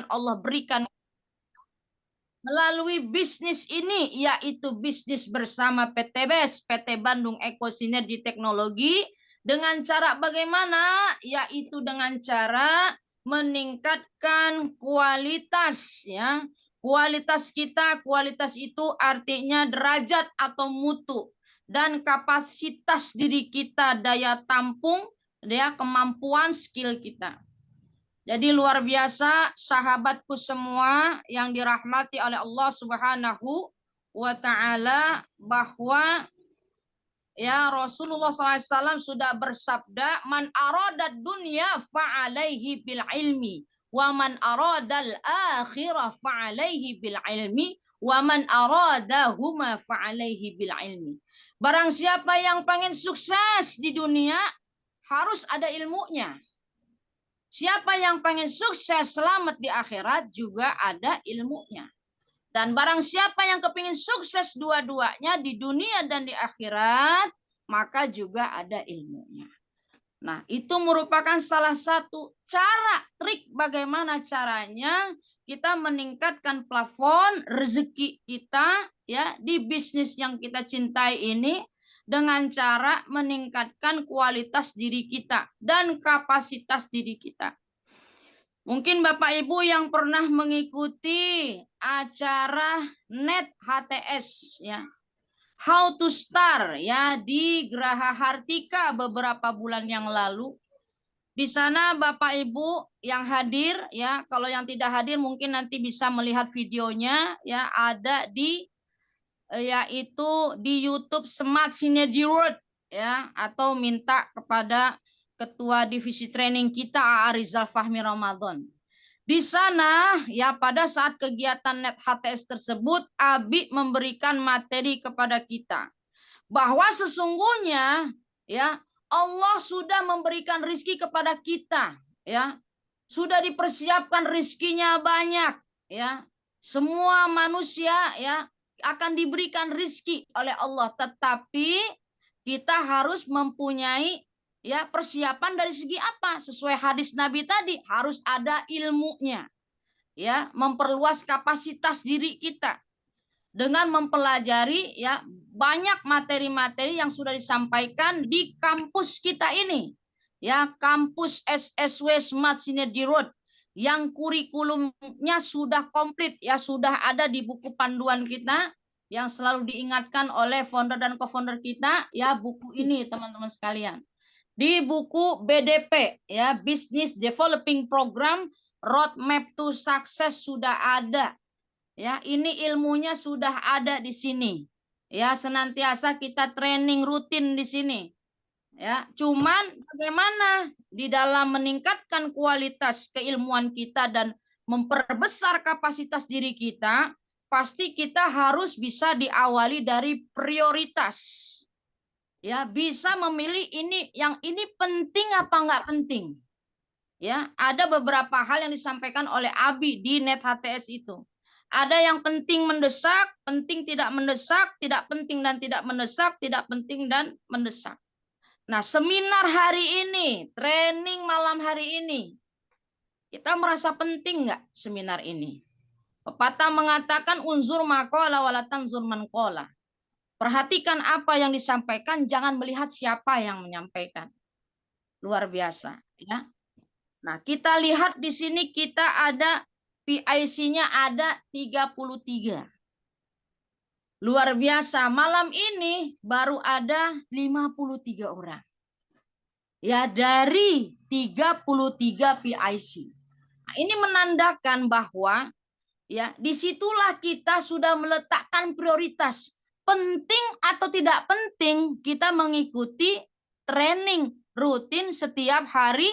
Allah berikan melalui bisnis ini, yaitu bisnis bersama PT BES, PT Bandung Eko Sinergi Teknologi, dengan cara bagaimana? Yaitu dengan cara meningkatkan kualitas, ya. Kualitas kita, kualitas itu artinya derajat atau mutu dan kapasitas diri kita, daya tampung, ya, kemampuan skill kita. Jadi luar biasa sahabatku semua yang dirahmati oleh Allah Subhanahu wa taala, bahwa ya Rasulullah SAW sudah bersabda, man aradad dunya fa'alaihi bil ilmi wa man aradal akhirah fa'alaihi bil ilmi wa man aradahuma fa'alaihi bil ilmi. Barang siapa yang pengen sukses di dunia harus ada ilmunya. Siapa yang pengen sukses selamat di akhirat juga ada ilmunya. Dan barang siapa yang kepingin sukses dua-duanya di dunia dan di akhirat, maka juga ada ilmunya. Nah, itu merupakan salah satu cara, trik bagaimana caranya kita meningkatkan plafon rezeki kita, ya, di bisnis yang kita cintai ini, dengan cara meningkatkan kualitas diri kita dan kapasitas diri kita. Mungkin Bapak Ibu yang pernah mengikuti acara Net HTS, ya, How to Start, ya, di Geraha Hartika beberapa bulan yang lalu. Di sana Bapak Ibu yang hadir, ya, kalau yang tidak hadir mungkin nanti bisa melihat videonya, ya, ada di yaitu di YouTube Smart Synergy World, ya, atau minta kepada Ketua Divisi Training kita Rizal Fahmi Ramadan. Di sana, ya, pada saat kegiatan Net HTS tersebut, Abi memberikan materi kepada kita bahwa sesungguhnya, ya, Allah sudah memberikan rizki kepada kita, ya, sudah dipersiapkan rizkinya banyak, ya, semua manusia, ya, akan diberikan rizki oleh Allah, tetapi kita harus mempunyai, ya, persiapan dari segi apa? Sesuai hadis Nabi tadi, harus ada ilmunya, ya, memperluas kapasitas diri kita dengan mempelajari, ya, banyak materi-materi yang sudah disampaikan di kampus kita ini, ya, kampus SSW Smart Synergy Road, yang kurikulumnya sudah komplit, ya, sudah ada di buku panduan kita yang selalu diingatkan oleh founder dan co-founder kita, ya, buku ini teman-teman sekalian. Di buku BDP, ya, Business Developing Program Roadmap to Success sudah ada. Ya, ini ilmunya sudah ada di sini. Ya, senantiasa kita training rutin di sini. Ya, cuman bagaimana di dalam meningkatkan kualitas keilmuan kita dan memperbesar kapasitas diri kita, pasti kita harus bisa diawali dari prioritas. Ya, bisa memilih yang ini penting apa enggak penting. Ya, ada beberapa hal yang disampaikan oleh Abi di Net HTS itu. Ada yang penting mendesak, penting tidak mendesak, tidak penting dan tidak mendesak, tidak penting dan mendesak. Nah, seminar hari ini, training malam hari ini, kita merasa penting nggak seminar ini? Pepatah mengatakan unzur maqala wala tanzur man qala. Perhatikan apa yang disampaikan, jangan melihat siapa yang menyampaikan. Luar biasa, ya. Nah, kita lihat di sini kita ada PIC-nya ada 33. Luar biasa, malam ini baru ada 53 orang. Ya, dari 33 PIC. Nah, ini menandakan bahwa, ya, disitulah kita sudah meletakkan prioritas. Penting atau tidak penting kita mengikuti training rutin setiap hari,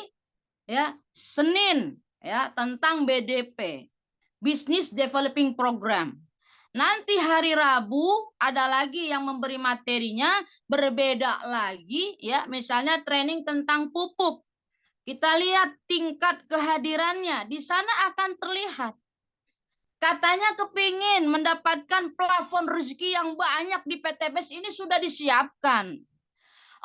ya, Senin, ya, tentang BDP, Business Developing Program. Nanti hari Rabu ada lagi yang memberi materinya berbeda lagi, ya, misalnya training tentang pupuk. Kita lihat tingkat kehadirannya, di sana akan terlihat. Katanya kepingin mendapatkan plafon rezeki yang banyak di PT BES ini sudah disiapkan.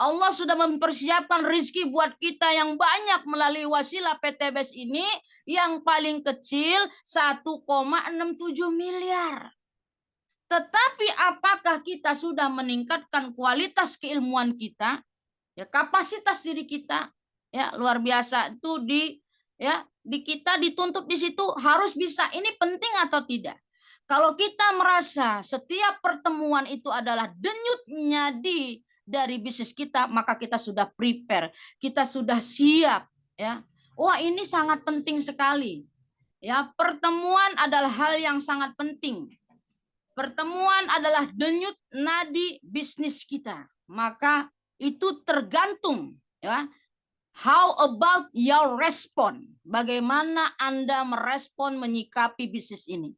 Allah sudah mempersiapkan rezeki buat kita yang banyak melalui wasilah PTBS ini, yang paling kecil 1,67 miliar. Tetapi apakah kita sudah meningkatkan kualitas keilmuan kita? Ya, kapasitas diri kita, ya luar biasa itu di kita dituntut di situ harus bisa. Ini penting atau tidak? Kalau kita merasa setiap pertemuan itu adalah denyut nadi dari bisnis kita, maka kita sudah prepare, kita sudah siap, ya. Wah, ini sangat penting sekali. Ya, pertemuan adalah hal yang sangat penting. Pertemuan adalah denyut nadi bisnis kita. Maka itu tergantung, ya. How about your respon? Bagaimana Anda merespon menyikapi bisnis ini?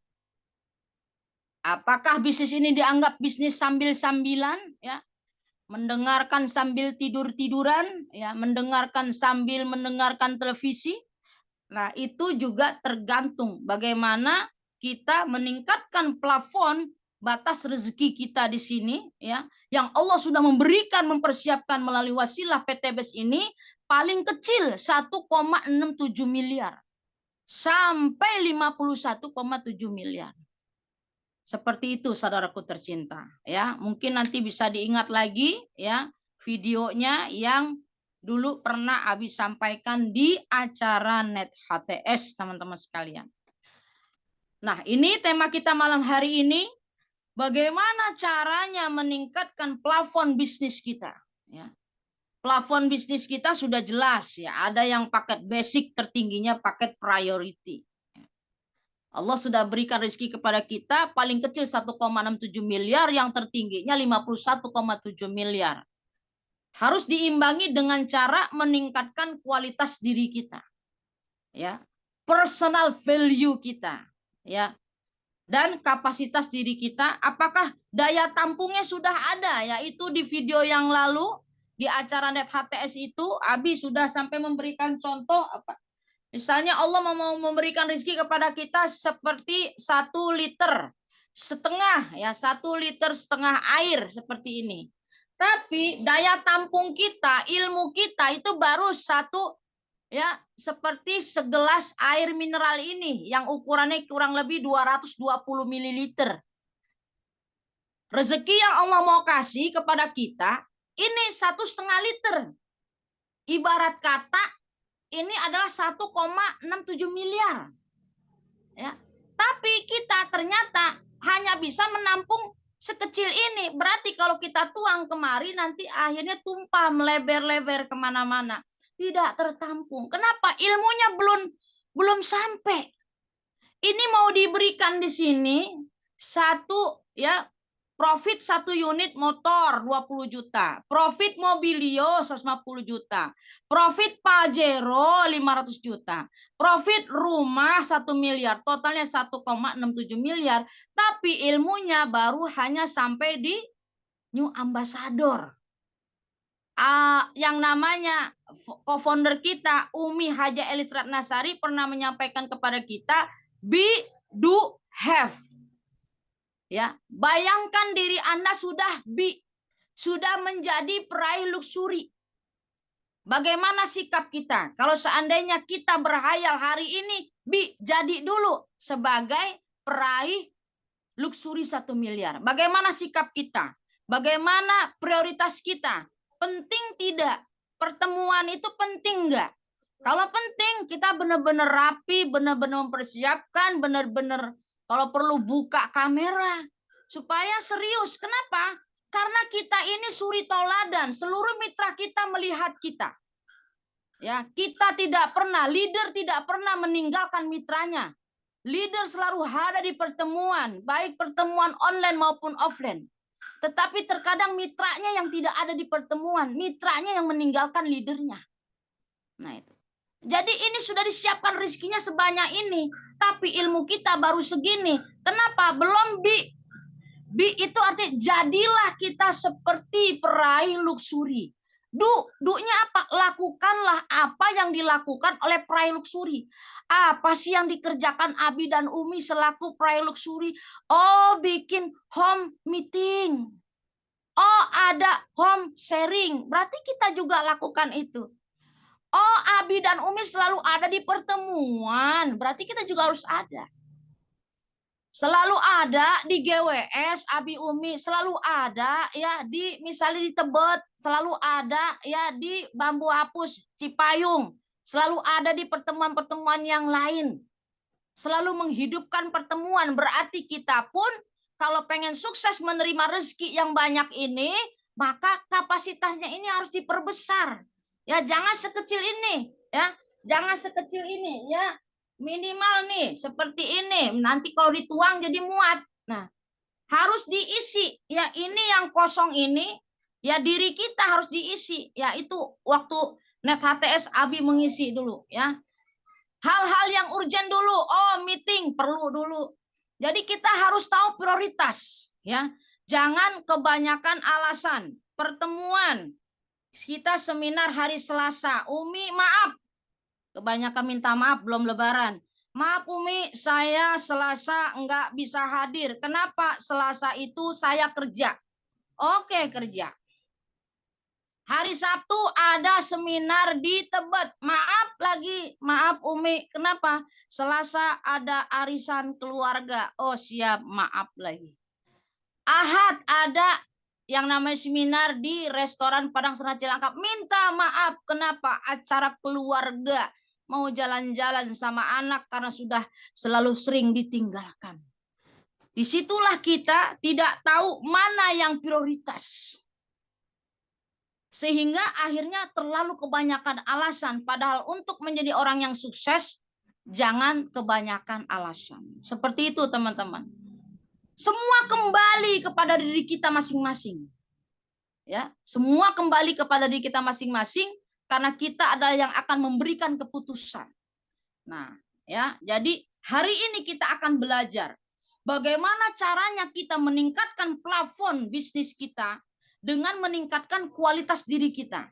Apakah bisnis ini dianggap bisnis sambil-sambilan, ya? Mendengarkan sambil tidur-tiduran, ya, mendengarkan sambil mendengarkan televisi? Nah, itu juga tergantung bagaimana kita meningkatkan plafon batas rezeki kita di sini, ya, yang Allah sudah memberikan, mempersiapkan melalui wasilah PTBS ini, paling kecil 1,67 miliar sampai 51,7 miliar. Seperti itu, saudaraku tercinta, ya. Mungkin nanti bisa diingat lagi, ya, videonya yang dulu pernah Abi sampaikan di acara Net HTS, teman-teman sekalian. Nah, ini tema kita malam hari ini. Bagaimana caranya meningkatkan plafon bisnis kita, ya. Plafon bisnis kita sudah jelas, ya. Ada yang paket basic, tertingginya paket priority. Allah sudah berikan rezeki kepada kita, paling kecil 1,67 miliar, yang tertingginya 51,7 miliar. Harus diimbangi dengan cara meningkatkan kualitas diri kita, ya, personal value kita, ya, dan kapasitas diri kita. Apakah daya tampungnya sudah ada? Yaitu di video yang lalu di acara Net HTS itu Abi sudah sampai memberikan contoh apa? Misalnya Allah mau memberikan rezeki kepada kita seperti 1,5 liter, ya, 1,5 liter air seperti ini. Tapi daya tampung kita, ilmu kita itu baru satu, ya, seperti segelas air mineral ini yang ukurannya kurang lebih 220 mililiter. Rezeki yang Allah mau kasih kepada kita ini 1,5 liter. Ibarat kata ini adalah 1,67 miliar. Ya. Tapi kita ternyata hanya bisa menampung sekecil ini. Berarti kalau kita tuang kemari nanti akhirnya tumpah melebar-lebar kemana-mana. Tidak tertampung. Kenapa? Ilmunya belum sampai. Ini mau diberikan di sini satu, ya, profit 1 unit motor 20 juta. Profit mobilio 150 juta. Profit Pajero 500 juta. Profit rumah 1 miliar. Totalnya 1,67 miliar. Tapi ilmunya baru hanya sampai di New Ambassador. Yang namanya co-founder kita, Umi Haja Elis Ratnasari, pernah menyampaikan kepada kita, be, do, have. Ya, bayangkan diri Anda sudah menjadi peraih luksuri. Bagaimana sikap kita? Kalau seandainya kita berhayal hari ini jadi dulu sebagai peraih luksuri 1 miliar. Bagaimana sikap kita? Bagaimana prioritas kita? Penting tidak? Pertemuan itu penting enggak? Kalau penting, kita benar-benar rapi, benar-benar mempersiapkan, benar-benar kalau perlu buka kamera supaya serius. Kenapa? Karena kita ini suri tauladan, seluruh mitra kita melihat kita. Ya, kita tidak pernah, leader tidak pernah meninggalkan mitranya. Leader selalu ada di pertemuan, baik pertemuan online maupun offline. Tetapi terkadang mitranya yang tidak ada di pertemuan, mitranya yang meninggalkan leadernya. Nah itu. Jadi ini sudah disiapkan rezekinya sebanyak ini, tapi ilmu kita baru segini. Kenapa? Belum bi itu artinya jadilah kita seperti peraih luksuri. Du-nya apa? Lakukanlah apa yang dilakukan oleh peraih luksuri. Apa sih yang dikerjakan Abi dan Umi selaku peraih luksuri? Oh, bikin home meeting. Oh, ada home sharing. Berarti kita juga lakukan itu. Oh, Abi dan Umi selalu ada di pertemuan. Berarti kita juga harus ada. Selalu ada di GWS, Abi Umi selalu ada ya di misalnya di Tebet, selalu ada ya di Bambu Hapus, Cipayung, selalu ada di pertemuan-pertemuan yang lain. Selalu menghidupkan pertemuan, berarti kita pun kalau pengen sukses menerima rezeki yang banyak ini, maka kapasitasnya ini harus diperbesar. Ya, jangan sekecil ini, ya. Jangan sekecil ini, ya. Minimal nih seperti ini. Nanti kalau dituang jadi muat. Nah, harus diisi. Ya, ini yang kosong ini, ya diri kita harus diisi. Ya, itu waktu Net HTS Abi mengisi dulu, ya. Hal-hal yang urgent dulu. Oh, meeting perlu dulu. Jadi kita harus tahu prioritas, ya. Jangan kebanyakan alasan. Pertemuan kita seminar hari Selasa. Umi, maaf. Kebanyakan minta maaf belum lebaran. Maaf Umi, saya Selasa nggak bisa hadir. Kenapa? Selasa itu saya kerja. Oke, kerja. Hari Sabtu ada seminar di Tebet. Maaf Umi. Kenapa? Selasa ada arisan keluarga. Oh siap, maaf lagi. Ahad ada yang namanya seminar di restoran Padang Serah Cilangkap. Minta maaf. Kenapa? Acara keluarga. Mau jalan-jalan sama anak karena sudah selalu sering ditinggalkan. Disitulah kita tidak tahu mana yang prioritas. Sehingga akhirnya terlalu kebanyakan alasan. Padahal untuk menjadi orang yang sukses, jangan kebanyakan alasan. Seperti itu teman-teman. Semua kembali kepada diri kita masing-masing. Ya, semua kembali kepada diri kita masing-masing karena kita adalah yang akan memberikan keputusan. Nah, ya, jadi hari ini kita akan belajar bagaimana caranya kita meningkatkan plafon bisnis kita dengan meningkatkan kualitas diri kita.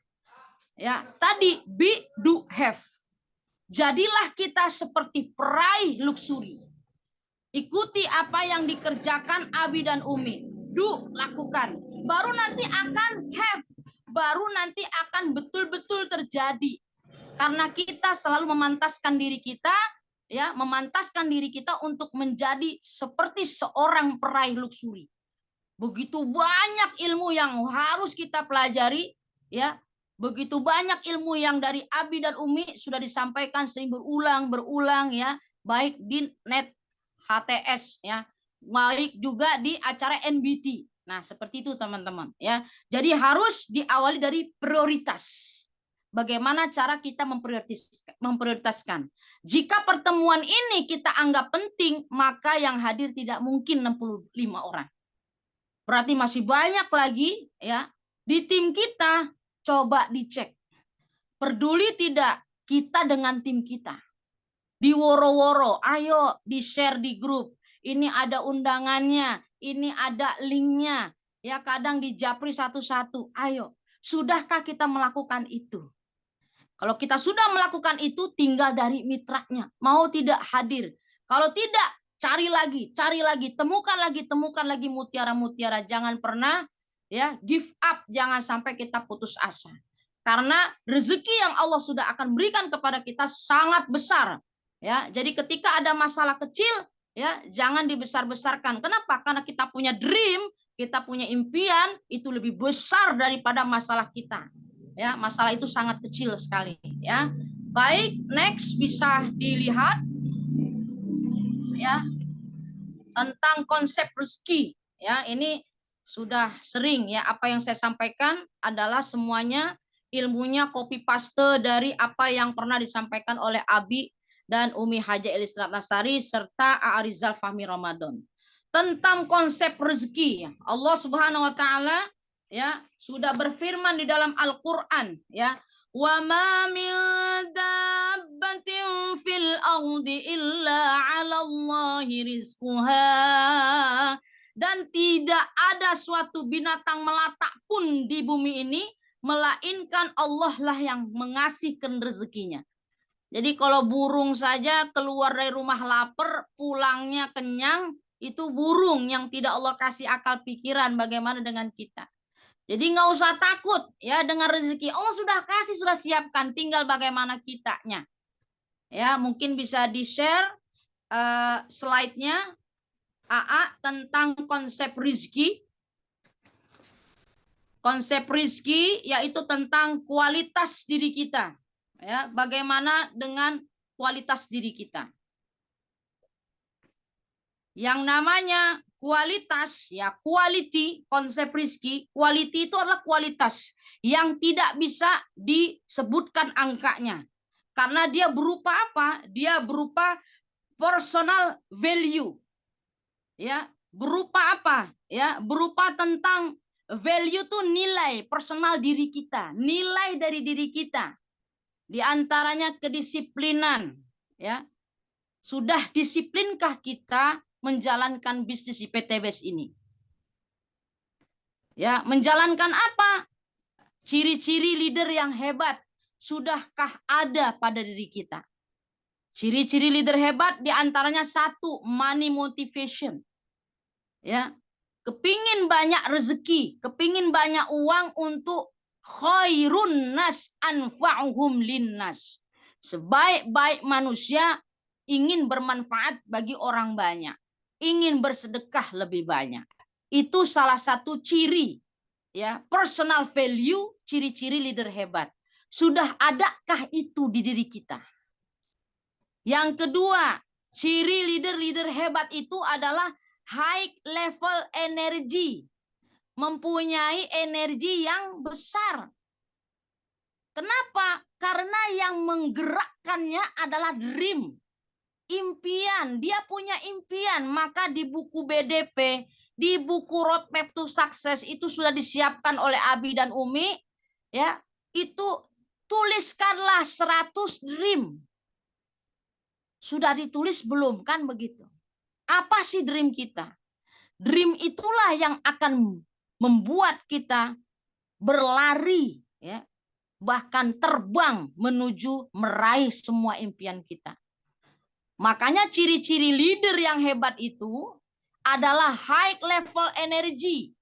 Ya, tadi be, do, have. Jadilah kita seperti peraih luxury. Ikuti apa yang dikerjakan Abi dan Umi. Do, lakukan. Baru nanti akan have. Baru nanti akan betul-betul terjadi. Karena kita selalu memantaskan diri kita, ya, memantaskan diri kita untuk menjadi seperti seorang peraih luxury. Begitu banyak ilmu yang harus kita pelajari, ya. Begitu banyak ilmu yang dari Abi dan Umi sudah disampaikan sering berulang ya, baik di Net HTS ya, baik juga di acara NBT. Nah, seperti itu teman-teman ya. Jadi harus diawali dari prioritas. Bagaimana cara kita memprioritaskan. Jika pertemuan ini kita anggap penting, maka yang hadir tidak mungkin 65 orang. Berarti masih banyak lagi ya di tim kita. Coba dicek. Peduli tidak kita dengan tim kita? Di woro-woro, ayo di-share di grup. Ini ada undangannya, ini ada linknya. Ya kadang di japri satu-satu. Ayo, sudahkah kita melakukan itu? Kalau kita sudah melakukan itu, tinggal dari mitranya. Mau tidak hadir. Kalau tidak, cari lagi, temukan lagi mutiara-mutiara. Jangan pernah ya give up, jangan sampai kita putus asa. Karena rezeki yang Allah sudah akan berikan kepada kita sangat besar. Ya, jadi ketika ada masalah kecil, ya jangan dibesar-besarkan. Kenapa? Karena kita punya dream, kita punya impian, itu lebih besar daripada masalah kita. Ya, masalah itu sangat kecil sekali. Ya, baik, next bisa dilihat, ya, tentang konsep rezeki. Ya, ini sudah sering ya apa yang saya sampaikan adalah semuanya ilmunya copy paste dari apa yang pernah disampaikan oleh Abi dan Umi Haja Elis Ratnasari serta A'arizal Fahmi Ramadan tentang konsep rezeki. Allah Subhanahu wa taala ya sudah berfirman di dalam Al-Qur'an ya, wa ma min dabbatin fil ardi illa 'ala Allahi rizquha. Dan tidak ada suatu binatang melata pun di bumi ini melainkan Allah lah yang mengasihkan rezekinya. Jadi kalau burung saja keluar dari rumah lapar, pulangnya kenyang, itu burung yang tidak Allah kasih akal pikiran. Bagaimana dengan kita? Jadi nggak usah takut ya dengan rezeki. Allah sudah kasih, sudah siapkan, tinggal bagaimana kitanya. Ya, mungkin bisa di-share slide-nya AA tentang konsep rizki. Konsep rizki yaitu tentang kualitas diri kita. Ya, bagaimana dengan kualitas diri kita. Yang namanya kualitas, ya quality, konsep rizki, quality itu adalah kualitas yang tidak bisa disebutkan angkanya. Karena dia berupa apa? Dia berupa personal value. Ya, berupa apa? Ya, berupa tentang value tuh nilai personal diri kita, nilai dari diri kita. Di antaranya kedisiplinan, ya. Sudah disiplinkah kita menjalankan bisnis di PTBS ini? Ya, menjalankan apa? Ciri-ciri leader yang hebat sudahkah ada pada diri kita? Ciri-ciri leader hebat diantaranya satu, money motivation. Ya, kepingin banyak rezeki, kepingin banyak uang untuk khairun nas anfa'uhum linnas. Sebaik-baik manusia ingin bermanfaat bagi orang banyak, ingin bersedekah lebih banyak. Itu salah satu ciri, ya, personal value, ciri-ciri leader hebat. Sudah adakah itu di diri kita? Yang kedua, ciri leader-leader hebat itu adalah high level energy. Mempunyai energi yang besar. Kenapa? Karena yang menggerakkannya adalah dream. Impian. Dia punya impian. Maka di buku BDP, di buku Roadmap to Success itu sudah disiapkan oleh Abi dan Umi. Ya, itu tuliskanlah 100 dream. Sudah ditulis belum? Kan begitu. Apa sih dream kita? Dream itulah yang akan membuat kita berlari, ya, bahkan terbang menuju meraih semua impian kita. Makanya ciri-ciri leader yang hebat itu adalah high level energy.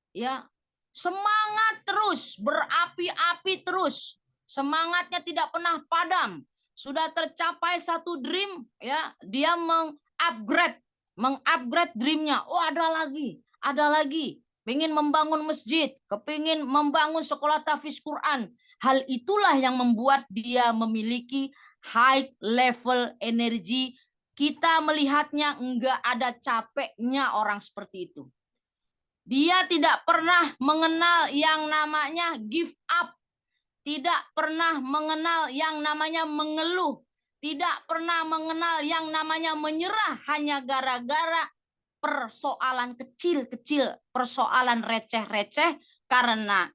Ya, semangat terus, berapi-api terus. Semangatnya tidak pernah padam. Sudah tercapai satu dream, ya, dia mengupgrade dreamnya. Oh, ada lagi. Pengen membangun masjid, kepingin membangun sekolah tahfiz Quran. Hal itulah yang membuat dia memiliki high level energy. Kita melihatnya enggak ada capeknya orang seperti itu. Dia tidak pernah mengenal yang namanya give up. Tidak pernah mengenal yang namanya mengeluh. Tidak pernah mengenal yang namanya menyerah hanya gara-gara persoalan kecil-kecil, persoalan receh-receh, karena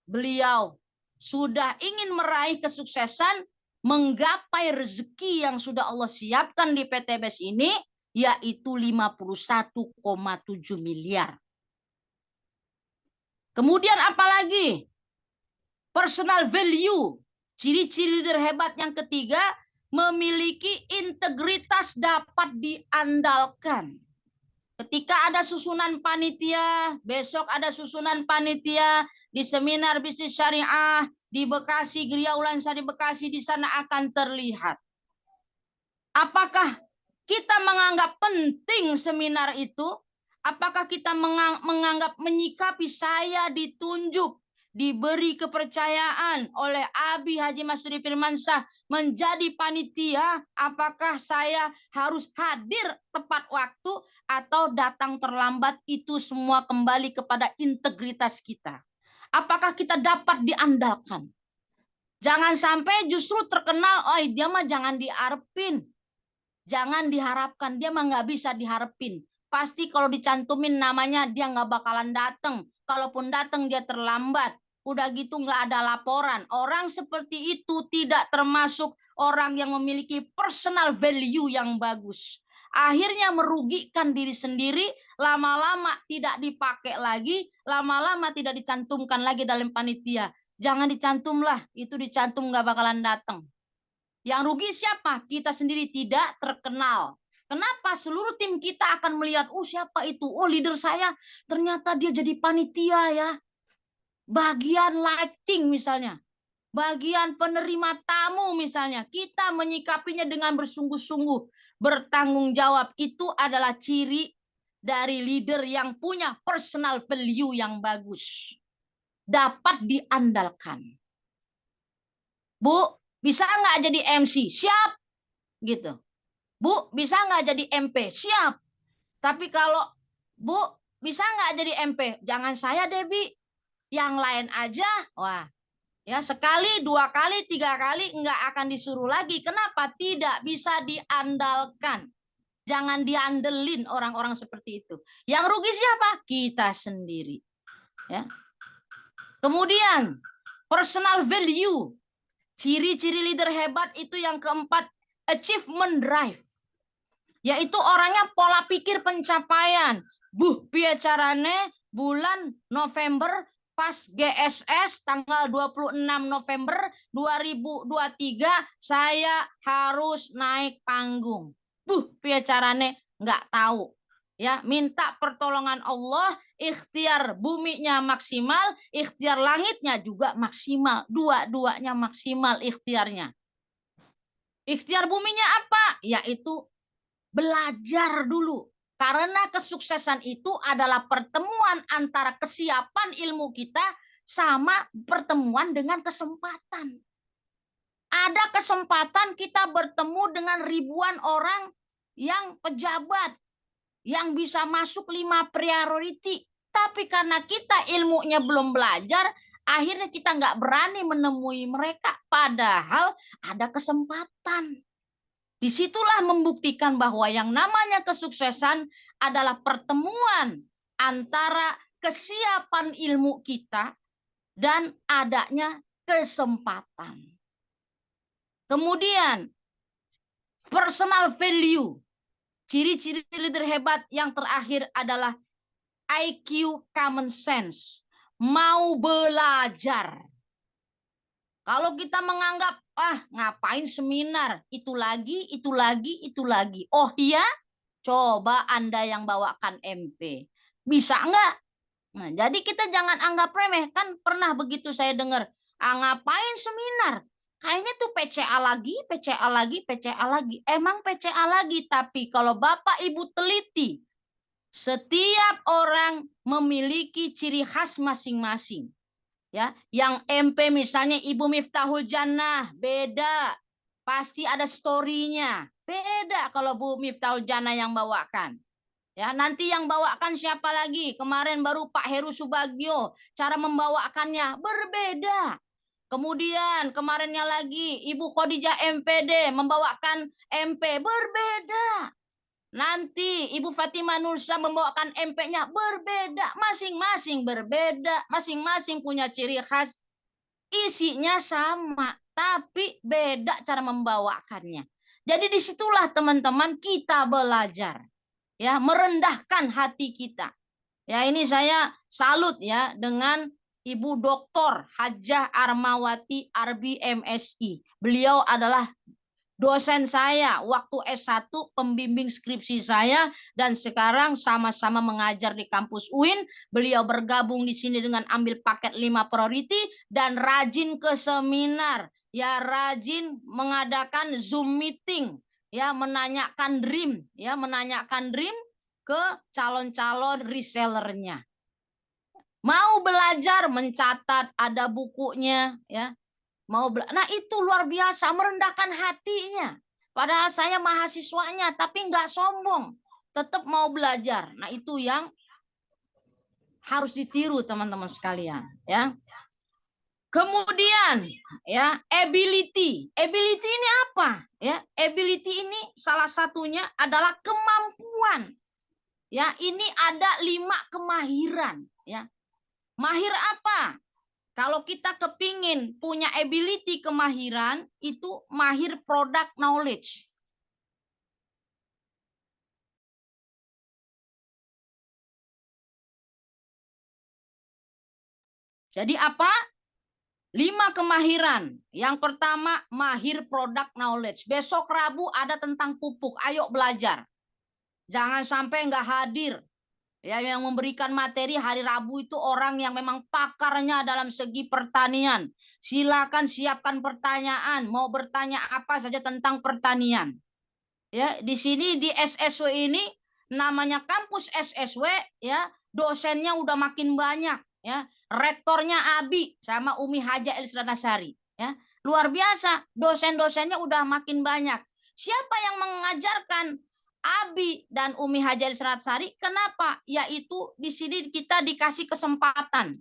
beliau sudah ingin meraih kesuksesan, menggapai rezeki yang sudah Allah siapkan di PTBS ini, yaitu 51,7 miliar. Kemudian apalagi? Personal value. Ciri-ciri leader hebat yang ketiga, memiliki integritas dapat diandalkan. Ketika ada susunan panitia, besok ada susunan panitia di seminar bisnis syariah di Bekasi, Geria Ulansa di Bekasi, di sana akan terlihat. Apakah kita menganggap penting seminar itu? Apakah kita menganggap menyikapi saya ditunjuk, diberi kepercayaan oleh Abi Haji Masudi Firmansyah menjadi panitia? Apakah saya harus hadir tepat waktu atau datang terlambat? Itu semua kembali kepada integritas kita. Apakah kita dapat diandalkan? Jangan sampai justru terkenal, oh dia mah jangan diarepin. Jangan diharapkan, dia mah nggak bisa diharapin. Pasti kalau dicantumin namanya dia nggak bakalan datang. Kalaupun datang dia terlambat. Udah gitu nggak ada laporan. Orang seperti itu tidak termasuk orang yang memiliki personal value yang bagus. Akhirnya merugikan diri sendiri, lama-lama tidak dipakai lagi, lama-lama tidak dicantumkan lagi dalam panitia. Jangan dicantum lah, itu dicantum nggak bakalan datang. Yang rugi siapa? Kita sendiri tidak terkenal. Kenapa? Seluruh tim kita akan melihat, oh siapa itu? Oh leader saya, ternyata dia jadi panitia ya. bagian lighting misalnya, bagian penerima tamu misalnya, kita menyikapinya dengan bersungguh-sungguh, bertanggung jawab. Itu adalah ciri dari leader yang punya personal value yang bagus, dapat diandalkan. Bu, bisa nggak jadi MC? Siap, gitu. Bu, bisa nggak jadi MP? Siap. Tapi kalau Bu, bisa nggak jadi MP? Jangan saya, Debbie. Yang lain aja. Wah, ya sekali, 2 kali, 3 kali nggak akan disuruh lagi. Kenapa? Tidak bisa diandalkan. Jangan diandelin orang-orang seperti itu. Yang rugi siapa? Kita sendiri. Ya. Kemudian personal value. Ciri-ciri leader hebat itu yang keempat, achievement drive. Yaitu orangnya pola pikir pencapaian. Piye carane bulan November pas GSS tanggal 26 November 2023 saya harus naik panggung. Piye carane nggak tahu. Ya, minta pertolongan Allah, ikhtiar buminya maksimal, ikhtiar langitnya juga maksimal. Dua-duanya maksimal ikhtiarnya. Ikhtiar buminya apa? Yaitu belajar dulu. Karena kesuksesan itu adalah pertemuan antara kesiapan ilmu kita sama pertemuan dengan kesempatan. Ada kesempatan kita bertemu dengan ribuan orang yang pejabat, yang bisa masuk 5 priority. Tapi karena kita ilmunya belum belajar, akhirnya kita nggak berani menemui mereka. Padahal ada kesempatan. Disitulah membuktikan bahwa yang namanya kesuksesan adalah pertemuan antara kesiapan ilmu kita dan adanya kesempatan. Kemudian, personal value. Ciri-ciri leader hebat yang terakhir adalah IQ common sense. Mau belajar. Kalau kita menganggap, ngapain seminar, itu lagi, itu lagi, itu lagi. Oh iya, coba Anda yang bawakan MP. Bisa enggak? Nah, jadi kita jangan anggap remeh. Kan pernah begitu saya dengar, ngapain seminar? Kayaknya tuh PCA lagi, PCA lagi, PCA lagi. Emang PCA lagi, tapi kalau Bapak Ibu teliti, setiap orang memiliki ciri khas masing-masing. Ya, yang MP misalnya Ibu Miftahul Jannah, beda. Pasti ada story-nya. Beda kalau Bu Miftahul Jannah yang bawakan. Ya, nanti yang bawakan siapa lagi? Kemarin baru Pak Heru Subagio, cara membawakannya berbeda. Kemudian kemarinnya lagi Ibu Khadijah MPD membawakan MP berbeda. Nanti Ibu Fatimah Nursa membawakan MP-nya berbeda, masing-masing berbeda, masing-masing punya ciri khas, isinya sama, tapi beda cara membawakannya. Jadi disitulah teman-teman kita belajar, ya, merendahkan hati kita. Ya, ini saya salut ya dengan Ibu Dr. Hajah Armawati Arbi MSI. Beliau adalah dosen saya waktu S1, pembimbing skripsi saya, dan sekarang sama-sama mengajar di kampus UIN. Beliau bergabung di sini dengan ambil paket 5 priority dan rajin ke seminar, ya, rajin mengadakan Zoom meeting, ya, menanyakan dream ke calon-calon resellernya. Mau belajar, mencatat, ada bukunya, ya. Nah itu luar biasa, merendahkan hatinya. Padahal saya mahasiswanya, tapi nggak sombong, tetap mau belajar. Nah itu yang harus ditiru teman-teman sekalian, ya. Kemudian, ya, ability. Ability ini apa? Ya, ability ini salah satunya adalah kemampuan. Ya, ini ada 5 kemahiran. Ya, mahir apa? Kalau kita kepingin punya ability kemahiran, itu mahir product knowledge. Jadi apa? 5 kemahiran. Yang pertama, mahir product knowledge. Besok Rabu ada tentang pupuk. Ayo belajar. Jangan sampai nggak hadir. Ya, yang memberikan materi hari Rabu itu orang yang memang pakarnya dalam segi pertanian. Silakan siapkan pertanyaan, mau bertanya apa saja tentang pertanian. Ya, di sini di SSW ini namanya kampus SSW, ya, dosennya udah makin banyak, ya. Rektornya Abi sama Umi Haja Elsra Nasari, ya. Luar biasa, dosen-dosennya udah makin banyak. Siapa yang mengajarkan? Abi dan Umi Haja Elsra Nasari. Kenapa? Yaitu di sini kita dikasih kesempatan,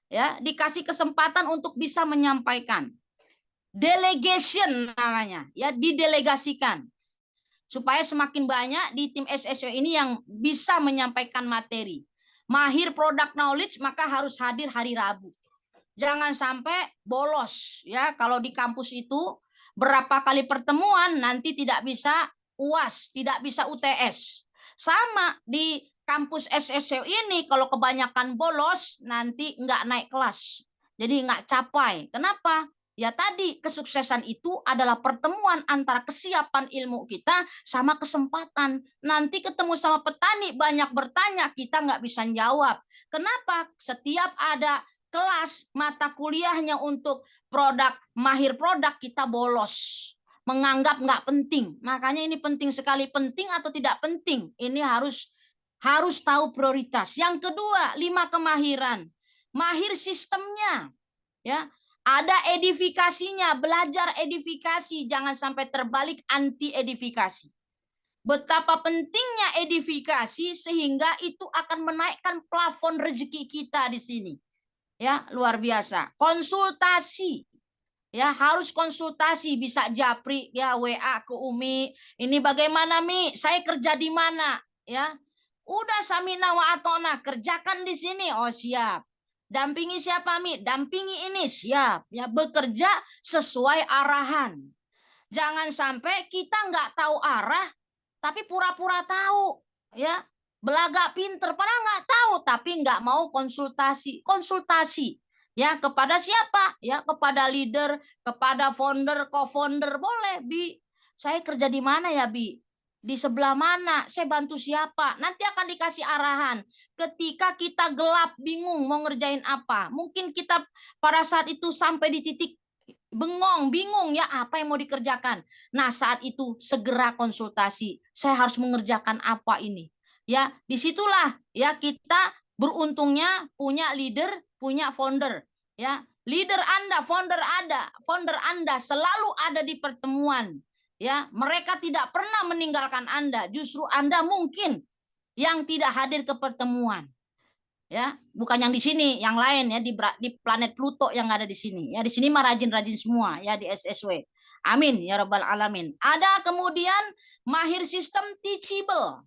ya, dikasih kesempatan untuk bisa menyampaikan. Delegation namanya, ya, didelegasikan supaya semakin banyak di tim SSW ini yang bisa menyampaikan materi. Mahir product knowledge maka harus hadir hari Rabu. Jangan sampai bolos, ya. Kalau di kampus itu berapa kali pertemuan nanti tidak bisa UAS, tidak bisa UTS. Sama di kampus SSW ini kalau kebanyakan bolos nanti nggak naik kelas. Jadi nggak capai. Kenapa? Ya tadi, kesuksesan itu adalah pertemuan antara kesiapan ilmu kita sama kesempatan. Nanti ketemu sama petani, banyak bertanya, kita nggak bisa jawab. Kenapa? Setiap ada kelas mata kuliahnya untuk produk, mahir produk, kita bolos. Menganggap nggak penting. Makanya ini penting sekali. Penting atau tidak penting? Ini harus tahu prioritas. Yang kedua, 5 kemahiran. Mahir sistemnya. Ya, ada edifikasinya, belajar edifikasi, jangan sampai terbalik anti edifikasi. Betapa pentingnya edifikasi sehingga itu akan menaikkan plafon rezeki kita di sini. Ya, luar biasa. Konsultasi. Ya, harus konsultasi, bisa japri, ya, WA ke Umi. Ini bagaimana, Mi? Saya kerja di mana? Ya. Udah samina wa atona, kerjakan di sini. Oh, siap. Dampingi siapa, Mi? Dampingi ini, siap. Ya, bekerja sesuai arahan. Jangan sampai kita nggak tahu arah, tapi pura-pura tahu. Ya, belagak pinter, padahal nggak tahu, tapi nggak mau konsultasi. Konsultasi. Ya, kepada siapa? Ya, kepada leader, kepada founder, co-founder. Boleh, Bi. Saya kerja di mana ya, Bi? Di sebelah mana? Saya bantu siapa? Nanti akan dikasih arahan. Ketika kita gelap, bingung mau ngerjain apa. Mungkin kita pada saat itu sampai di titik bengong, bingung, ya, apa yang mau dikerjakan. Nah, saat itu segera konsultasi. Saya harus mengerjakan apa ini? Ya, disitulah ya kita beruntungnya punya leader, punya founder. Ya, leader Anda, founder Anda selalu ada di pertemuan. Ya, mereka tidak pernah meninggalkan Anda. Justru Anda mungkin yang tidak hadir ke pertemuan. Ya, bukan yang di sini, yang lain, ya, di planet Pluto yang ada di sini. Ya, di sini mah rajin-rajin semua, ya, di SSW. Amin ya rabbal alamin. Ada kemudian mahir sistem teachable.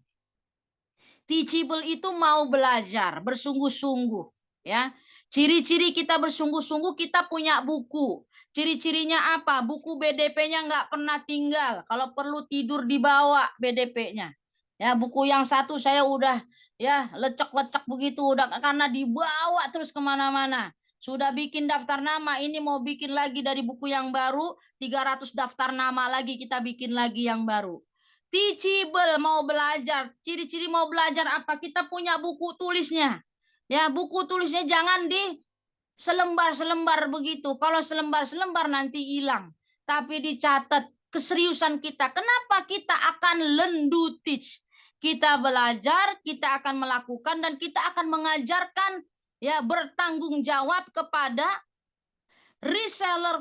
Teachable itu mau belajar, bersungguh-sungguh, ya. Ciri-ciri kita bersungguh-sungguh, kita punya buku. Ciri-cirinya apa? Buku BDP-nya nggak pernah tinggal. Kalau perlu tidur dibawa BDP-nya. Ya, buku yang satu saya udah, ya, lecek-lecek begitu, udah, karena dibawa terus kemana-mana. Sudah bikin daftar nama, ini mau bikin lagi dari buku yang baru, 300 daftar nama lagi kita bikin lagi yang baru. Teachable, mau belajar. Ciri-ciri mau belajar apa? Kita punya buku tulisnya. Ya, buku tulisnya jangan di selembar-selembar begitu. Kalau selembar-selembar nanti hilang. Tapi dicatat keseriusan kita. Kenapa kita akan learn do teach? Kita belajar, kita akan melakukan, dan kita akan mengajarkan, ya, bertanggung jawab kepada reseller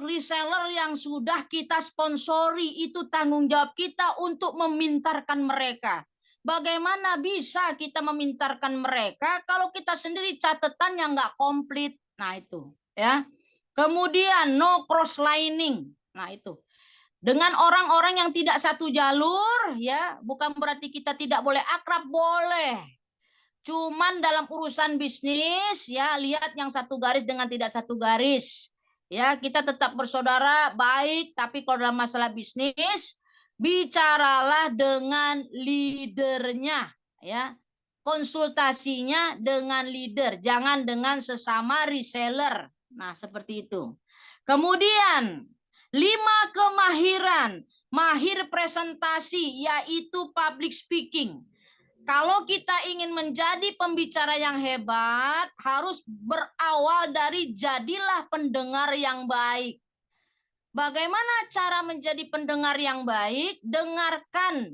yang sudah kita sponsori. Itu tanggung jawab kita untuk memintarkan mereka. Bagaimana bisa kita memintarkan mereka kalau kita sendiri catatannya nggak komplit? Nah, itu, ya. Kemudian no cross lining. Nah, itu. Dengan orang-orang yang tidak satu jalur, ya, bukan berarti kita tidak boleh akrab, boleh. Cuman dalam urusan bisnis, ya, lihat yang satu garis dengan tidak satu garis. Ya, kita tetap bersaudara baik, tapi kalau dalam masalah bisnis, bicaralah dengan leadernya, ya. Konsultasinya dengan leader, jangan dengan sesama reseller. Nah, seperti itu. Kemudian, 5 kemahiran. Mahir presentasi, yaitu public speaking. Kalau kita ingin menjadi pembicara yang hebat, harus berawal dari jadilah pendengar yang baik. Bagaimana cara menjadi pendengar yang baik? Dengarkan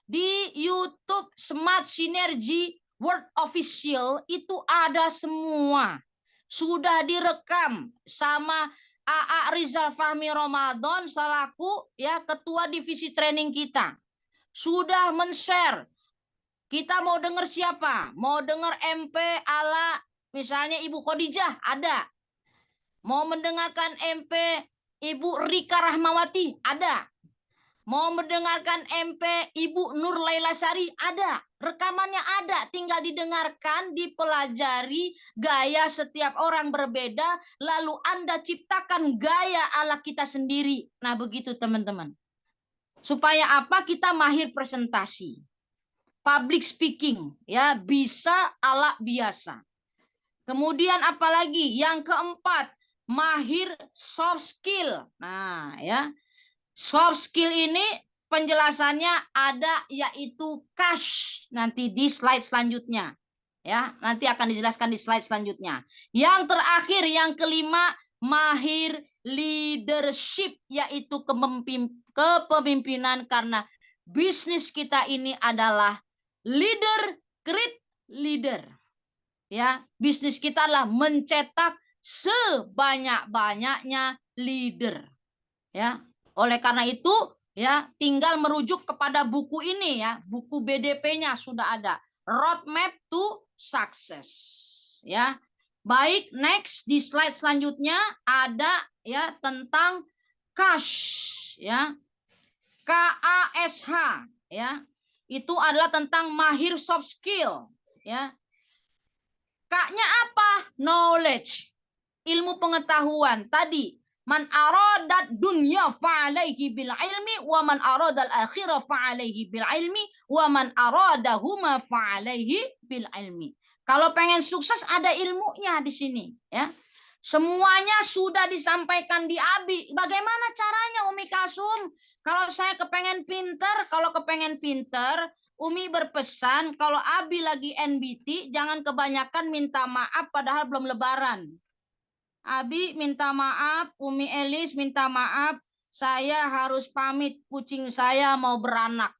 di YouTube Smart Synergy World Official, itu ada semua. Sudah direkam sama AA Rizal Fahmi Ramadan selaku ya ketua divisi training kita. Sudah men-share. Kita mau dengar siapa? Mau dengar MP ala misalnya Ibu Khadijah, ada. Mau mendengarkan MP Ibu Rika Rahmawati, ada. Mau mendengarkan MP Ibu Nur Laila Sari, ada. Rekamannya ada, tinggal didengarkan, dipelajari. Gaya setiap orang berbeda, lalu Anda ciptakan gaya ala kita sendiri. Nah, begitu teman-teman. Supaya apa? Kita mahir presentasi. Public speaking, ya, bisa ala biasa. Kemudian apalagi? Yang keempat, mahir soft skill. Nah, ya. Soft skill ini penjelasannya ada, yaitu cash, nanti di slide selanjutnya. Ya, nanti akan dijelaskan di slide selanjutnya. Yang terakhir, yang kelima, mahir leadership, yaitu kepemimpinan, karena bisnis kita ini adalah leader create leader. Ya, bisnis kita adalah mencetak sebanyak-banyaknya leader. Ya, oleh karena itu ya tinggal merujuk kepada buku ini ya, buku BDP-nya sudah ada, Roadmap to Success. Ya. Baik, next di slide selanjutnya ada ya tentang KASH ya. KASH ya. Itu adalah tentang mahir soft skill ya. K-nya apa? Knowledge. Ilmu pengetahuan. Tadi man aradat dunya fa'alaihi bil ilmi wa man aradal akhirah fa'alaihi bil ilmi wa man aradahuma fa'alaihi bil ilmi. Kalau pengen sukses ada ilmunya di sini ya. Semuanya sudah disampaikan di ABI. Bagaimana caranya Umi Kalsum? Kalau saya kepengen pinter, Umi berpesan kalau Abi lagi NBT jangan kebanyakan minta maaf padahal belum lebaran. Abi minta maaf, Umi Elis minta maaf, saya harus pamit, kucing saya mau beranak.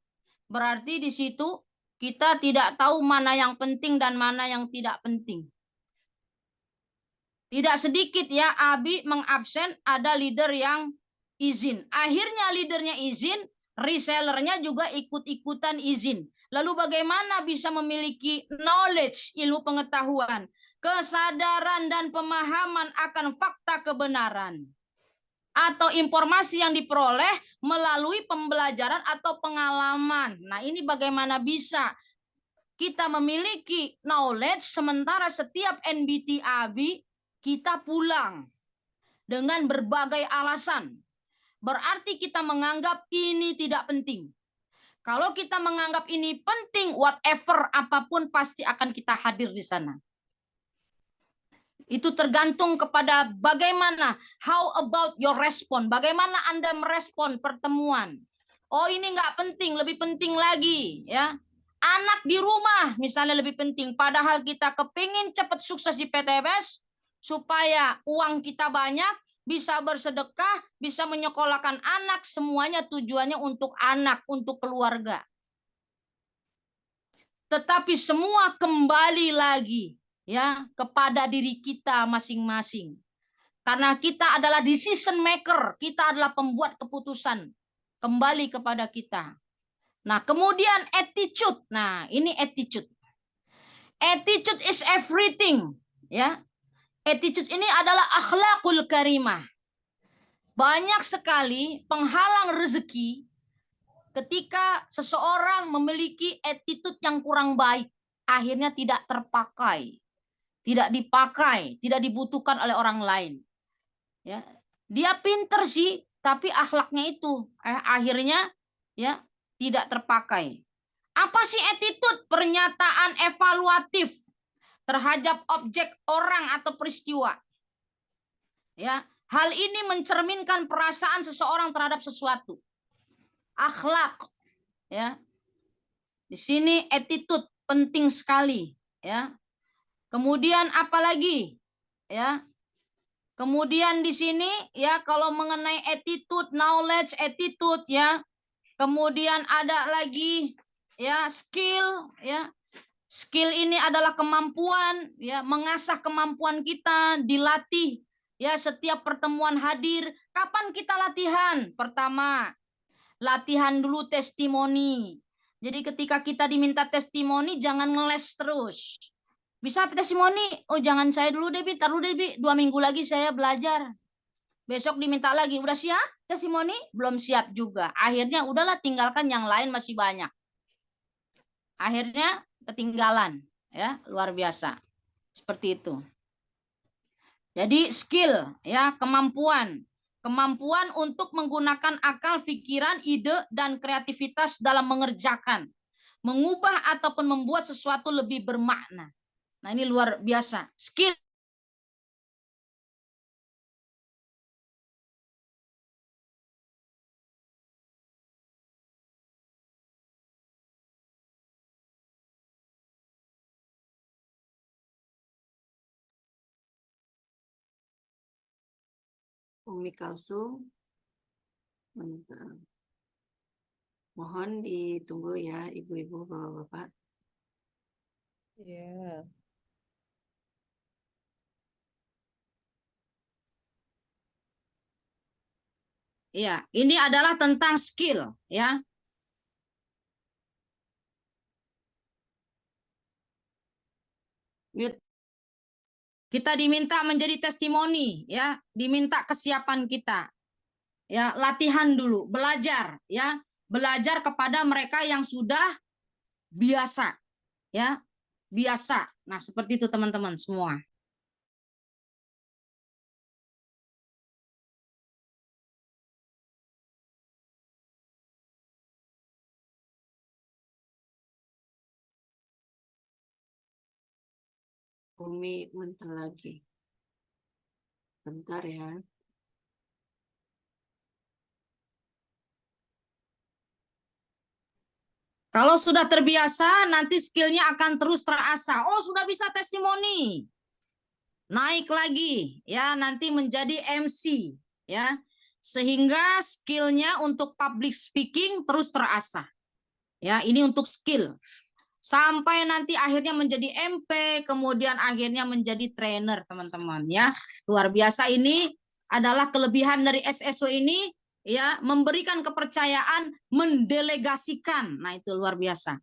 Berarti di situ kita tidak tahu mana yang penting dan mana yang tidak penting. Tidak sedikit ya, Abi mengabsen ada leader yang izin. Akhirnya leadernya izin, resellernya juga ikut-ikutan izin. Lalu bagaimana bisa memiliki knowledge, ilmu pengetahuan, kesadaran dan pemahaman akan fakta kebenaran atau informasi yang diperoleh melalui pembelajaran atau pengalaman. Nah, ini bagaimana bisa kita memiliki knowledge sementara setiap NBT ABI kita pulang dengan berbagai alasan. Berarti kita menganggap ini tidak penting. Kalau kita menganggap ini penting, whatever apapun pasti akan kita hadir di sana. Itu tergantung kepada bagaimana, how about your respon, bagaimana Anda merespon pertemuan. Oh ini nggak penting, lebih penting lagi ya. Anak di rumah misalnya lebih penting, padahal kita kepingin cepat sukses di PTBS supaya uang kita banyak, bisa bersedekah, bisa menyekolahkan anak, semuanya tujuannya untuk anak, untuk keluarga. Tetapi semua kembali lagi ya kepada diri kita masing-masing. Karena kita adalah decision maker, kita adalah pembuat keputusan. Kembali kepada kita. Nah, kemudian attitude. Nah, ini attitude. Attitude is everything, ya. Attitude ini adalah akhlakul karimah. Banyak sekali penghalang rezeki ketika seseorang memiliki attitude yang kurang baik, akhirnya tidak terpakai, tidak dipakai, tidak dibutuhkan oleh orang lain. Ya, dia pinter sih, tapi akhlaknya itu akhirnya ya tidak terpakai. Apa sih attitude? Pernyataan evaluatif terhadap objek, orang atau peristiwa. Ya, hal ini mencerminkan perasaan seseorang terhadap sesuatu. Akhlak, ya. Di sini attitude penting sekali, ya. Kemudian apalagi, ya. Kemudian di sini ya kalau mengenai attitude, knowledge, attitude ya. Kemudian ada lagi ya skill ya. Skill ini adalah kemampuan ya, mengasah kemampuan kita, dilatih ya setiap pertemuan hadir. Kapan kita latihan? Pertama, latihan dulu testimoni. Jadi ketika kita diminta testimoni jangan ngeles terus. Bisa testimoni, oh jangan saya dulu deh, taruh deh, 2 minggu lagi saya belajar. Besok diminta lagi, udah siap testimoni? Belum siap juga. Akhirnya udahlah tinggalkan yang lain masih banyak. Akhirnya ketinggalan, ya luar biasa. Seperti itu. Jadi skill, ya kemampuan. Kemampuan untuk menggunakan akal, pikiran, ide, dan kreativitas dalam mengerjakan. Mengubah ataupun membuat sesuatu lebih bermakna. Nah ini luar biasa. Skill. Umi Kalsum, mohon ditunggu ya ibu-ibu, bapak-bapak. Ya. Ya, ini adalah tentang skill, ya. Mute. Kita diminta menjadi testimoni, ya, diminta kesiapan kita. Ya, latihan dulu, belajar, ya. Belajar kepada mereka yang sudah biasa, ya. Biasa. Nah, seperti itu teman-teman semua. Umi bentar lagi. Bentar ya. Kalau sudah terbiasa, nanti skillnya akan terus terasah. Oh, sudah bisa testimoni. Naik lagi, ya, nanti menjadi MC, ya. Sehingga skillnya untuk public speaking terus terasah. Ya, ini untuk skill. Sampai nanti akhirnya menjadi MP, kemudian akhirnya menjadi trainer, teman-teman, ya. Luar biasa, ini adalah kelebihan dari SSW ini, ya, memberikan kepercayaan, mendelegasikan. Nah, itu luar biasa.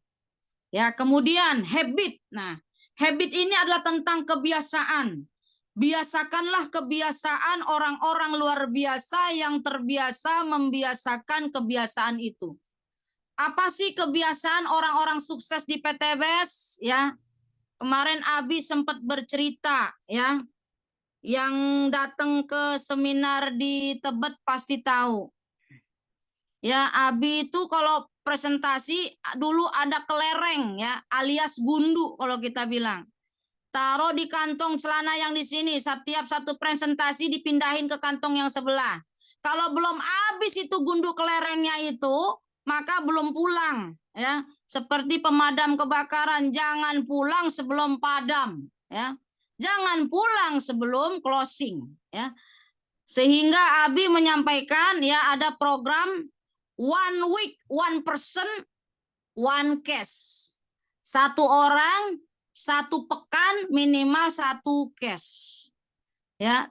Ya, kemudian habit. Nah, habit ini adalah tentang kebiasaan. Biasakanlah kebiasaan orang-orang luar biasa yang terbiasa membiasakan kebiasaan itu. Apa sih kebiasaan orang-orang sukses di PTBS? Ya, kemarin Abi sempat bercerita, ya, yang datang ke seminar di Tebet pasti tahu. Ya, Abi itu kalau presentasi dulu ada kelereng, ya, alias gundu kalau kita bilang. Taruh di kantong celana yang di sini, setiap satu presentasi dipindahin ke kantong yang sebelah. Kalau belum habis itu gundu kelerengnya itu, maka belum pulang, ya. Seperti pemadam kebakaran, jangan pulang sebelum padam, ya. Jangan pulang sebelum closing, ya. Sehingga Abi menyampaikan ya ada program 1 week 1 person 1 case. 1 orang 1 pekan minimal 1 case. Ya.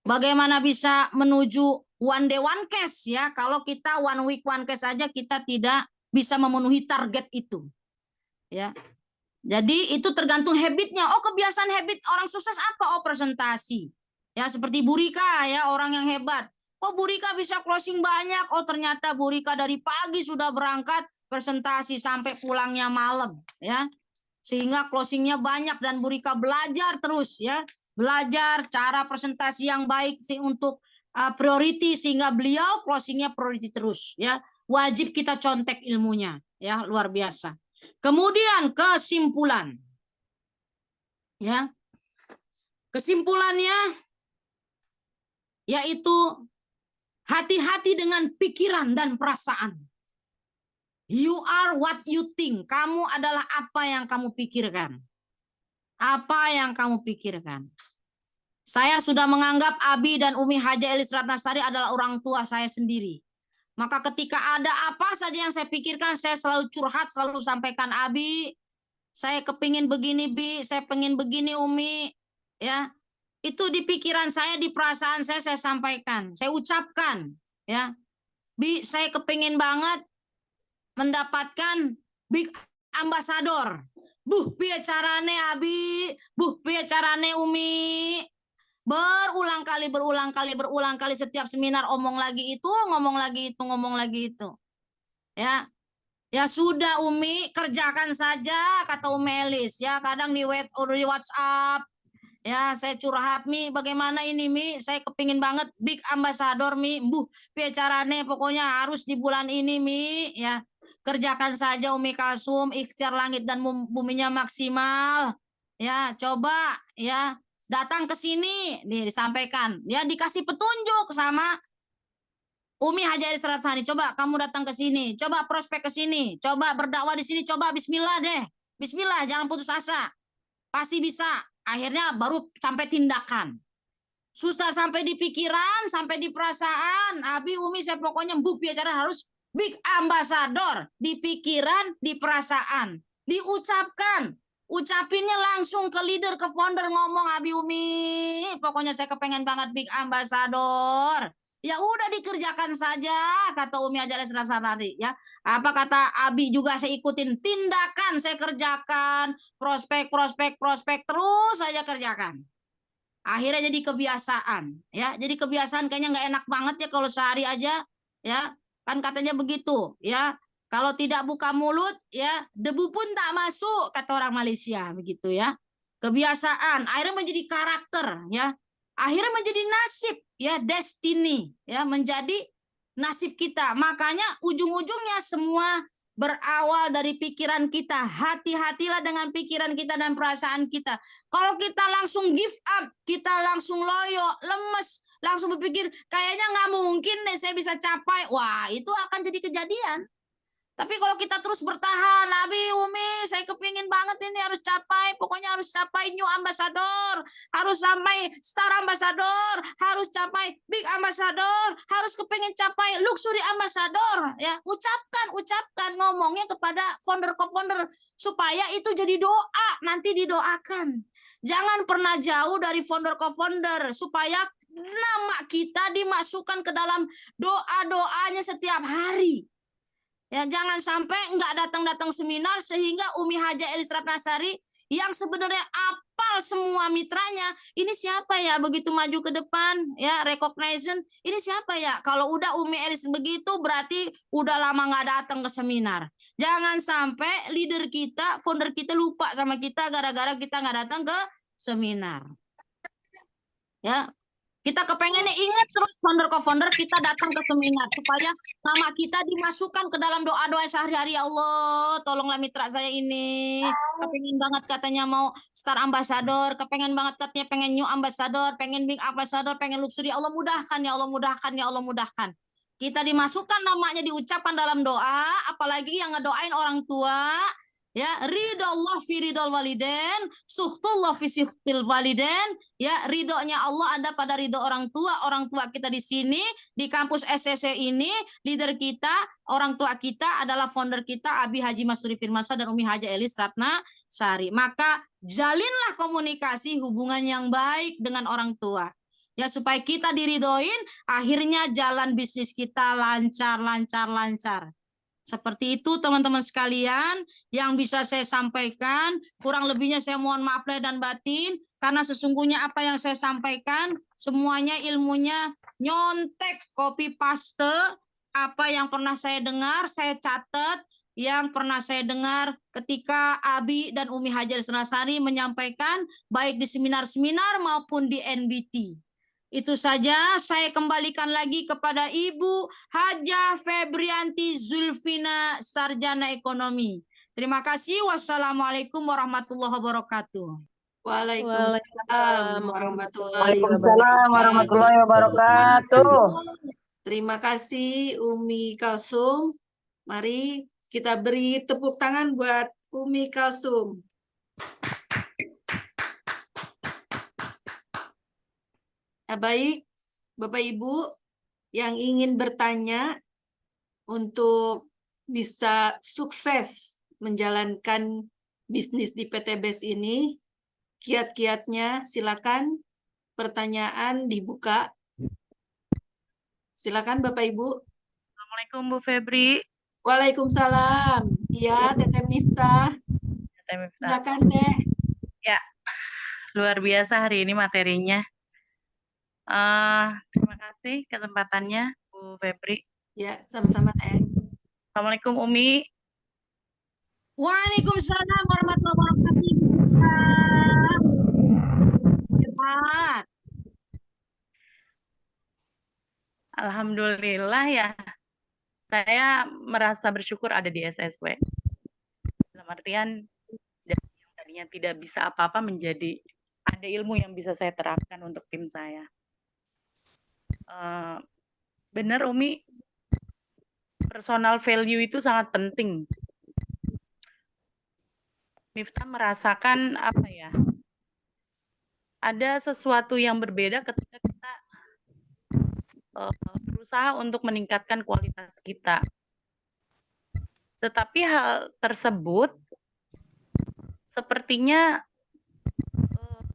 Bagaimana bisa menuju 1 day 1 case ya? Kalau kita 1 week 1 case saja kita tidak bisa memenuhi target itu. Ya. Jadi itu tergantung habitnya. Oh, kebiasaan habit orang sukses apa? Oh, presentasi. Ya, seperti Bu Rika ya, orang yang hebat. Oh, Bu Rika bisa closing banyak. Oh, ternyata Bu Rika dari pagi sudah berangkat presentasi sampai pulangnya malam ya. Sehingga closingnya banyak dan Bu Rika belajar terus ya. Belajar cara presentasi yang baik sih untuk priority sehingga beliau closingnya priority terus ya. Wajib kita contek ilmunya ya, luar biasa. Kemudian kesimpulan. Ya. Kesimpulannya yaitu hati-hati dengan pikiran dan perasaan. You are what you think. Kamu adalah apa yang kamu pikirkan. Apa yang kamu pikirkan. Saya sudah menganggap Abi dan Umi Haja Elis Ratnasari adalah orang tua saya sendiri. Maka ketika ada apa saja yang saya pikirkan, saya selalu curhat, selalu sampaikan Abi. Saya kepingin begini, Bi. Saya pengen begini, Umi. Ya, itu di pikiran saya, di perasaan saya sampaikan. Saya ucapkan. Ya, Bi, saya kepingin banget mendapatkan big ambassador. Buh, piye carane Abi? Buh, piye carane Umi? Berulang kali setiap seminar ngomong lagi itu, ngomong lagi itu. Ya. Ya sudah Umi, kerjakan saja kata Umi Elis ya. Kadang di WhatsApp ya saya curhat Mi, bagaimana ini Mi? Saya kepingin banget big ambassador Mi. Buh, piye carane pokoknya harus di bulan ini Mi ya. Kerjakan saja Umi Kalsum, ikhtiar langit dan buminya maksimal. Ya, coba ya datang ke sini, nih disampaikan. Ya dikasih petunjuk sama Umi Haja Elis Ratnasari. Coba kamu datang ke sini, coba prospek ke sini, coba berdakwah di sini, coba bismillah deh. Bismillah, jangan putus asa. Pasti bisa. Akhirnya baru sampai tindakan. Susah sampai di pikiran, sampai di perasaan. Abi, Umi, saya pokoknya bicara harus big ambassador. Di pikiran, di perasaan. Diucapkan. Ucapinnya langsung ke leader, ke founder ngomong, Abi, Umi. Pokoknya saya kepengen banget big ambassador. Ya udah dikerjakan saja, kata Umi Haja Elis Ratnasari. Ya, apa kata Abi juga saya ikutin. Tindakan saya kerjakan. Prospek terus saya kerjakan. Akhirnya jadi kebiasaan, ya. Jadi kebiasaan kayaknya nggak enak banget ya kalau sehari aja, ya. Kan katanya begitu, ya. Kalau tidak buka mulut, ya, debu pun tak masuk, kata orang Malaysia, begitu ya. Kebiasaan, akhirnya menjadi karakter, ya. Akhirnya menjadi nasib, ya, destiny, ya, menjadi nasib kita. Makanya ujung-ujungnya semua berawal dari pikiran kita. Hati-hatilah dengan pikiran kita dan perasaan kita. Kalau kita langsung give up, kita langsung loyo, lemes, langsung berpikir kayaknya nggak mungkin deh saya bisa capai. Wah, itu akan jadi kejadian. Tapi kalau kita terus bertahan, Abi, Umi, saya kepingin banget ini harus capai, pokoknya harus capai new ambassador, harus sampai star ambassador, harus capai big ambassador, harus kepingin capai luxury ambassador, ya, ucapkan ngomongnya kepada founder-co-founder supaya itu jadi doa, nanti didoakan. Jangan pernah jauh dari founder-co-founder supaya nama kita dimasukkan ke dalam doa-doanya setiap hari. Ya, jangan sampai nggak datang seminar sehingga Umi Haja Elis Ratnasari yang sebenarnya apal semua mitranya, ini siapa ya begitu maju ke depan, ya, recognition, ini siapa ya? Kalau udah Umi Elis begitu berarti udah lama nggak datang ke seminar. Jangan sampai leader kita, founder kita lupa sama kita gara-gara kita nggak datang ke seminar. Ya, kita kepengennya ingat terus founder-co-founder kita datang ke seminar supaya nama kita dimasukkan ke dalam doa-doa sehari-hari. Ya Allah, tolonglah mitra saya ini. Kepengen banget katanya mau star ambassador, kepengen banget katanya pengen new ambassador, pengen big ambassador, pengen luxury. Ya Allah mudahkan, ya Allah mudahkan, ya Allah mudahkan. Kita dimasukkan namanya, diucapkan dalam doa, apalagi yang ngedoain orang tua. Ya, ridallah fi ridal waliden, suhtullah fi suhtil waliden. Ya, ridhonya Allah ada pada ridho orang tua kita di sini, di kampus SCC ini, leader kita, orang tua kita adalah founder kita, Abi Haji Masuri Firmansyah dan Umi Haja Elis Ratnasari. Maka jalinlah komunikasi hubungan yang baik dengan orang tua. Ya, supaya kita diridhoin, akhirnya jalan bisnis kita lancar. Seperti itu teman-teman sekalian yang bisa saya sampaikan. Kurang lebihnya saya mohon maaf lahir dan batin. Karena sesungguhnya apa yang saya sampaikan semuanya ilmunya nyontek, copy paste. Apa yang pernah saya dengar saya catat. Yang pernah saya dengar ketika Abi dan Umi Haja Elis Ratnasari menyampaikan baik di seminar-seminar maupun di NBT. Itu saja, saya kembalikan lagi kepada Ibu Haja Febrianti Zulfina, Sarjana Ekonomi. Terima kasih. Wassalamualaikum warahmatullahi wabarakatuh. Waalaikumsalam warahmatullahi wabarakatuh. Terima kasih Umi Kalsum. Mari Kita beri tepuk tangan buat Umi Kalsum. Baik, Bapak Ibu yang ingin bertanya untuk bisa sukses menjalankan bisnis di PT BES ini, kiat-kiatnya silakan, pertanyaan dibuka. Silakan Bapak Ibu. Assalamualaikum Bu Febri. Waalaikumsalam. Iya, Teteh Miftah. Teh Miftah. Silakan Teh. Ya, luar biasa hari ini materinya. Terima kasih kesempatannya Bu Febri. Ya, sama-sama Teh. Assalamualaikum Umi. Waalaikumsalam warahmatullahi wabarakatuh. Hebat. Alhamdulillah ya, saya merasa bersyukur ada di SSW. Dalam artian dari yang tadinya tidak bisa apa-apa menjadi ada ilmu yang bisa saya terapkan untuk tim saya. Benar Umi, personal value itu sangat penting. Miftah merasakan apa ya? Ada sesuatu yang berbeda ketika kita berusaha untuk meningkatkan kualitas kita. Tetapi hal tersebut sepertinya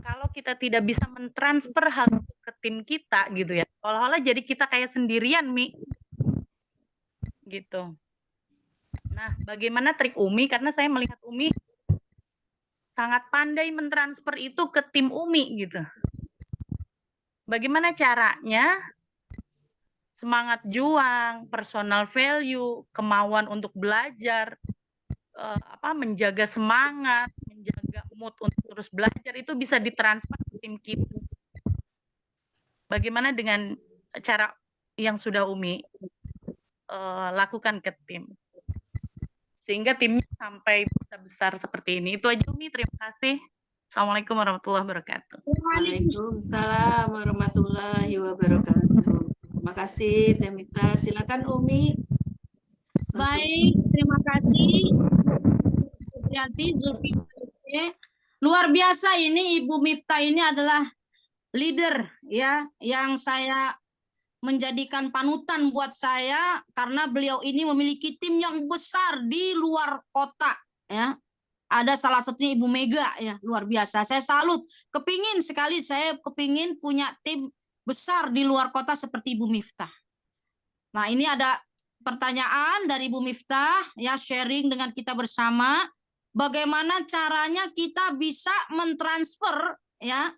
kalau kita tidak bisa mentransfer hal itu ke tim kita gitu ya, seolah-olah jadi kita kayak sendirian, Mi. Gitu. Nah, bagaimana trik Umi? Karena saya melihat Umi sangat pandai mentransfer itu ke tim Umi gitu. Bagaimana caranya? Semangat juang, personal value, kemauan untuk belajar, menjaga semangat, menjaga mood untuk terus belajar itu bisa ditransfer ke tim kita. Bagaimana dengan cara yang sudah Umi lakukan ke tim, sehingga timnya sampai bisa besar seperti ini. Itu aja Umi, terima kasih. Assalamualaikum warahmatullahi wabarakatuh. Waalaikumsalam warahmatullahi wabarakatuh. Terima kasih Teh Miftah. Silakan Umi. Baik, terima kasih. Luar biasa ini Ibu Miftah ini adalah leader ya yang saya menjadikan panutan buat saya karena beliau ini memiliki tim yang besar di luar kota ya. Ada salah satunya Ibu Mega ya, luar biasa. Saya salut. Saya kepingin punya tim besar di luar kota seperti Ibu Miftah. Nah, ini ada pertanyaan dari Ibu Miftah ya, sharing dengan kita bersama bagaimana caranya kita bisa mentransfer ya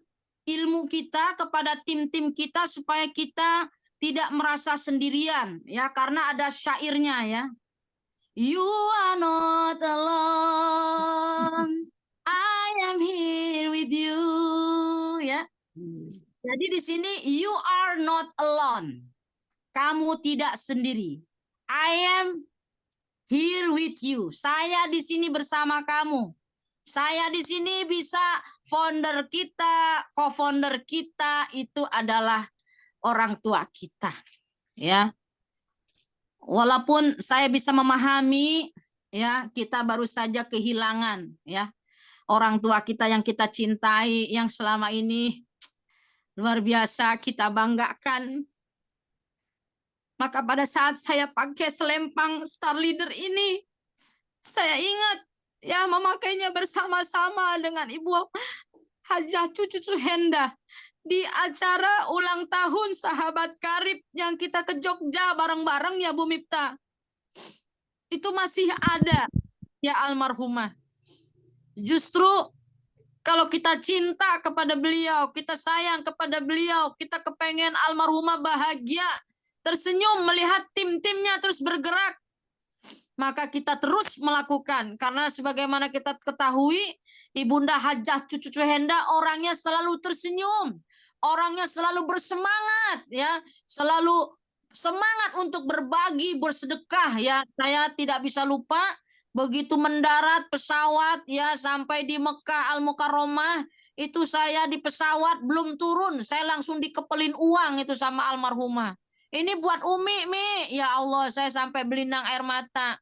ilmu kita kepada tim-tim kita supaya kita tidak merasa sendirian ya, karena ada syairnya ya. You are not alone, I am here with you ya. Jadi di sini you are not alone. Kamu tidak sendiri. I am here with you. Saya di sini bersama kamu. Saya di sini bisa founder kita, co-founder kita itu adalah orang tua kita. Ya. Walaupun saya bisa memahami ya, kita baru saja kehilangan ya orang tua kita yang kita cintai, yang selama ini luar biasa kita banggakan. Maka pada saat saya pakai selempang Star Leader ini, saya ingat ya memakainya bersama-sama dengan Ibu Hajah Cucu Henda di acara ulang tahun sahabat karib yang kita ke Jogja bareng-bareng ya Bu Miftah. Itu masih ada ya almarhumah. Justru kalau kita cinta kepada beliau, kita sayang kepada beliau, kita kepengen almarhumah bahagia, tersenyum melihat tim-timnya terus bergerak, maka kita terus melakukan. Karena sebagaimana kita ketahui, Ibunda Hajah Cucu Henda orangnya selalu tersenyum, orangnya selalu bersemangat ya, selalu semangat untuk berbagi, bersedekah ya. Saya tidak bisa lupa begitu mendarat pesawat ya sampai di Mekah Al-Mukarramah, itu saya di pesawat belum turun, saya langsung dikepelin uang itu sama almarhumah. Ini buat Umi, Mi. Ya Allah, saya sampai belinang air mata.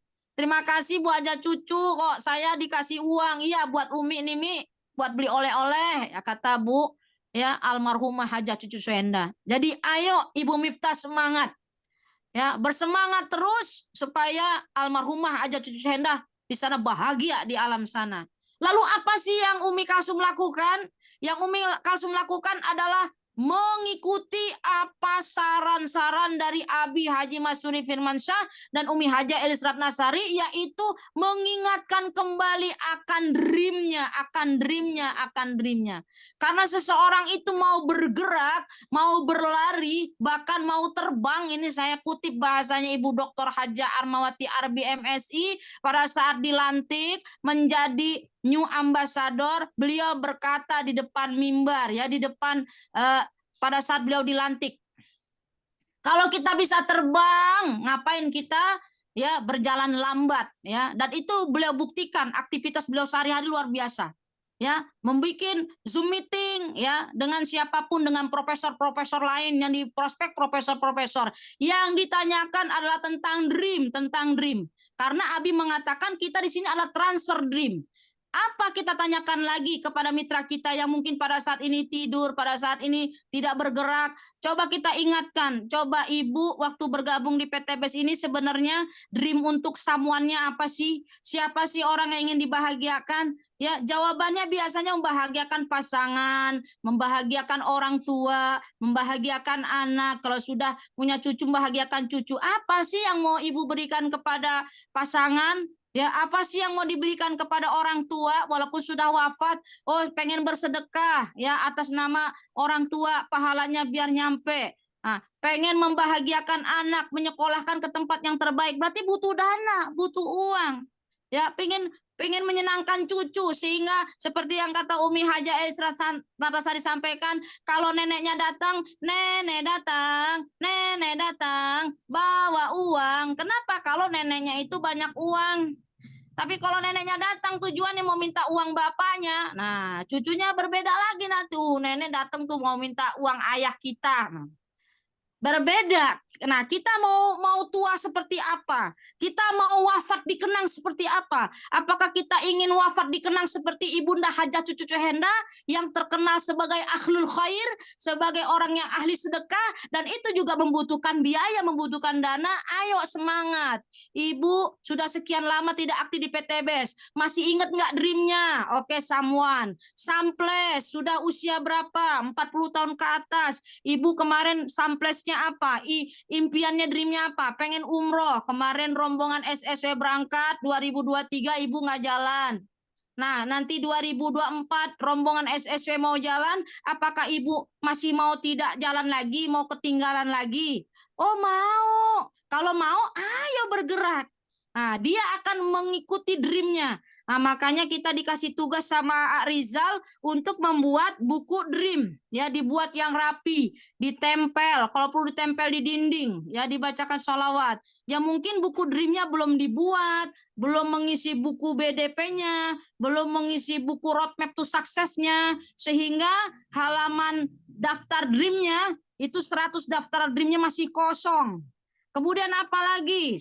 Terima kasih Bu Haja Cucu, kok saya dikasih uang. Iya, buat Umi nih, Mi, buat beli oleh-oleh, ya kata Bu ya almarhumah Haja Cucu Suhenda. Jadi ayo Ibu Miftah semangat. Ya, bersemangat terus supaya almarhumah Haja Cucu Suhenda di sana bahagia di alam sana. Lalu apa sih yang Umi Kalsum lakukan? Yang Umi Kalsum lakukan adalah mengikuti apa saran-saran dari Abi Haji Masuri Firmansyah dan Umi Haja Elis Ratnasari, yaitu mengingatkan kembali akan dreamnya. Karena seseorang itu mau bergerak, mau berlari, bahkan mau terbang, ini saya kutip bahasanya Ibu Dr. Haja Armawati Arbi MSI pada saat dilantik menjadi New Ambassador, beliau berkata di depan mimbar ya, di depan pada saat beliau dilantik. Kalau kita bisa terbang, ngapain kita ya berjalan lambat ya? Dan itu beliau buktikan, aktivitas beliau sehari-hari luar biasa. Ya, membuat Zoom meeting ya dengan siapapun, dengan profesor-profesor lain yang di prospek profesor-profesor. Yang ditanyakan adalah tentang dream. Karena Abi mengatakan kita di sini adalah transfer dream. Apa kita tanyakan lagi kepada mitra kita yang mungkin pada saat ini tidur, pada saat ini tidak bergerak? Coba kita ingatkan, coba Ibu waktu bergabung di PTBS ini sebenarnya dream untuk someone-nya apa sih? Siapa sih orang yang ingin dibahagiakan? Ya, jawabannya biasanya membahagiakan pasangan, membahagiakan orang tua, membahagiakan anak. Kalau sudah punya cucu, membahagiakan cucu. Apa sih yang mau Ibu berikan kepada pasangan? Ya, apa sih yang mau diberikan kepada orang tua walaupun sudah wafat? Oh, pengen bersedekah ya atas nama orang tua, pahalanya biar nyampe. Nah, pengen membahagiakan anak, menyekolahkan ke tempat yang terbaik. Berarti butuh dana, butuh uang. Ya, pengen menyenangkan cucu, sehingga seperti yang kata Umi Haja Elis Ratnasari sampaikan, kalau neneknya datang, nenek datang, bawa uang. Kenapa? Kalau neneknya itu banyak uang. Tapi kalau neneknya datang tujuannya mau minta uang bapaknya, nah cucunya berbeda lagi nanti. Nenek datang tuh mau minta uang ayah kita. Berbeda. Nah, kita mau tua seperti apa? Kita mau wafat dikenang seperti apa? Apakah kita ingin wafat dikenang seperti Ibunda Haja Cucu Suhenda yang terkenal sebagai ahlul khair, sebagai orang yang ahli sedekah, dan itu juga membutuhkan biaya, membutuhkan dana. Ayo semangat. Ibu sudah sekian lama tidak aktif di PTBS. Masih ingat nggak dreamnya? Oke, someone. Samples, sudah usia berapa? 40 tahun ke atas. Ibu kemarin samplesnya apa? Impiannya, dreamnya apa? Pengen umroh. Kemarin rombongan SSW berangkat 2023 Ibu nggak jalan. Nah, nanti 2024 rombongan SSW mau jalan, apakah Ibu masih mau tidak jalan lagi, mau ketinggalan lagi? Oh, mau. Kalau mau, ayo bergerak. Nah, dia akan mengikuti dreamnya. Nah, makanya kita dikasih tugas sama Rizal untuk membuat buku dream. Ya, dibuat yang rapi, ditempel. Kalau perlu ditempel di dinding, ya dibacakan sholawat. Ya mungkin buku dreamnya belum dibuat, belum mengisi buku BDP-nya, belum mengisi buku roadmap to success-nya, sehingga halaman daftar dreamnya itu 100 daftar dreamnya masih kosong. Kemudian apa lagi?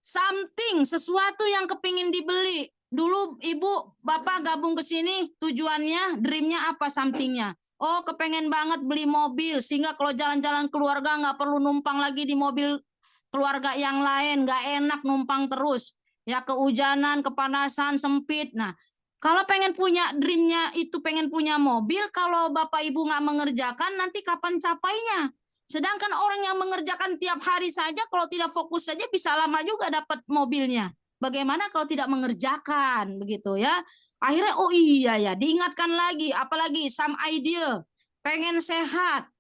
Something, sesuatu yang kepingin dibeli. Dulu Ibu, Bapak gabung ke sini tujuannya, dreamnya apa somethingnya? Oh, kepengen banget beli mobil, sehingga kalau jalan-jalan keluarga nggak perlu numpang lagi di mobil keluarga yang lain, nggak enak numpang terus. Ya, kehujanan, kepanasan, sempit. Nah, kalau pengen punya dreamnya itu pengen punya mobil, kalau Bapak Ibu nggak mengerjakan, nanti kapan capainya? Sedangkan orang yang mengerjakan tiap hari saja, kalau tidak fokus saja bisa lama juga dapat mobilnya. Bagaimana kalau tidak mengerjakan, begitu ya? Akhirnya, oh iya ya, diingatkan lagi, apalagi some idea, pengen sehat,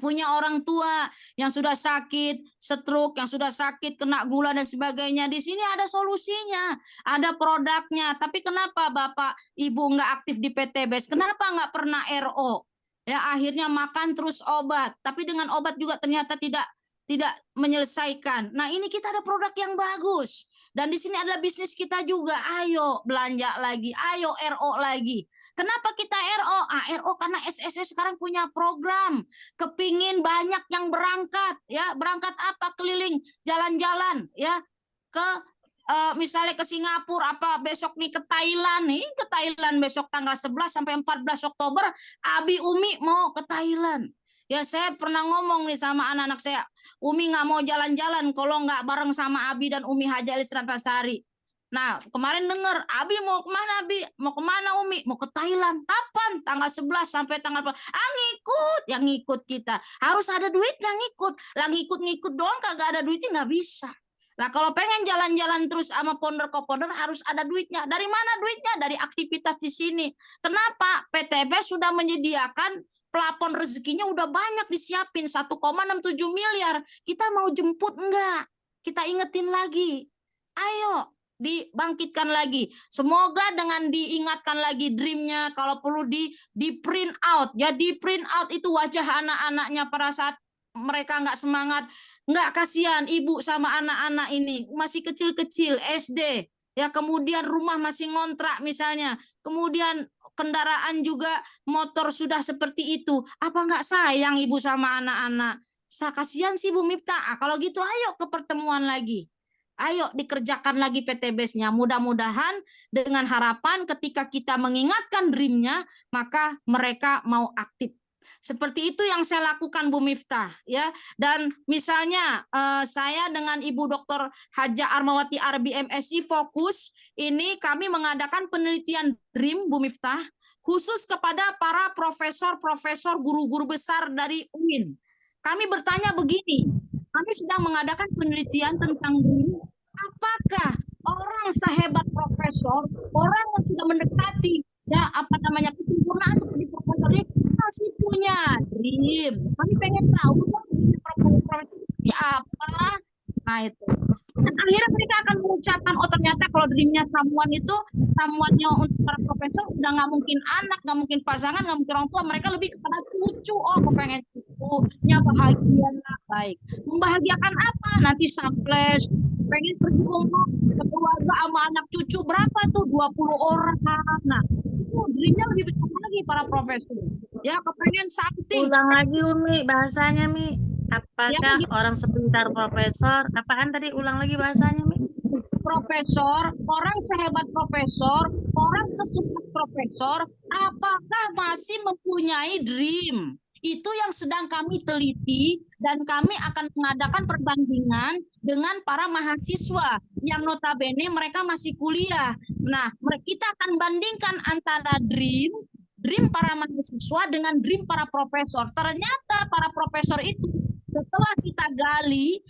punya orang tua yang sudah sakit, stroke, yang sudah sakit, kena gula dan sebagainya. Di sini ada solusinya, ada produknya. Tapi kenapa Bapak Ibu nggak aktif di PTBS? Kenapa nggak pernah RO? Ya, akhirnya makan terus obat, tapi dengan obat juga ternyata tidak menyelesaikan. Nah, ini kita ada produk yang bagus. Dan di sini adalah bisnis kita juga. Ayo belanja lagi, ayo RO lagi. Kenapa kita RO? RO karena SSW sekarang punya program. Kepingin banyak yang berangkat, ya. Berangkat apa? Keliling, jalan-jalan, ya. ke misalnya ke Singapura, apa besok nih ke Thailand nih, ke Thailand besok tanggal 11 sampai 14 Oktober, Abi Umi mau ke Thailand. Ya saya pernah ngomong nih sama anak-anak saya, Umi nggak mau jalan-jalan kalau nggak bareng sama Abi dan Umi Haja Elis Ratnasari. Nah kemarin denger, Abi mau kemana Abi? Mau kemana Umi? Mau ke Thailand. Kapan? Tanggal 11 sampai tanggal 14. Ngikut, yang ngikut kita. Harus ada duitnya ngikut. Lah ngikut-ngikut doang kagak ada duitnya nggak bisa. Nah, kalau pengen jalan-jalan terus sama ponder ke ponder harus ada duitnya. Dari mana duitnya? Dari aktivitas di sini. Kenapa? PTB sudah menyediakan plafon rezekinya udah banyak disiapin 1,67 miliar. Kita mau jemput enggak? Kita ingetin lagi. Ayo dibangkitkan lagi. Semoga dengan diingatkan lagi dreamnya, kalau perlu di print out. Ya di print out itu wajah anak-anaknya pada saat mereka nggak semangat. Nggak, kasihan ibu sama anak-anak ini masih kecil-kecil SD ya, kemudian rumah masih ngontrak misalnya, kemudian kendaraan juga motor sudah seperti itu, apa nggak sayang ibu sama anak-anak? Kasihan sih Bu Miftah. Kalau gitu ayo ke pertemuan lagi, ayo dikerjakan lagi PTBS-nya. Mudah-mudahan dengan harapan ketika kita mengingatkan dream-nya maka mereka mau aktif. Seperti itu yang saya lakukan Bu Miftah ya. Dan misalnya saya dengan Ibu Dr. Haja Armawati Arbi MSI fokus ini kami mengadakan penelitian dream Bu Miftah khusus kepada para profesor-profesor guru-guru besar dari UIN. Kami bertanya begini, kami sedang mengadakan penelitian tentang dream, apakah orang sehebat profesor, orang yang sudah mendekati ya kesempurnaan seperti profesor ini masih punya dream. Kami pengen tahu profesor seperti apa. Nah itu. Dan akhirnya mereka akan mengucapkan, oh ternyata kalau dreamnya samuannya untuk para profesor udah nggak mungkin anak, nggak mungkin pasangan, nggak mungkin orang tua, mereka lebih kepada cucu. Oh aku pengen cucunya bahagia. Baik. Membahagiakan apa? Nanti surprise, pengen pergi ke keluarga sama anak cucu berapa tuh? 20 orang. Nah dreamnya lebih besar lagi para profesor. Ya, kepengen something. Ulang lagi Umi bahasanya Mi. Apakah Ya, orang sepintar profesor? Apaan tadi? Ulang lagi bahasanya Mi. Profesor, orang sehebat profesor, orang sesukses profesor, apakah masih mempunyai dream? Itu yang sedang kami teliti dan kami akan mengadakan perbandingan dengan para mahasiswa yang notabene mereka masih kuliah. Nah, kita akan bandingkan antara dream para mahasiswa dengan dream para profesor. Ternyata para profesor itu setelah kita gali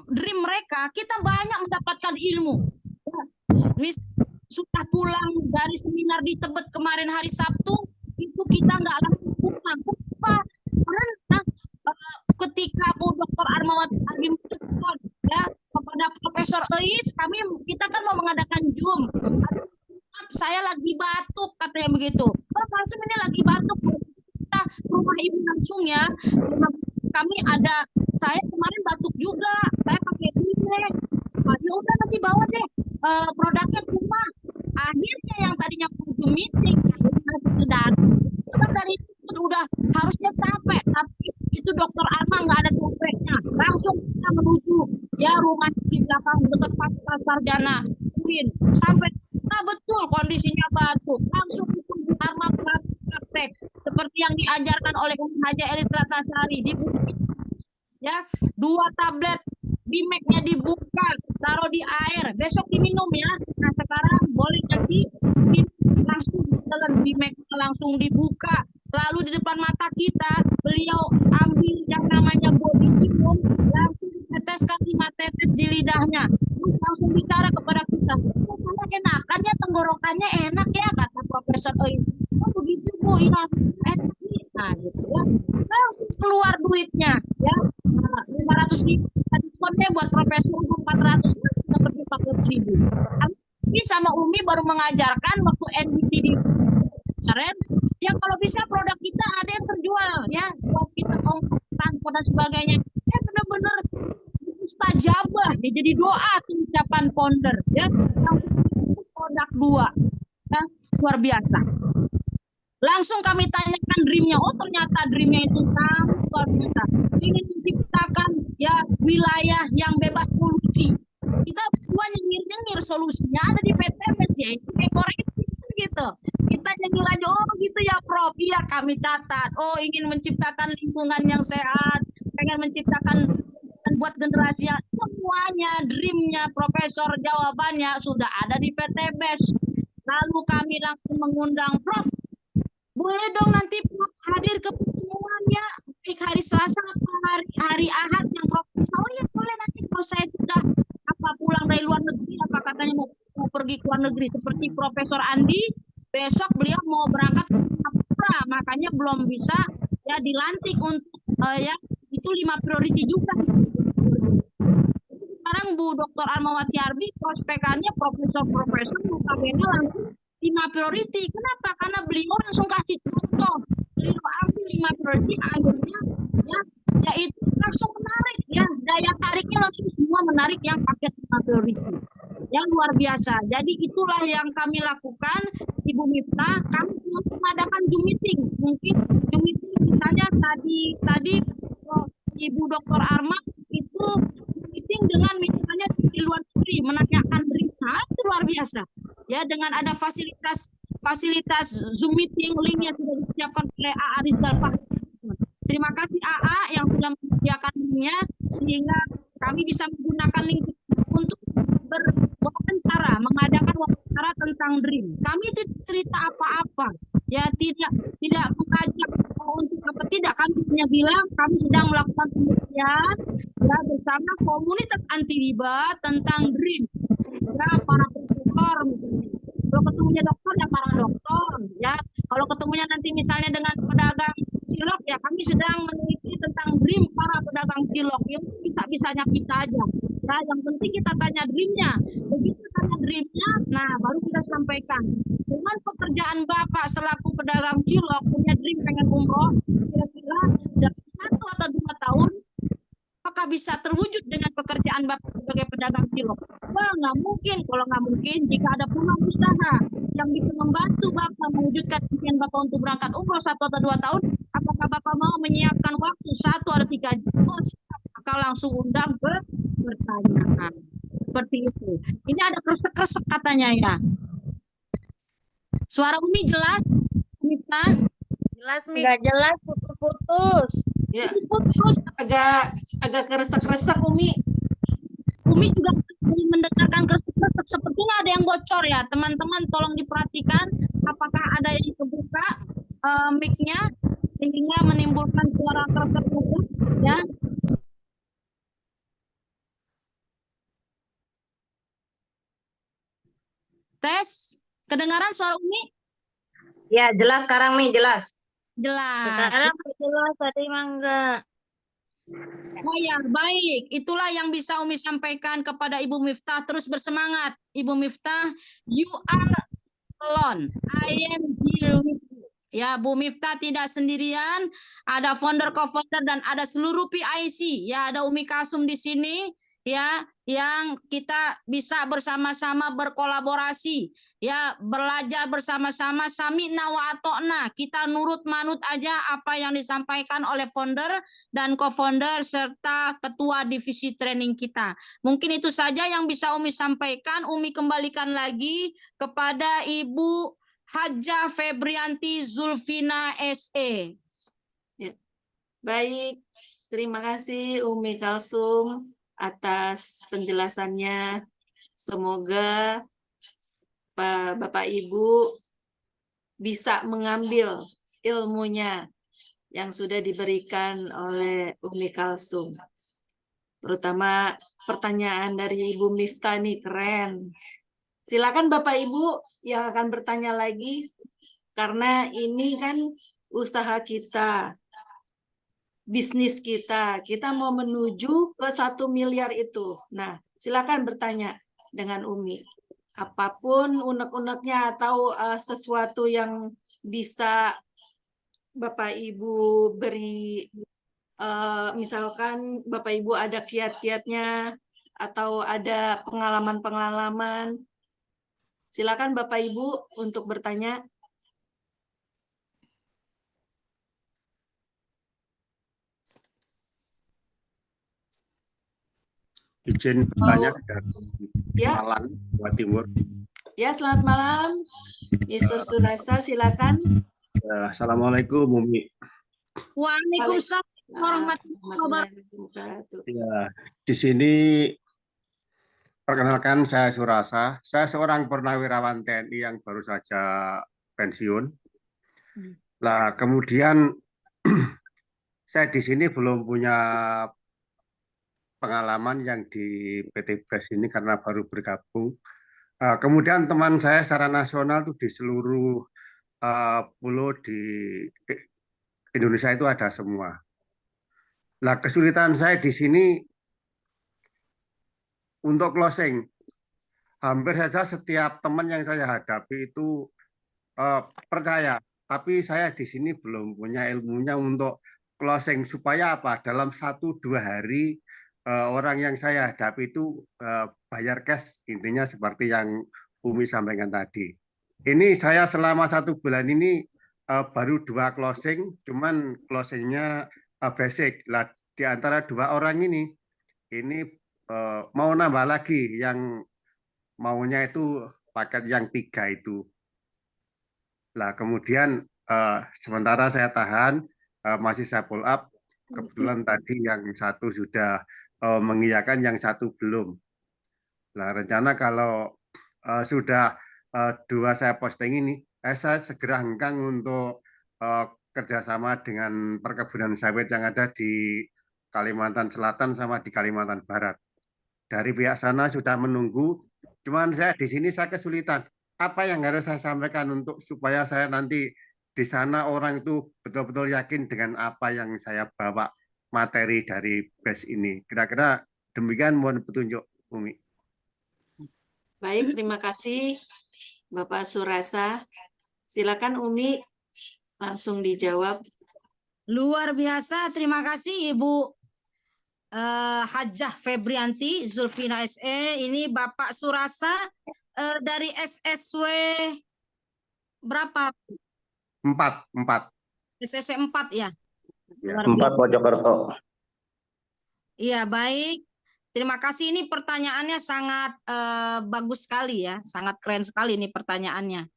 dream mereka, kita banyak mendapatkan ilmu. Sudah pulang dari seminar di Tebet kemarin hari Sabtu, itu kita nggak langsung pulang. Kenapa? Karena ketika Bu Dr. Armawati Arbi ya kepada Profesor Eis, kita kan mau mengadakan Zoom. Saya lagi batuk katanya begitu. Oh, langsung ini lagi batuk. Kita rumah ibu langsung ya. Kami ada, saya kemarin batuk juga. Saya pakai ini. Ya udah nanti bawa deh produknya ke rumah. Akhirnya yang tadinya Zoom meeting, dari itu udah harusnya capek, tapi itu Dokter Arma nggak ada capeknya. Langsung kita menuju ya rumah di belakang dekat Pasar Sarjana UIN. Sampai betul kondisinya batuk, langsung itu Bu Arma praktek seperti yang diajarkan oleh Umi Haja Elis Ratnasari. Ya, 2 tablet Bimek-nya dibuka, taruh di air, besok diminum ya. Nah sekarang boleh jadi langsung jalan Bimek langsung dibuka, lalu di depan mata kita beliau ambil yang namanya body minum, langsung diteteskan 5 tetes di lidahnya, langsung bicara kepada kita, enakan ya tenggorokannya enak ya kata Profesor Eis. Oh begitu Bu, ya enak nih. Nah gitu ya, langsung keluar duitnya ya, 500.000 diskonnya buat profesor 400 seperti 400.000. Ini sama Umi baru mengajarkan waktu NBT di kemarin ya, kalau bisa produk kita ada yang terjual ya, buat kita ongkos dan sebagainya ya, benar-benar mustajabah ya, jadi doa ucapan founder ya, produk 2 ya, luar biasa. Langsung kami tanyakan dreamnya, oh ternyata dreamnya itu sangat luar biasa, ingin menciptakan ya wilayah yang bebas polusi Kita cuma nyengir-nyengir, solusinya ada di PTBS, yaitu ekoreksi gitu. Kita nyengir aja, oh gitu ya Prof, iya kami catat. Oh ingin menciptakan lingkungan yang sehat, pengen menciptakan buat generasi yang semuanya, dreamnya Profesor, jawabannya sudah ada di PTBS. Lalu kami langsung mengundang Prof, boleh dong nanti Prof hadir ke pertemuannya, baik hari Selasa atau hari Ahad yang Prof. Oh ya boleh, nanti kalau saya sudah pulang dari luar negeri, apa katanya mau pergi ke luar negeri seperti Profesor Andi, besok beliau mau berangkat ke Singapura, makanya belum bisa ya dilantik untuk ya itu 5 priority juga. Sekarang Bu Dr. Armawati Arbi prospekannya profesor notabene langsung 5 priority. Kenapa? Karena beliau langsung kasih contoh. Beliau ambil 5 priority, akhirnya ya itu langsung menarik ya, daya tariknya langsung semua menarik yang paket 5 priority. Yang luar biasa. Jadi itulah yang kami lakukan, Ibu Miftah. Kami mengadakan Zoom meeting. Mungkin Zoom meeting misalnya tadi Ibu Dr. Arma itu meeting dengan misalnya di luar negeri menanyakan berita, itu luar biasa. Ya, dengan ada fasilitas Zoom meeting, linknya sudah disiapkan oleh AA Rizal Fahri. Terima kasih AA yang sudah menyediakan linknya, sehingga kami bisa menggunakan link untuk berwawancara, mengadakan wawancara tentang DREAM. Kami tidak cerita apa-apa, ya tidak mengajak untuk apa, tidak. Kami hanya bilang kami sedang melakukan penelitian ya bersama komunitas anti riba tentang DREAM. Ya, para profesor misalnya. Kalau ketemunya dokter ya para dokter, ya. Kalau ketemunya nanti misalnya dengan pedagang cilok, ya kami sedang meneliti tentang DREAM para pedagang cilok. Ya bisa-bisanya kita aja. Ya, yang penting kita tanya DREAM-nya. Begitu tanya DREAM-nya, nah baru kita sampaikan. Dengan pekerjaan Bapak selaku pedagang cilok, punya DREAM pengen umroh, kira-kira dalam 1 atau 2 tahun, apakah bisa terwujud dengan pekerjaan Bapak sebagai pedagang cilok? Wah, nggak mungkin. Kalau nggak mungkin, jika ada peluang usaha yang bisa membantu Bapak mewujudkan impian Bapak untuk berangkat umroh 1 atau 2 tahun, apakah Bapak mau menyiapkan waktu 1 atau 3 jam? Oh, siap. Langsung undang ke pertanyaan. Seperti itu. Ini ada kresek-kresek katanya ya. Suara Umi jelas? Miftah? Jelas, Mi. Nggak jelas, putus-putus. Ya, Terus agak keresek-resek Umi. Umi juga mendengarkan kresek-kresek, sepertinya ada yang bocor ya. Teman-teman tolong diperhatikan apakah ada yang kebuka mic-nya sehingga menimbulkan suara kresek-kresek ya. Tes, kedengaran suara Umi? Ya, jelas sekarang, Mi, jelas. Jelas. Sekarang jelas, tadi mah enggak. Oh ya, baik. Itulah yang bisa Umi sampaikan kepada Ibu Miftah. Terus bersemangat, Ibu Miftah. You are alone. I am here with you. Ya, Bu Miftah tidak sendirian. Ada founder, co-founder, dan ada seluruh PIC. Ya, ada Umi Kasum di sini. Ya, yang kita bisa bersama-sama berkolaborasi. Ya, belajar bersama-sama. Sami'na wa atokna. Kita nurut manut aja apa yang disampaikan oleh founder dan co-founder serta ketua divisi training kita. Mungkin itu saja yang bisa Umi sampaikan. Umi kembalikan lagi kepada Ibu Hajah Febrianti Zulfina SE. Ya. Baik, terima kasih Umi Kalsum atas penjelasannya. Semoga Bapak Ibu bisa mengambil ilmunya yang sudah diberikan oleh Umi Kalsum. Terutama pertanyaan dari Ibu Miftah nih keren. Silakan Bapak Ibu yang akan bertanya lagi, karena ini kan usaha kita, bisnis kita mau menuju ke 1 miliar itu. Nah, silakan bertanya dengan Umi. Apapun unek-uneknya atau sesuatu yang bisa Bapak Ibu beri, misalkan Bapak Ibu ada kiat-kiatnya atau ada pengalaman-pengalaman. Silakan Bapak Ibu untuk bertanya. izin bertanya dari Ya. Malang, Jawa Timur. Ya, selamat malam. Mr. Surasa, silakan. Assalamualaikum, Umi. Waalaikumsalam warahmatullahi Wabarakatuh. Ya, di sini perkenalkan saya Surasa. Saya seorang purnawirawan TNI yang baru saja pensiun. Nah, kemudian saya di sini belum punya pengalaman yang di PT BES ini karena baru bergabung. Kemudian teman saya secara nasional tuh di seluruh pulau di Indonesia itu ada semua. Nah, kesulitan saya di sini untuk closing. Hampir saja setiap teman yang saya hadapi itu percaya, tapi saya di sini belum punya ilmunya untuk closing supaya apa? Dalam 1-2 hari orang yang saya hadapi itu bayar cash, intinya seperti yang Umi sampaikan tadi. Ini saya selama 1 bulan ini baru 2 closing, cuman closingnya basic. Lah, di antara 2 orang ini mau nambah lagi yang maunya itu paket yang 3 itu. Lah, kemudian sementara saya tahan, masih saya pull up. Kebetulan tadi yang satu sudah mengiyakan, yang satu belum. Nah, rencana kalau sudah 2 saya posting ini, saya segera hengkang untuk kerjasama dengan perkebunan sawit yang ada di Kalimantan Selatan sama di Kalimantan Barat. Dari pihak sana sudah menunggu, cuman saya di sini saya kesulitan. Apa yang harus saya sampaikan untuk supaya saya nanti di sana orang itu betul-betul yakin dengan apa yang saya bawa materi dari BES ini. Kira-kira demikian, mohon petunjuk, Umi. Baik, terima kasih Bapak Surasa. Silakan Umi langsung dijawab. Luar biasa, terima kasih Ibu Hajah Febrianti Zulfina SE. Ini Bapak Surasa dari SSW berapa? 4. SSW 4 ya. Ya. Luar biasa. 4 Mojokerto. Iya, baik. Terima kasih, ini pertanyaannya sangat bagus sekali ya, sangat keren sekali ini pertanyaannya.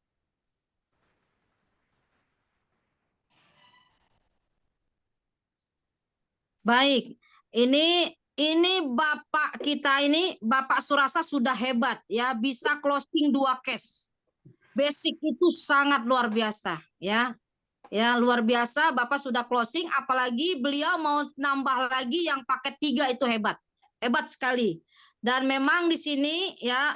Baik, ini Bapak kita ini, Bapak Surasa sudah hebat ya, bisa closing 2 case. Basic itu sangat luar biasa ya. Ya, luar biasa Bapak sudah closing, apalagi beliau mau nambah lagi yang paket 3 itu hebat. Hebat sekali. Dan memang di sini ya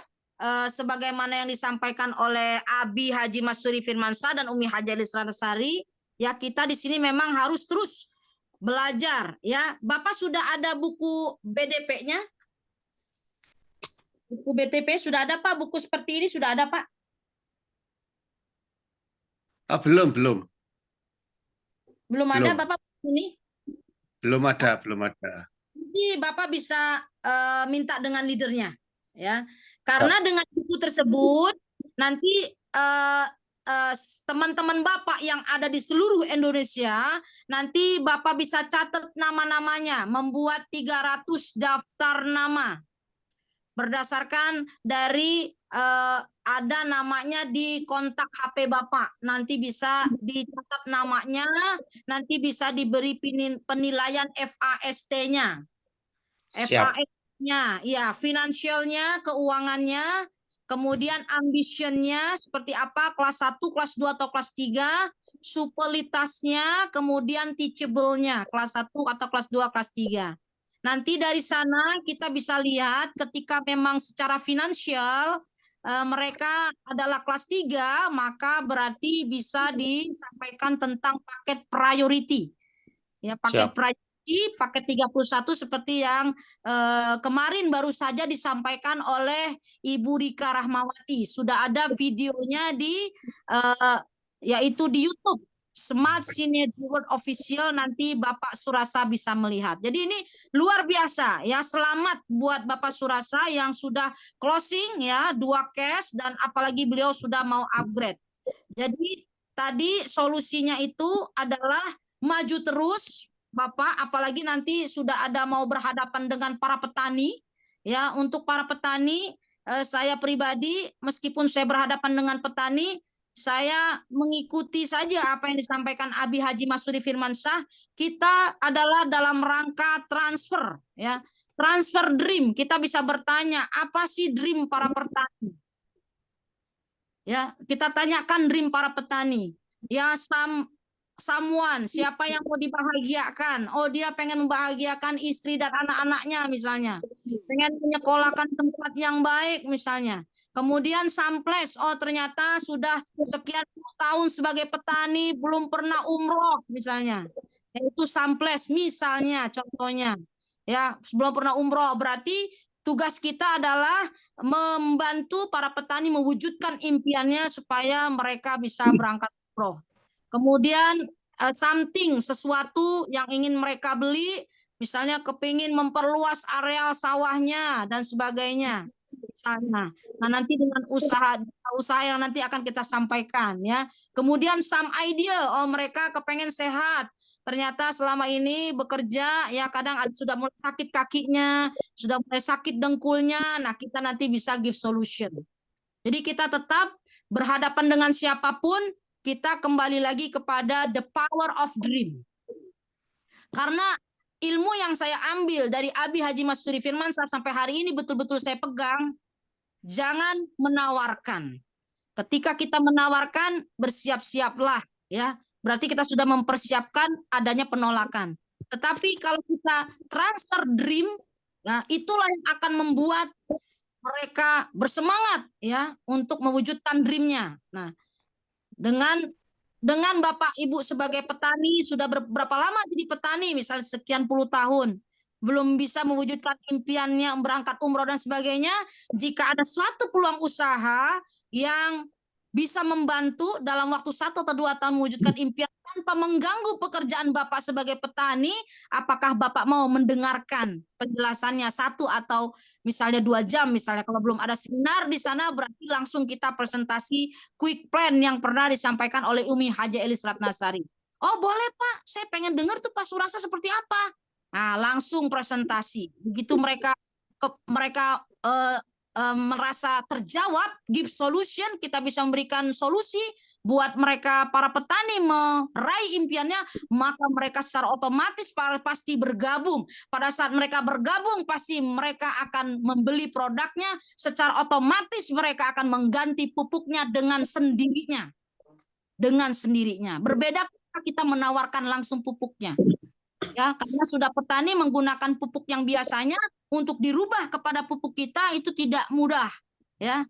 sebagaimana yang disampaikan oleh Abi Haji Masuri Firmansyah dan Umi Haji Elis Ratnasari, ya kita di sini memang harus terus belajar ya. Bapak sudah ada buku BDP-nya? Buku BTP sudah ada Pak? Buku seperti ini sudah ada Pak? Belum. Belum ada Belum. Bapak ini? Belum ada. Jadi Bapak bisa minta dengan leadernya ya. Karena dengan buku tersebut nanti teman-teman Bapak yang ada di seluruh Indonesia, nanti Bapak bisa catat nama-namanya, membuat 300 daftar nama. Berdasarkan dari ada namanya di kontak HP Bapak, nanti bisa dicatat namanya, nanti bisa diberi penilaian FAST-nya. FAST-nya, ya, finansialnya, keuangannya, kemudian ambitionnya seperti apa, kelas 1, kelas 2, atau kelas 3, supelitasnya, kemudian teachable-nya, kelas 1 atau kelas 2, kelas 3. Nanti dari sana kita bisa lihat ketika memang secara finansial mereka adalah kelas 3, maka berarti bisa disampaikan tentang paket priority. Ya, paket priority, paket 31 seperti yang kemarin baru saja disampaikan oleh Ibu Rika Rahmawati. Sudah ada videonya yaitu di YouTube. Smart Synergy World Official, nanti Bapak Surasa bisa melihat. Jadi ini luar biasa ya, selamat buat Bapak Surasa yang sudah closing ya 2 cash, dan apalagi beliau sudah mau upgrade. Jadi tadi solusinya itu adalah maju terus Bapak, apalagi nanti sudah ada mau berhadapan dengan para petani ya untuk para petani. Saya pribadi meskipun saya berhadapan dengan petani, saya mengikuti saja apa yang disampaikan Abi Haji Masudi Firmansyah. Kita adalah dalam rangka transfer, ya, transfer dream. Kita bisa bertanya, apa sih dream para petani? Ya, kita tanyakan dream para petani. Ya, someone, siapa yang mau dibahagiakan? Oh, dia pengen membahagiakan istri dan anak-anaknya misalnya. Pengen menyekolahkan tempat yang baik misalnya. Kemudian samples, oh ternyata sudah sekian tahun sebagai petani belum pernah umroh misalnya. Itu samples misalnya, contohnya. Ya, belum pernah umroh, berarti tugas kita adalah membantu para petani mewujudkan impiannya supaya mereka bisa berangkat umroh. Kemudian sesuatu yang ingin mereka beli, misalnya kepingin memperluas areal sawahnya dan sebagainya. Misalnya. Nah, nanti dengan usaha yang nanti akan kita sampaikan, ya. Kemudian some idea, oh mereka kepengen sehat. Ternyata selama ini bekerja, ya kadang sudah mulai sakit kakinya, sudah mulai sakit dengkulnya. Nah, kita nanti bisa give solution. Jadi kita tetap berhadapan dengan siapapun, kita kembali lagi kepada the power of dream. Karena ilmu yang saya ambil dari Abi Haji Masudi Firmansyah sampai hari ini betul-betul saya pegang, jangan menawarkan. Ketika kita menawarkan, bersiap-siaplah, ya. Berarti kita sudah mempersiapkan adanya penolakan. Tetapi kalau kita transfer dream, nah itulah yang akan membuat mereka bersemangat, ya, untuk mewujudkan dreamnya. Nah, dengan Bapak Ibu sebagai petani sudah berapa lama jadi petani, misalnya sekian puluh tahun, belum bisa mewujudkan impiannya berangkat umroh dan sebagainya. Jika ada suatu peluang usaha yang bisa membantu dalam waktu 1 atau 2 tahun mewujudkan impian tanpa mengganggu pekerjaan Bapak sebagai petani, apakah Bapak mau mendengarkan penjelasannya 1 atau misalnya 2 jam, misalnya kalau belum ada seminar di sana, berarti langsung kita presentasi quick plan yang pernah disampaikan oleh Umi Haja Elis Ratnasari. Oh boleh Pak, saya pengen dengar tuh Pak Surasa seperti apa. Nah langsung presentasi. Begitu mereka merasa terjawab, give solution, kita bisa memberikan solusi buat mereka para petani meraih impiannya, maka mereka secara otomatis pasti bergabung. Pada saat mereka bergabung, pasti mereka akan membeli produknya, secara otomatis mereka akan mengganti pupuknya dengan sendirinya. Dengan sendirinya. Berbeda kita menawarkan langsung pupuknya. Ya, karena sudah petani menggunakan pupuk yang biasanya, untuk dirubah kepada pupuk kita itu tidak mudah, ya.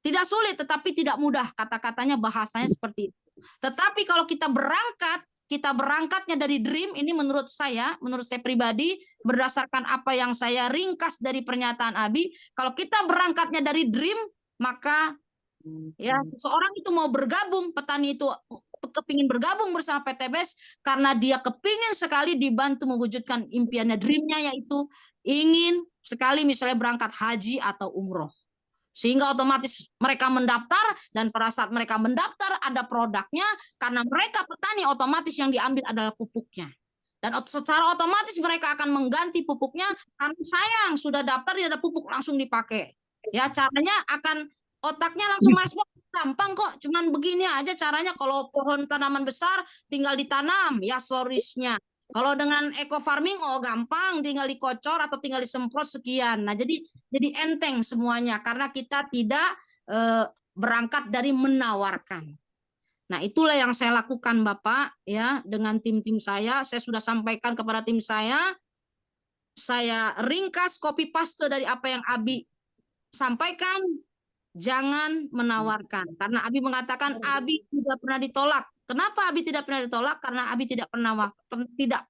Tidak sulit tetapi tidak mudah, kata-katanya bahasanya seperti itu. Tetapi kalau kita berangkatnya dari dream, ini menurut saya pribadi, berdasarkan apa yang saya ringkas dari pernyataan Abi, kalau kita berangkatnya dari dream, maka ya seorang itu mau bergabung, petani itu kepingin bergabung bersama PTBS karena dia kepingin sekali dibantu mewujudkan impiannya, dreamnya, yaitu ingin sekali misalnya berangkat haji atau umroh. Sehingga otomatis mereka mendaftar, dan pada saat mereka mendaftar ada produknya, karena mereka petani otomatis yang diambil adalah pupuknya. Dan secara otomatis mereka akan mengganti pupuknya, karena sayang sudah daftar dia ada pupuk langsung dipakai. Ya caranya akan otaknya langsung merespon, gampang kok, cuman begini aja caranya. Kalau pohon tanaman besar tinggal ditanam, ya flourishnya. Kalau dengan eco farming, oh gampang, tinggal dikocor atau tinggal disemprot sekian. Nah jadi enteng semuanya karena kita tidak berangkat dari menawarkan. Nah itulah yang saya lakukan Bapak, ya, dengan tim-tim saya. Saya sudah sampaikan kepada tim saya ringkas copy paste dari apa yang Abi sampaikan. Jangan menawarkan, karena Abi mengatakan Abi tidak pernah ditolak. Kenapa Abi tidak pernah ditolak? Karena Abi tidak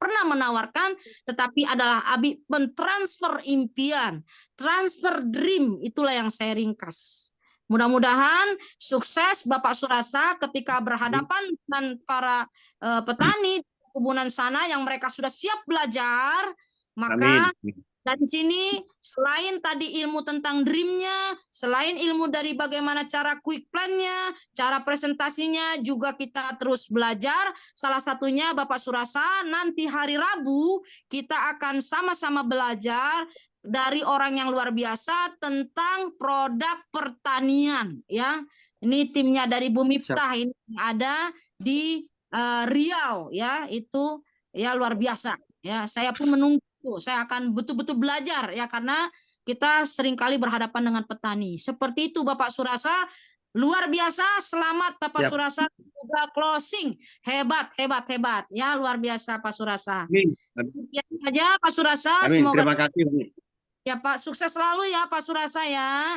pernah menawarkan, tetapi adalah Abi mentransfer impian, transfer dream. Itulah yang saya ringkas. Mudah-mudahan sukses Bapak Surasa ketika berhadapan dengan para petani kebunan sana yang mereka sudah siap belajar. Maka dari sini, selain tadi ilmu tentang dreamnya, selain ilmu dari bagaimana cara quick plan-nya, cara presentasinya, juga kita terus belajar. Salah satunya Bapak Surasa, nanti hari Rabu kita akan sama-sama belajar dari orang yang luar biasa tentang produk pertanian ya. Ini timnya dari Bu Miftah ini yang ada di Riau ya, itu ya luar biasa ya. Saya pun menunggu, saya akan betul-betul belajar ya, karena kita seringkali berhadapan dengan petani. Seperti itu Bapak Surasa, luar biasa. Selamat Bapak Siap. Surasa, sudah closing. Hebat, hebat, hebat ya, luar biasa Pak Surasa. Amin. Ya saja Pak Surasa, Amin. semoga Terima kasih, Umi. ya Pak, sukses selalu ya Pak Surasa ya.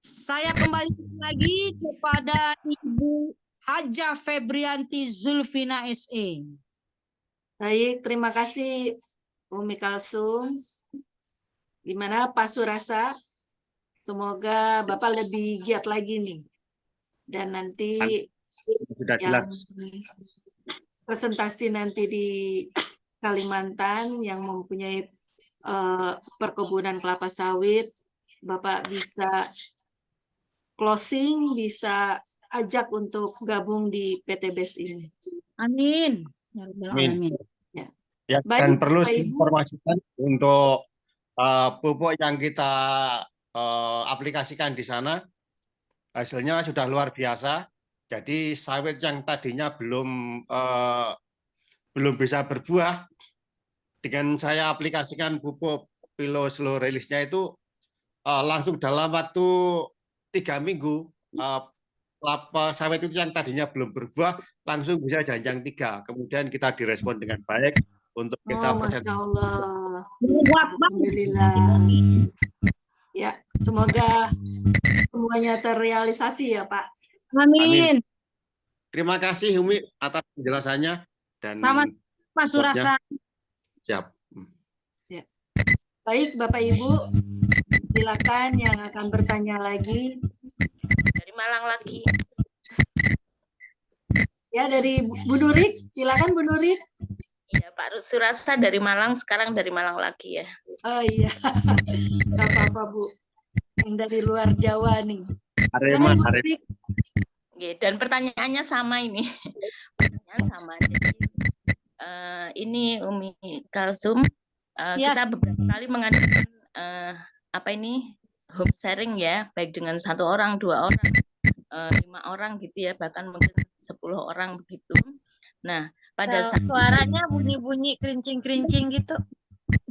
Saya kembali lagi kepada Ibu Haja Febrianti Zulfina SE. Baik, terima kasih Umi Kalsum. Gimana Pak Surasa? Semoga Bapak lebih giat lagi nih. Dan nanti Sudah yang jelas. presentasi nanti di Kalimantan yang mempunyai perkebunan kelapa sawit, Bapak bisa closing, bisa ajak untuk gabung di PTBS ini. Amin. Ya Rabbal Amin. Alamin. Ya, Baik, dan perlu Bapak, Ibu. diinformasikan untuk pupuk yang kita aplikasikan di sana, hasilnya sudah luar biasa. Jadi sawit yang tadinya belum bisa berbuah, dengan saya aplikasikan pupuk Pilo Slow Release-nya itu langsung dalam waktu 3 minggu kelapa sawit itu yang tadinya belum berbuah langsung bisa janjang 3. Kemudian kita direspon dengan baik untuk kita Masya presentasi. Allah. Buat Alhamdulillah. Ya, semoga semuanya terrealisasi ya Pak. Amin. Terima kasih Umi atas penjelasannya dan Sama Pak Surasa. siap. Baik Bapak Ibu, silakan yang akan bertanya lagi. Dari Malang lagi. Ya, dari Bu Nurik, silakan Bu Nurik. Iya, Pak Surasa dari Malang, sekarang dari Malang lagi ya. Oh iya, nggak apa-apa Bu. Yang dari luar Jawa nih. Arema, Silakan, Bu Arema. Nurik. Oke, dan pertanyaannya sama ini. Pertanyaan sama. Jadi, ini Umi Kalsum, Yes. kita beberapa kali mengadakan home sharing ya, baik dengan 1 orang, 2 orang, 5 orang gitu ya, bahkan mungkin 10 orang begitu. Nah, pada saat suaranya bunyi-bunyi kerincing-kerincing gitu.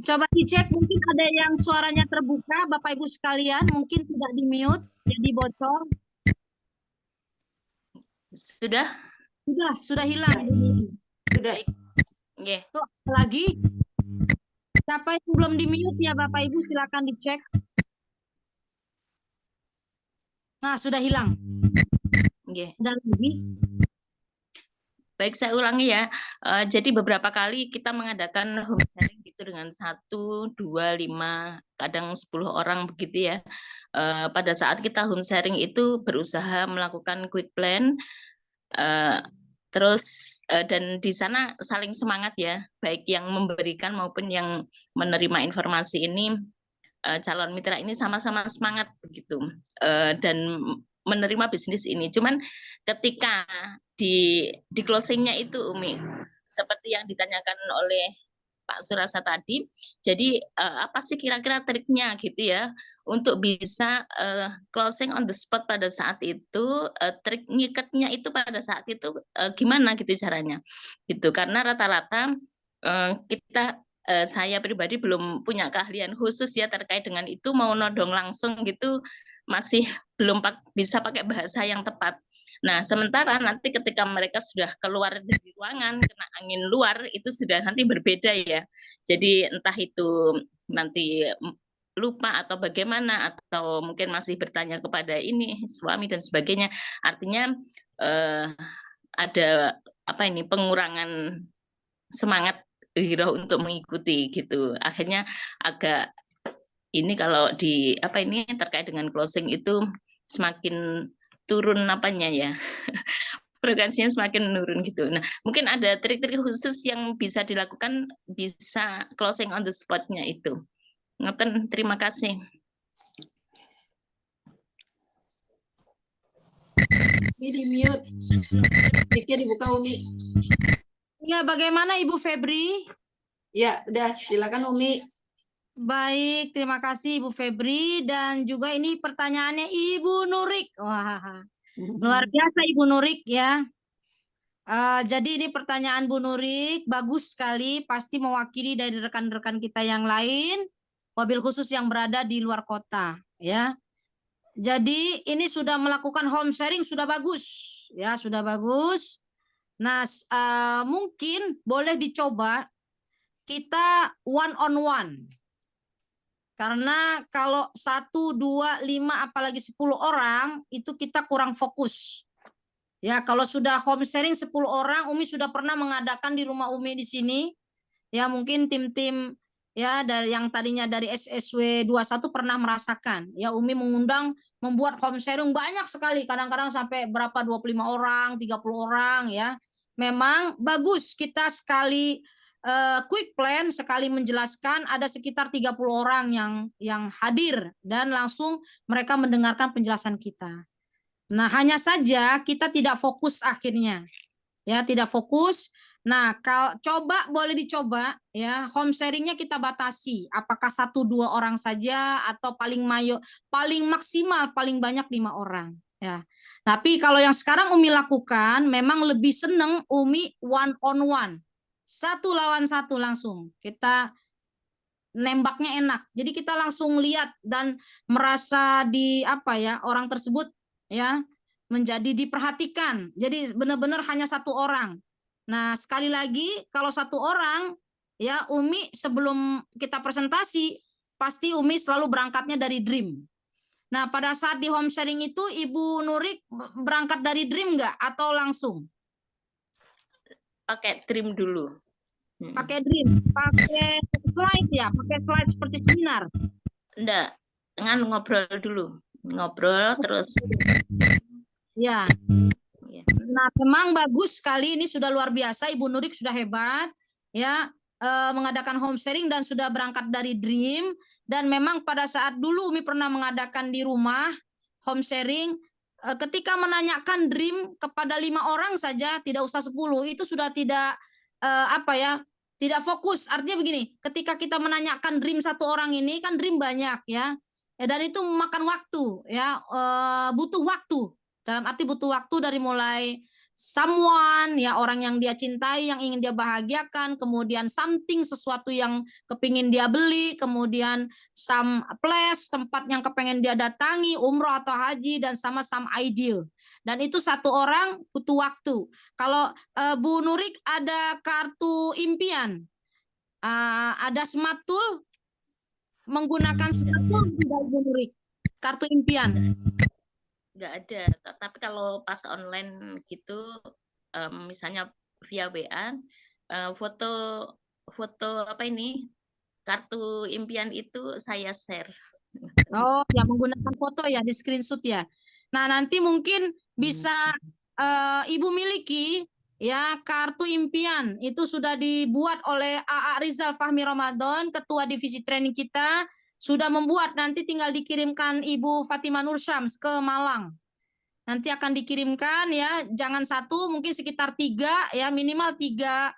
Coba dicek, mungkin ada yang suaranya terbuka, Bapak Ibu sekalian, mungkin tidak di-mute, jadi bocor. Sudah hilang. Sudah. Nggih. Tuh, lagi. Siapa yang belum di-mute ya Bapak Ibu, silakan dicek. Nah, sudah hilang. Nggih. Dan lagi. Baik, saya ulangi ya. Jadi beberapa kali kita mengadakan home sharing gitu dengan 1, 2, 5, kadang 10 orang begitu ya. Pada saat kita home sharing itu berusaha melakukan quick plan, terus dan di sana saling semangat ya, baik yang memberikan maupun yang menerima informasi ini, calon mitra ini sama-sama semangat begitu, dan menerima bisnis ini. Cuman ketika di closingnya itu Umi, seperti yang ditanyakan oleh Pak Surasa tadi, jadi apa sih kira-kira triknya gitu ya untuk bisa closing on the spot pada saat itu, trik ngikatnya itu pada saat itu gimana gitu caranya gitu, karena rata-rata saya pribadi belum punya keahlian khusus ya terkait dengan itu, mau nodong langsung gitu masih belum bisa pakai bahasa yang tepat. Nah, sementara nanti ketika mereka sudah keluar dari ruangan, kena angin luar, itu sudah nanti berbeda ya. Jadi entah itu nanti lupa atau bagaimana, atau mungkin masih bertanya kepada ini, suami dan sebagainya. Artinya ada pengurangan semangat Hiro untuk mengikuti gitu. Akhirnya agak ini kalau terkait dengan closing itu semakin turun ya frekuensinya semakin menurun gitu. Nah, mungkin ada trik-trik khusus yang bisa dilakukan, bisa closing on the spot-nya itu. Ngoten, terima kasih. Ini di mute. Mic-nya dibuka Umi. Ya, bagaimana Ibu Febri? Ya, udah silakan Umi. Baik, terima kasih Ibu Febri dan juga ini pertanyaannya Ibu Nurik. Wah, luar biasa Ibu Nurik ya. Jadi ini pertanyaan Bu Nurik bagus sekali, pasti mewakili dari rekan-rekan kita yang lain, wabil khusus yang berada di luar kota, ya. Jadi ini sudah melakukan home sharing sudah bagus, ya sudah bagus. Nah, mungkin boleh dicoba kita one on one. Karena kalau 1, 2, 5, apalagi 10 orang, itu kita kurang fokus. Ya, kalau sudah home sharing 10 orang, Umi sudah pernah mengadakan di rumah Umi di sini. Ya, mungkin tim-tim ya dari yang tadinya dari SSW 21 pernah merasakan. Ya, Umi mengundang membuat home sharing banyak sekali, kadang-kadang sampai berapa 25 orang, 30 orang ya. Memang bagus kita sekali quick plan sekali menjelaskan ada sekitar 30 orang yang hadir dan langsung mereka mendengarkan penjelasan kita. Nah, hanya saja kita tidak fokus akhirnya. Ya, tidak fokus. Nah, kalau boleh dicoba ya, home sharingnya kita batasi. Apakah 1-2 orang saja atau paling maksimal paling banyak 5 orang. Ya. Tapi kalau yang sekarang Umi lakukan, memang lebih seneng Umi one on one. 1 lawan 1 langsung. Kita nembaknya enak. Jadi kita langsung lihat dan merasa orang tersebut ya menjadi diperhatikan. Jadi benar-benar hanya 1 orang. Nah, sekali lagi kalau 1 orang ya Umi sebelum kita presentasi pasti Umi selalu berangkatnya dari dream. Nah, pada saat di home sharing itu Ibu Nurik berangkat dari dream nggak atau langsung? Pakai dream dulu. Pakai dream, pakai slide ya, pakai slide seperti seminar. Enggak, ngobrol dulu. Ngobrol terus. Ya. Nah, memang bagus sekali, ini sudah luar biasa, Ibu Nurik sudah hebat ya mengadakan home sharing dan sudah berangkat dari dream. Dan memang pada saat dulu Umi pernah mengadakan di rumah home sharing, ketika menanyakan dream kepada 5 orang saja, tidak usah 10, itu sudah tidak tidak fokus. Artinya begini, ketika kita menanyakan dream 1 orang ini kan dream banyak ya, dan itu memakan waktu ya, butuh waktu. Dalam arti butuh waktu dari mulai someone ya, orang yang dia cintai, yang ingin dia bahagiakan, kemudian something, sesuatu yang kepingin dia beli, kemudian some place, tempat yang kepengen dia datangi, umroh atau haji, dan sama some ideal. Dan itu 1 orang butuh waktu. Kalau Bu Nurik ada kartu impian, ada smart tool, menggunakan smart tool tidak Bu Nurik? Kartu impian. Nggak ada, tapi kalau pas online gitu, misalnya via WA, foto apa ini, kartu impian itu saya share. Oh, ya menggunakan foto ya, di screenshot ya. Nah, nanti mungkin bisa Ibu miliki ya kartu impian. Itu sudah dibuat oleh AA Rizal Fahmi Ramadan, Ketua Divisi Training kita, sudah membuat. Nanti tinggal dikirimkan Ibu Fatima Nur Syams ke Malang. Nanti akan dikirimkan ya, jangan 1, mungkin sekitar 3 ya, minimal 3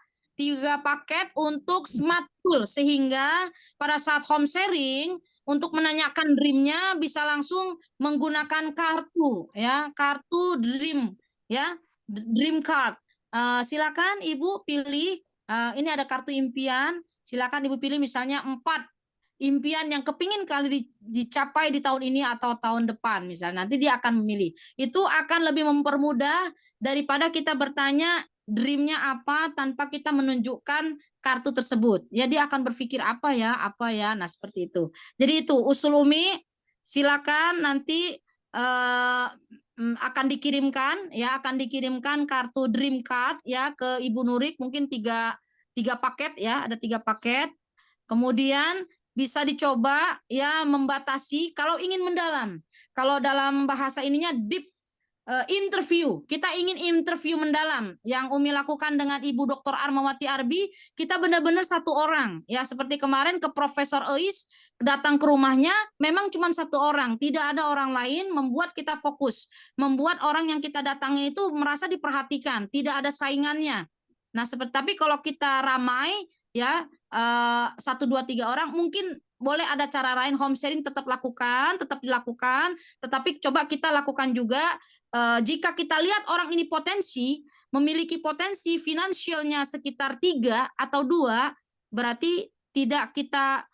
paket untuk smart tool, sehingga pada saat home sharing untuk menanyakan dream-nya bisa langsung menggunakan kartu ya, kartu dream ya, dream card. Silakan Ibu pilih, ini ada kartu impian, silakan Ibu pilih misalnya 4 impian yang kepingin kali dicapai di tahun ini atau tahun depan misalnya, nanti dia akan memilih. Itu akan lebih mempermudah daripada kita bertanya dream-nya apa tanpa kita menunjukkan kartu tersebut. Ya, dia akan berpikir apa ya. Nah, seperti itu. Jadi itu usul Umi, silakan nanti akan dikirimkan kartu dream card ya ke Ibu Nurik, mungkin 3 paket ya, ada 3 paket. Kemudian bisa dicoba ya membatasi kalau ingin mendalam. Kalau dalam bahasa ininya deep interview. Kita ingin interview mendalam. Yang Umi lakukan dengan Ibu Dr. Armawati Arbi, kita benar-benar 1 orang. Ya, seperti kemarin ke Profesor Eis, datang ke rumahnya, memang cuma 1 orang. Tidak ada orang lain, membuat kita fokus. Membuat orang yang kita datangi itu merasa diperhatikan. Tidak ada saingannya. Nah, tapi kalau kita ramai, ya 1, 2, 3 orang, mungkin boleh ada cara lain, home sharing tetap dilakukan, tetapi coba kita lakukan juga jika kita lihat orang ini memiliki potensi finansialnya sekitar 3 atau 2, berarti tidak kita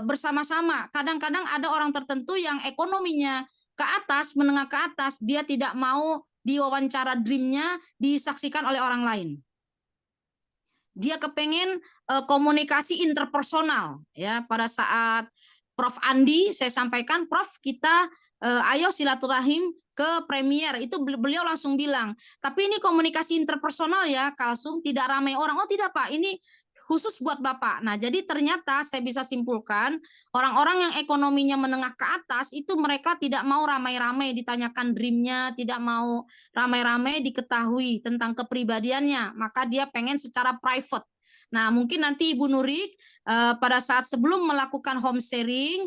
bersama-sama. Kadang-kadang ada orang tertentu yang ekonominya ke atas, menengah ke atas, dia tidak mau diwawancara dreamnya disaksikan oleh orang lain. Dia kepengen komunikasi interpersonal, ya. Pada saat Prof Andi saya sampaikan, Prof kita ayo silaturahim ke Premier, itu beliau langsung bilang, tapi ini komunikasi interpersonal ya, Kalsum, tidak ramai orang. Oh tidak Pak, ini khusus buat Bapak. Nah, jadi ternyata saya bisa simpulkan orang-orang yang ekonominya menengah ke atas itu mereka tidak mau ramai-ramai ditanyakan dreamnya, tidak mau ramai-ramai diketahui tentang kepribadiannya, maka dia pengen secara private. Nah, mungkin nanti Ibu Nurik pada saat sebelum melakukan home sharing,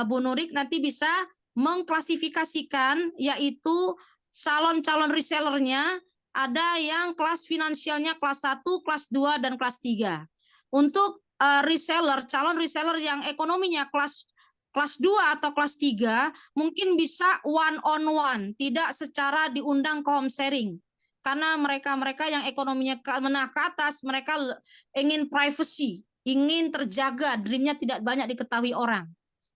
Bu Nurik nanti bisa mengklasifikasikan yaitu calon-calon resellernya, ada yang kelas finansialnya kelas 1, kelas 2, dan kelas 3. Untuk reseller, calon reseller yang ekonominya kelas 2 atau kelas 3 mungkin bisa one on one, tidak secara diundang ke home sharing. Karena mereka-mereka yang ekonominya menengah ke atas, mereka ingin privacy, ingin terjaga, dreamnya tidak banyak diketahui orang.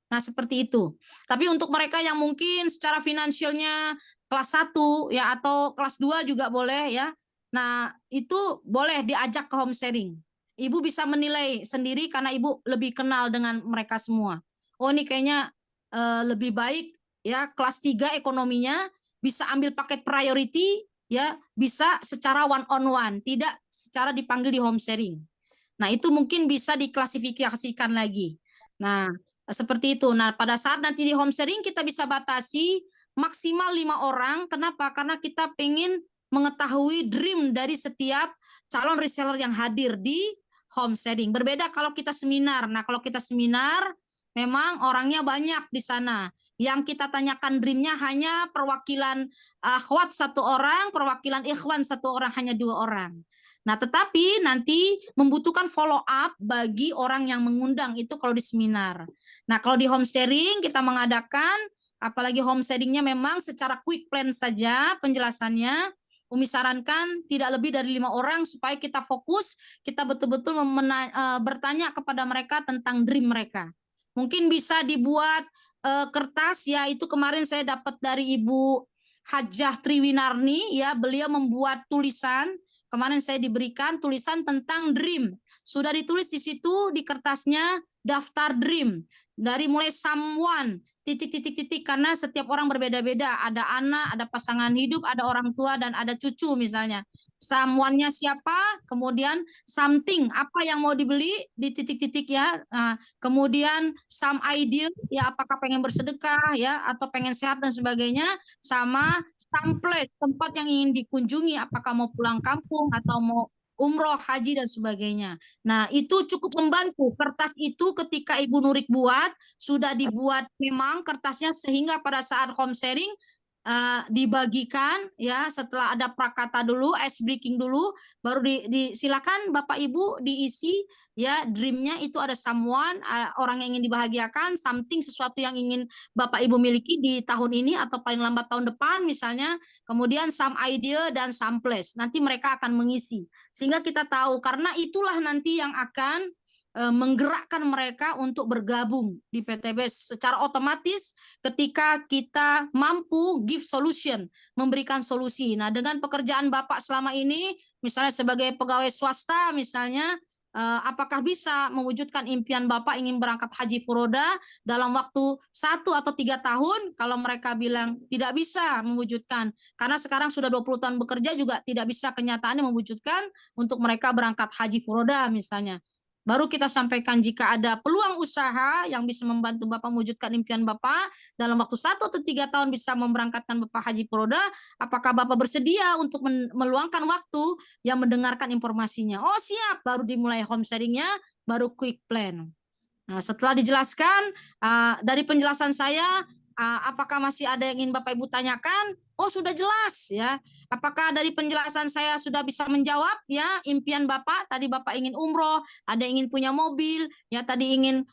Nah, seperti itu. Tapi untuk mereka yang mungkin secara finansialnya kelas 1 ya atau kelas 2 juga boleh ya. Nah, itu boleh diajak ke home sharing. Ibu bisa menilai sendiri karena Ibu lebih kenal dengan mereka semua. Oh, ini kayaknya lebih baik ya kelas 3 ekonominya bisa ambil paket priority ya, bisa secara one on one, tidak secara dipanggil di home sharing. Nah, itu mungkin bisa diklasifikasikan lagi. Nah, seperti itu. Nah, pada saat nanti di home sharing kita bisa batasi maksimal 5 orang. Kenapa? Karena kita pengen mengetahui dream dari setiap calon reseller yang hadir di home sharing. Berbeda kalau kita seminar. Nah, kalau kita seminar memang orangnya banyak di sana. Yang kita tanyakan dreamnya hanya perwakilan akhwat 1 orang, perwakilan ikhwan 1 orang, hanya 2 orang. Nah, tetapi nanti membutuhkan follow up bagi orang yang mengundang itu kalau di seminar. Nah, kalau di home sharing kita mengadakan, apalagi home sharingnya memang secara quick plan saja penjelasannya, Umi sarankan tidak lebih dari 5 orang supaya kita fokus, kita betul-betul bertanya kepada mereka tentang dream mereka. Mungkin bisa dibuat kertas ya, itu kemarin saya dapat dari Ibu Hajah Triwinarni ya, beliau membuat tulisan. Kemarin saya diberikan tulisan tentang dream. Sudah ditulis di situ di kertasnya daftar dream. Dari mulai someone, titik-titik-titik, karena setiap orang berbeda-beda. Ada anak, ada pasangan hidup, ada orang tua, dan ada cucu misalnya. Someone-nya siapa, kemudian something, apa yang mau dibeli di titik-titik ya. Nah, kemudian some idea, ya apakah pengen bersedekah ya, atau pengen sehat dan sebagainya. Sama some place, tempat yang ingin dikunjungi, apakah mau pulang kampung atau mau umroh, haji, dan sebagainya. Nah, itu cukup membantu. Kertas itu ketika Ibu Nurik buat, sudah dibuat memang kertasnya sehingga pada saat home sharing dibagikan ya, setelah ada prakata dulu, ice breaking dulu, baru silakan Bapak Ibu diisi ya, dreamnya itu ada someone, orang yang ingin dibahagiakan, something, sesuatu yang ingin Bapak Ibu miliki di tahun ini atau paling lambat tahun depan misalnya, kemudian some idea dan some place. Nanti mereka akan mengisi sehingga kita tahu, karena itulah nanti yang akan menggerakkan mereka untuk bergabung di PTBS secara otomatis ketika kita mampu give solution, memberikan solusi. Nah, dengan pekerjaan Bapak selama ini, misalnya sebagai pegawai swasta misalnya, apakah bisa mewujudkan impian Bapak ingin berangkat haji furoda dalam waktu 1 atau 3 tahun? Kalau mereka bilang tidak bisa mewujudkan, karena sekarang sudah 20 tahun bekerja juga tidak bisa kenyataannya mewujudkan untuk mereka berangkat haji furoda misalnya. Baru kita sampaikan jika ada peluang usaha yang bisa membantu Bapak mewujudkan impian Bapak dalam waktu 1 atau 3 tahun bisa memberangkatkan Bapak haji furoda, apakah Bapak bersedia untuk meluangkan waktu yang mendengarkan informasinya? Oh siap, baru dimulai home sharingnya, baru quick plan. Nah, setelah dijelaskan, dari penjelasan saya, apakah masih ada yang ingin Bapak Ibu tanyakan? Oh sudah jelas ya. Apakah dari penjelasan saya sudah bisa menjawab ya impian Bapak? Tadi Bapak ingin umroh, ada yang ingin punya mobil, ya tadi ingin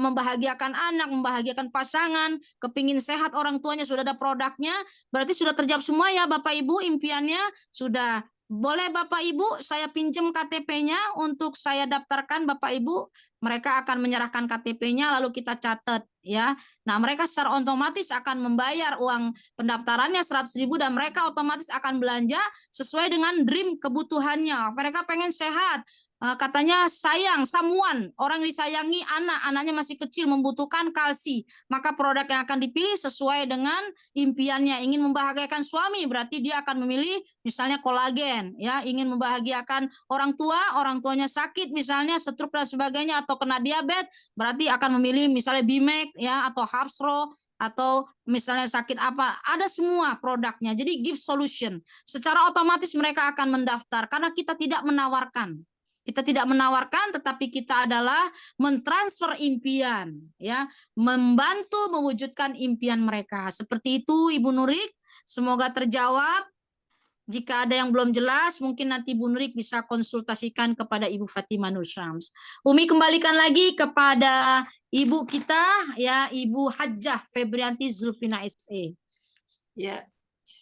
membahagiakan anak, membahagiakan pasangan, kepingin sehat orang tuanya, sudah ada produknya. Berarti sudah terjawab semua ya Bapak Ibu impiannya sudah. Boleh Bapak Ibu saya pinjam KTP-nya untuk saya daftarkan Bapak Ibu. Mereka akan menyerahkan KTP-nya lalu kita catat ya. Nah, mereka secara otomatis akan membayar uang pendaftarannya 100.000 dan mereka otomatis akan belanja sesuai dengan dream kebutuhannya. Mereka pengen sehat. Katanya sayang, someone, orang disayangi anaknya masih kecil membutuhkan kalsi. Maka produk yang akan dipilih sesuai dengan impiannya. Ingin membahagiakan suami berarti dia akan memilih misalnya kolagen ya, ingin membahagiakan orang tuanya sakit misalnya stroke dan sebagainya atau kena diabetes, berarti akan memilih misalnya Bimek ya atau Hapsro atau misalnya sakit apa, ada semua produknya. Jadi give solution. Secara otomatis mereka akan mendaftar karena kita tidak menawarkan. Kita tidak menawarkan, tetapi kita adalah mentransfer impian, ya, membantu mewujudkan impian mereka. Seperti itu, Ibu Nurik. Semoga terjawab. Jika ada yang belum jelas, mungkin nanti Bu Nurik bisa konsultasikan kepada Ibu Fatimah Nur Syams. Umi kembalikan lagi kepada Ibu kita, ya, Ibu Hajjah Febrianti Zulfina SE. Ya,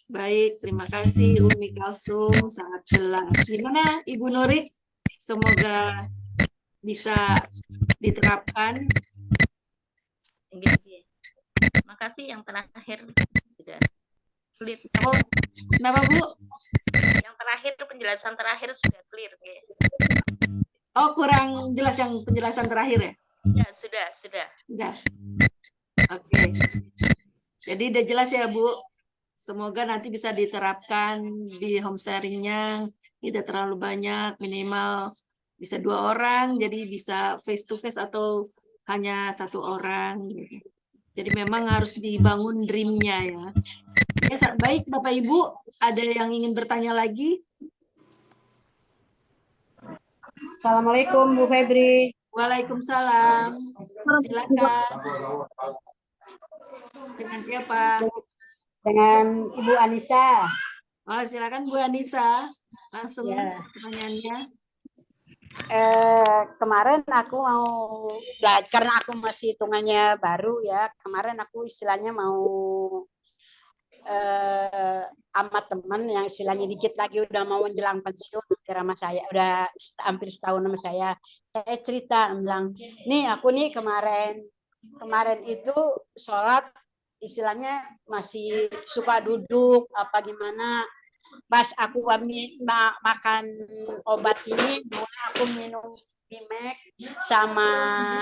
baik. Terima kasih Umi Kalsum, sangat jelas. Gimana Ibu Nurik? Semoga bisa diterapkan. Makasih yang terakhir sudah clear. Oh, kenapa Bu? Yang terakhir penjelasan terakhir sudah clear. Oh, kurang jelas yang penjelasan terakhir ya? Ya, sudah. Sudah. Oke. Jadi udah jelas ya Bu. Semoga nanti bisa diterapkan di home sharingnya. Tidak terlalu banyak, minimal bisa 2 orang, jadi bisa face to face atau hanya 1 orang. Jadi memang harus dibangun dream-nya ya. Ya, baik Bapak Ibu, ada yang ingin bertanya lagi? Assalamualaikum Bu Febri. Waalaikumsalam. Silakan. Dengan siapa? Dengan Ibu Anissa. Oh, silakan Bu Anissa. Langsung Ya. pertanyaannya. Kemarin aku mau belajar karena aku masih hitungannya baru ya. Kemarin aku istilahnya mau sama teman yang istilahnya dikit lagi udah mau menjelang pensiun sama saya, udah hampir setahun sama saya. Saya cerita bilang, nih aku nih kemarin itu sholat istilahnya masih suka duduk apa gimana. Pas aku makan obat ini, aku minum Bimek sama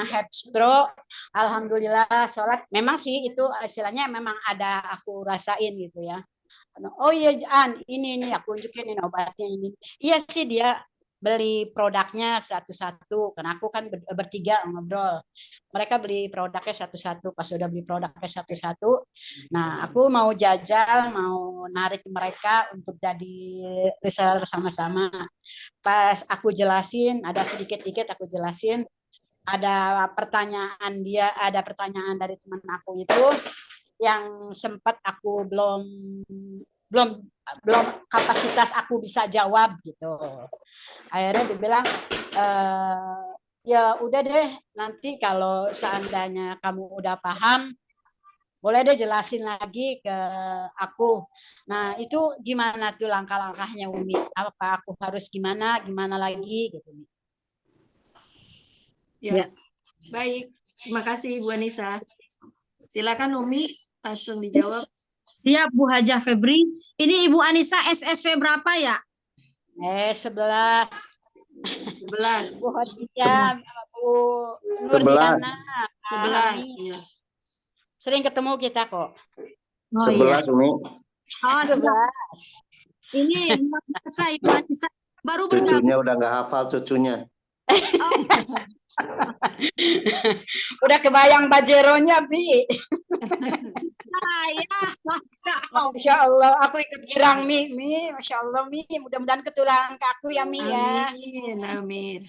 Hepspro, alhamdulillah sholat. Memang sih itu istilahnya memang ada aku rasain gitu ya. Oh iya An, ini aku unjukin ini obatnya ini. Iya sih dia beli produknya satu-satu, karena aku kan bertiga ngobrol. Mereka beli produknya satu-satu, pas udah beli produknya satu-satu, nah aku mau jajal, mau narik mereka untuk jadi reseller sama-sama. Pas aku jelasin, ada sedikit-sedikit aku jelasin, ada pertanyaan dari teman aku itu, yang sempat aku belum kapasitas aku bisa jawab gitu. Akhirnya dibilang ya udah deh, nanti kalau seandainya kamu udah paham boleh deh jelasin lagi ke aku. Nah itu gimana tuh langkah-langkahnya Umi? Apa aku harus gimana lagi gitu? Ya. Baik, terima kasih Bu Anissa. Silakan Umi langsung dijawab. Siap Bu Hajah Febri. Ini Ibu Anissa SSV berapa ya? 11. 11. Bu Hadiah, Bu Nur 11. Diana. 11. Iya. Sering ketemu kita kok. Oh 11 iya. Umi. Oh, 11. ini biasa Ibu Anissa baru bergabung. Cucunya udah nggak hafal cucunya. Udah kebayang bajeronya, Bi. Saya, Masya Allah, aku ikut girang, Mi. Masya Allah, Mi. Mudah-mudahan ketularan ke aku ya, Mi ya. Amin, amin.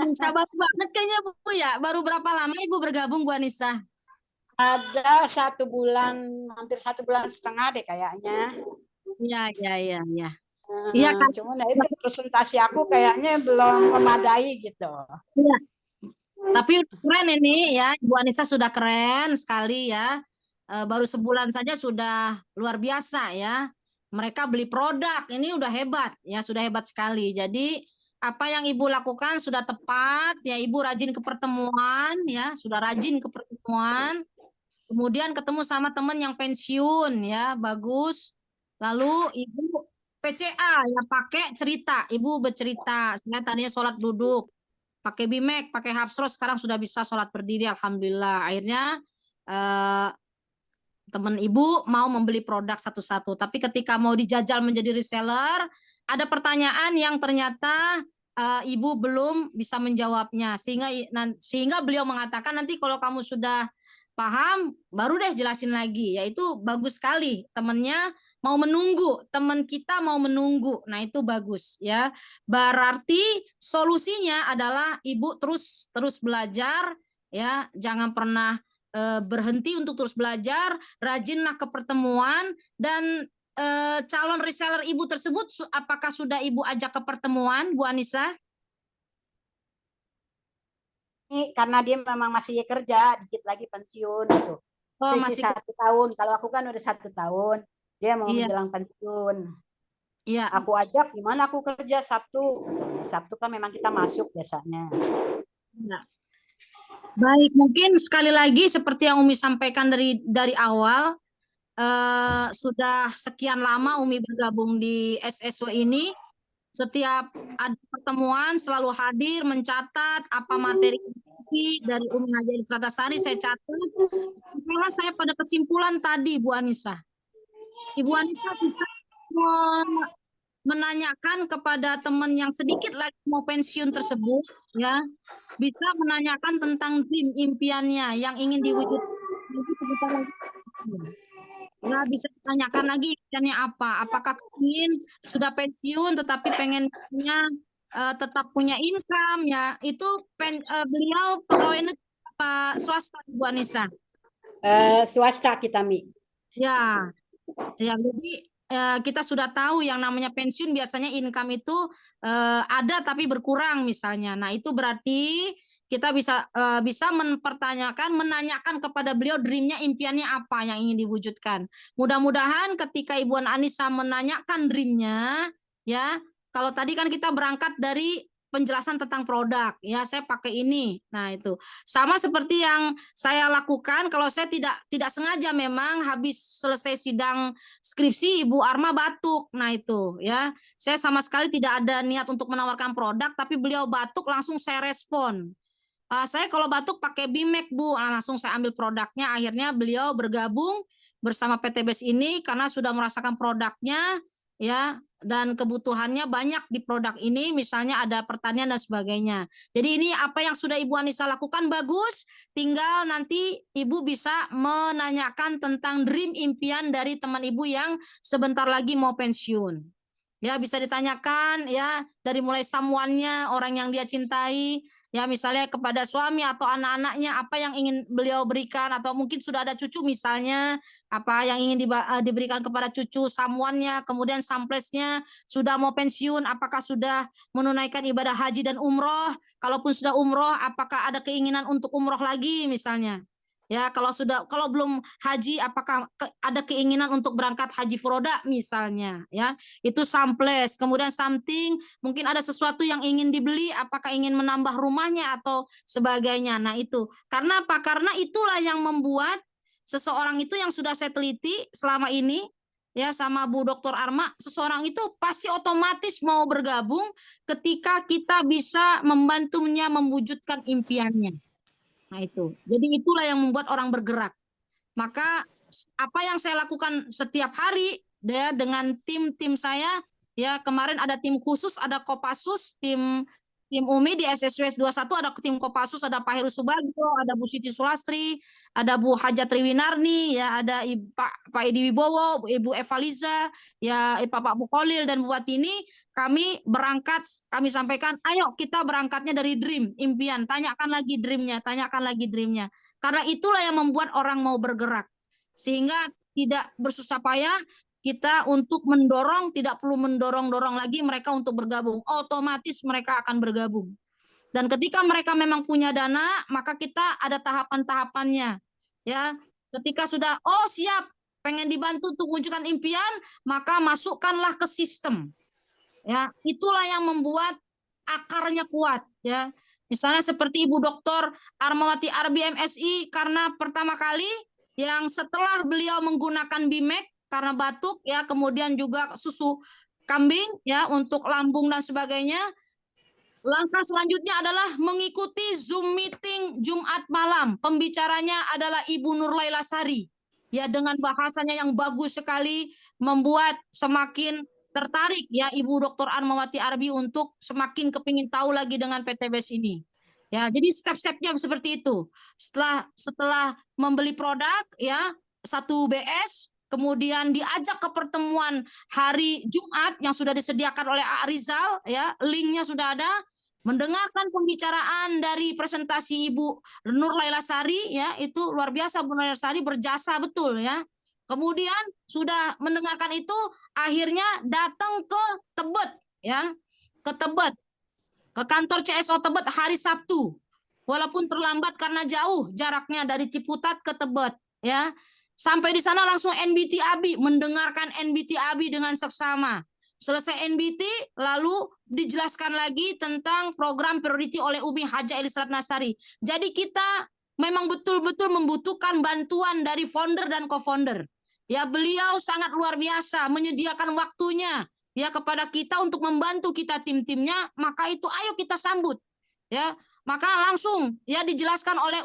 sabar banget kayaknya Bu ya. Baru berapa lama Ibu bergabung Bu Anissa? Ada 1 bulan, hampir 1,5 bulan deh kayaknya. Iya, iya, iya, iya. Iya kan? Cuman ya itu presentasi aku kayaknya belum memadai gitu. Iya. Tapi keren ini ya, Bu Anissa sudah keren sekali ya. Baru sebulan saja sudah luar biasa ya. Mereka beli produk, ini udah hebat ya, sudah hebat sekali. Jadi apa yang Ibu lakukan sudah tepat ya, Ibu rajin ke pertemuan ya, sudah rajin ke pertemuan. Kemudian ketemu sama teman yang pensiun ya, bagus. Lalu Ibu PCA ya, pakai cerita, Ibu bercerita. Saya tadinya sholat duduk, pakai Bimek, pakai Hapsros, sekarang sudah bisa sholat berdiri, alhamdulillah. Akhirnya teman Ibu mau membeli produk satu-satu, tapi ketika mau dijajal menjadi reseller, ada pertanyaan yang ternyata Ibu belum bisa menjawabnya, sehingga beliau mengatakan nanti kalau kamu sudah paham baru deh jelasin lagi. Yaitu bagus sekali, temannya mau menunggu, teman kita mau menunggu. Nah, itu bagus ya. Berarti solusinya adalah Ibu terus belajar ya, jangan pernah berhenti untuk terus belajar, rajinlah ke pertemuan. Dan calon reseller Ibu tersebut apakah sudah Ibu ajak ke pertemuan, Bu Anissa? Ini karena dia memang masih kerja, dikit lagi pensiun gitu. Oh, Sisi masih 1 tahun. Kalau aku kan udah 1 tahun, dia mau Iya. menjelang pensiun. Iya. Aku ajak, gimana aku kerja Sabtu? Sabtu kan memang kita masuk biasanya. Nah, baik, mungkin sekali lagi seperti yang Umi sampaikan dari awal, sudah sekian lama Umi bergabung di SSW ini. Setiap ada pertemuan selalu hadir, mencatat apa materi dari Umi Haja Ifratasari, saya catat. Karena saya pada kesimpulan tadi, Bu Anissa. Ibu Anissa bisa menanyakan kepada teman yang sedikit lagi mau pensiun tersebut, ya, bisa menanyakan tentang dream, impiannya yang ingin diwujudkan. Ya, bisa ditanyakan lagi impiannya apa. Apakah ingin sudah pensiun tetapi pengen tetap punya income ya. Itu beliau pegawai negeri apa swasta, Bu Anissa? Swasta kita, Mi. Ya. Ya, jadi kita sudah tahu yang namanya pensiun biasanya income itu ada tapi berkurang misalnya. Nah, itu berarti kita bisa menanyakan kepada beliau dreamnya, impiannya apa yang ingin diwujudkan. Mudah-mudahan ketika Ibu Anissa menanyakan dreamnya, ya, kalau tadi kan kita berangkat dari penjelasan tentang produk, ya, saya pakai ini. Nah, itu sama seperti yang saya lakukan kalau saya tidak sengaja, memang habis selesai sidang skripsi Ibu Arma batuk. Nah, itu ya, saya sama sekali tidak ada niat untuk menawarkan produk, tapi beliau batuk langsung saya respon. Saya kalau batuk pakai Bimek, Bu. Langsung saya ambil produknya. Akhirnya beliau bergabung bersama PTBS ini karena sudah merasakan produknya, ya, dan kebutuhannya banyak di produk ini, misalnya ada pertanian dan sebagainya. Jadi ini apa yang sudah Ibu Anissa lakukan bagus, tinggal nanti Ibu bisa menanyakan tentang dream, impian dari teman Ibu yang sebentar lagi mau pensiun. Ya, bisa ditanyakan ya, dari mulai someone-nya, orang yang dia cintai, ya, misalnya kepada suami atau anak-anaknya apa yang ingin beliau berikan, atau mungkin sudah ada cucu misalnya, apa yang ingin diberikan kepada cucu someone-nya. Kemudian samplesnya sudah mau pensiun, apakah sudah menunaikan ibadah haji dan umroh? Kalaupun sudah umroh, apakah ada keinginan untuk umroh lagi misalnya? Ya, kalau belum haji, apakah ada keinginan untuk berangkat haji furoda misalnya, ya. Itu samples. Kemudian something, mungkin ada sesuatu yang ingin dibeli, apakah ingin menambah rumahnya atau sebagainya. Nah, itu. Karena apa? Karena itulah yang membuat seseorang itu yang sudah saya teliti selama ini, ya, sama Bu Dr. Arma, seseorang itu pasti otomatis mau bergabung ketika kita bisa membantunya mewujudkan impiannya. Nah, itu. Jadi itulah yang membuat orang bergerak. Maka apa yang saya lakukan setiap hari ya, dengan tim saya, ya, kemarin ada tim khusus, ada Kopassus, tim Umi di SSW 21, ada tim Kopassus, ada Pak Heru Subagio, ada Bu Siti Sulastri, ada Bu Haja Triwinarni, ya, ada Pak Edi Wibowo, Ibu Evaliza, ya, Pak Mukholil dan Bu Watini. Kami berangkat, kami sampaikan, ayo kita berangkatnya dari dream, impian, tanyakan lagi dreamnya. Karena itulah yang membuat orang mau bergerak. Sehingga tidak bersusah payah, kita untuk mendorong, tidak perlu mendorong-dorong lagi mereka untuk bergabung. Otomatis mereka akan bergabung. Dan ketika mereka memang punya dana, maka kita ada tahapan-tahapannya. Ya, ketika sudah siap pengen dibantu untuk wujudkan impian, maka masukkanlah ke sistem. Ya, itulah yang membuat akarnya kuat, ya. Misalnya seperti Ibu Dr. Armawati Arbi MSI, karena pertama kali yang setelah beliau menggunakan BIMEK karena batuk, ya, kemudian juga susu kambing, ya, untuk lambung dan sebagainya. Langkah selanjutnya adalah mengikuti Zoom meeting Jumat malam. Pembicaranya adalah Ibu Nur Laila Sari. Ya, dengan bahasanya yang bagus sekali, membuat semakin tertarik ya Ibu Dr. Armawati Arbi untuk semakin kepingin tahu lagi dengan PTBS ini. Ya, jadi step-stepnya seperti itu. Setelah membeli produk ya 1 BS, kemudian diajak ke pertemuan hari Jumat yang sudah disediakan oleh A. Rizal, ya, linknya sudah ada. Mendengarkan pembicaraan dari presentasi Ibu Nur Laila Sari, ya, itu luar biasa. Bu Nur Laila Sari berjasa betul, ya. Kemudian sudah mendengarkan itu, akhirnya datang ke Tebet, ya, ke Tebet, ke kantor CSO Tebet hari Sabtu. Walaupun terlambat karena jauh jaraknya dari Ciputat ke Tebet, ya. Sampai di sana langsung NBT ABI, mendengarkan NBT ABI dengan seksama. Selesai NBT, lalu dijelaskan lagi tentang program priority oleh Umi Haja Elis Ratnasari. Jadi kita memang betul-betul membutuhkan bantuan dari founder dan co-founder. Ya, beliau sangat luar biasa menyediakan waktunya ya kepada kita untuk membantu kita tim-timnya, maka itu ayo kita sambut. Ya, maka langsung ya dijelaskan oleh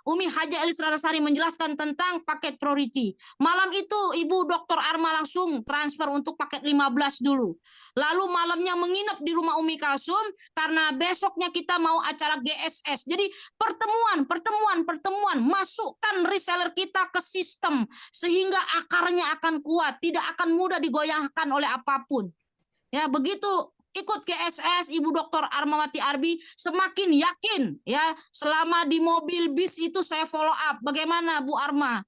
Umi Haja Elis Ratnasari menjelaskan tentang paket priority. Malam itu Ibu Dr. Arma langsung transfer untuk paket 15 dulu. Lalu malamnya menginap di rumah Umi Kalsum karena besoknya kita mau acara GSS. Jadi pertemuan, masukkan reseller kita ke sistem sehingga akarnya akan kuat, tidak akan mudah digoyahkan oleh apapun. Ya, begitu ikut GSS Ibu Dr. Armawati Arbi semakin yakin ya, selama di mobil bis itu saya follow up. Bagaimana Bu Arma?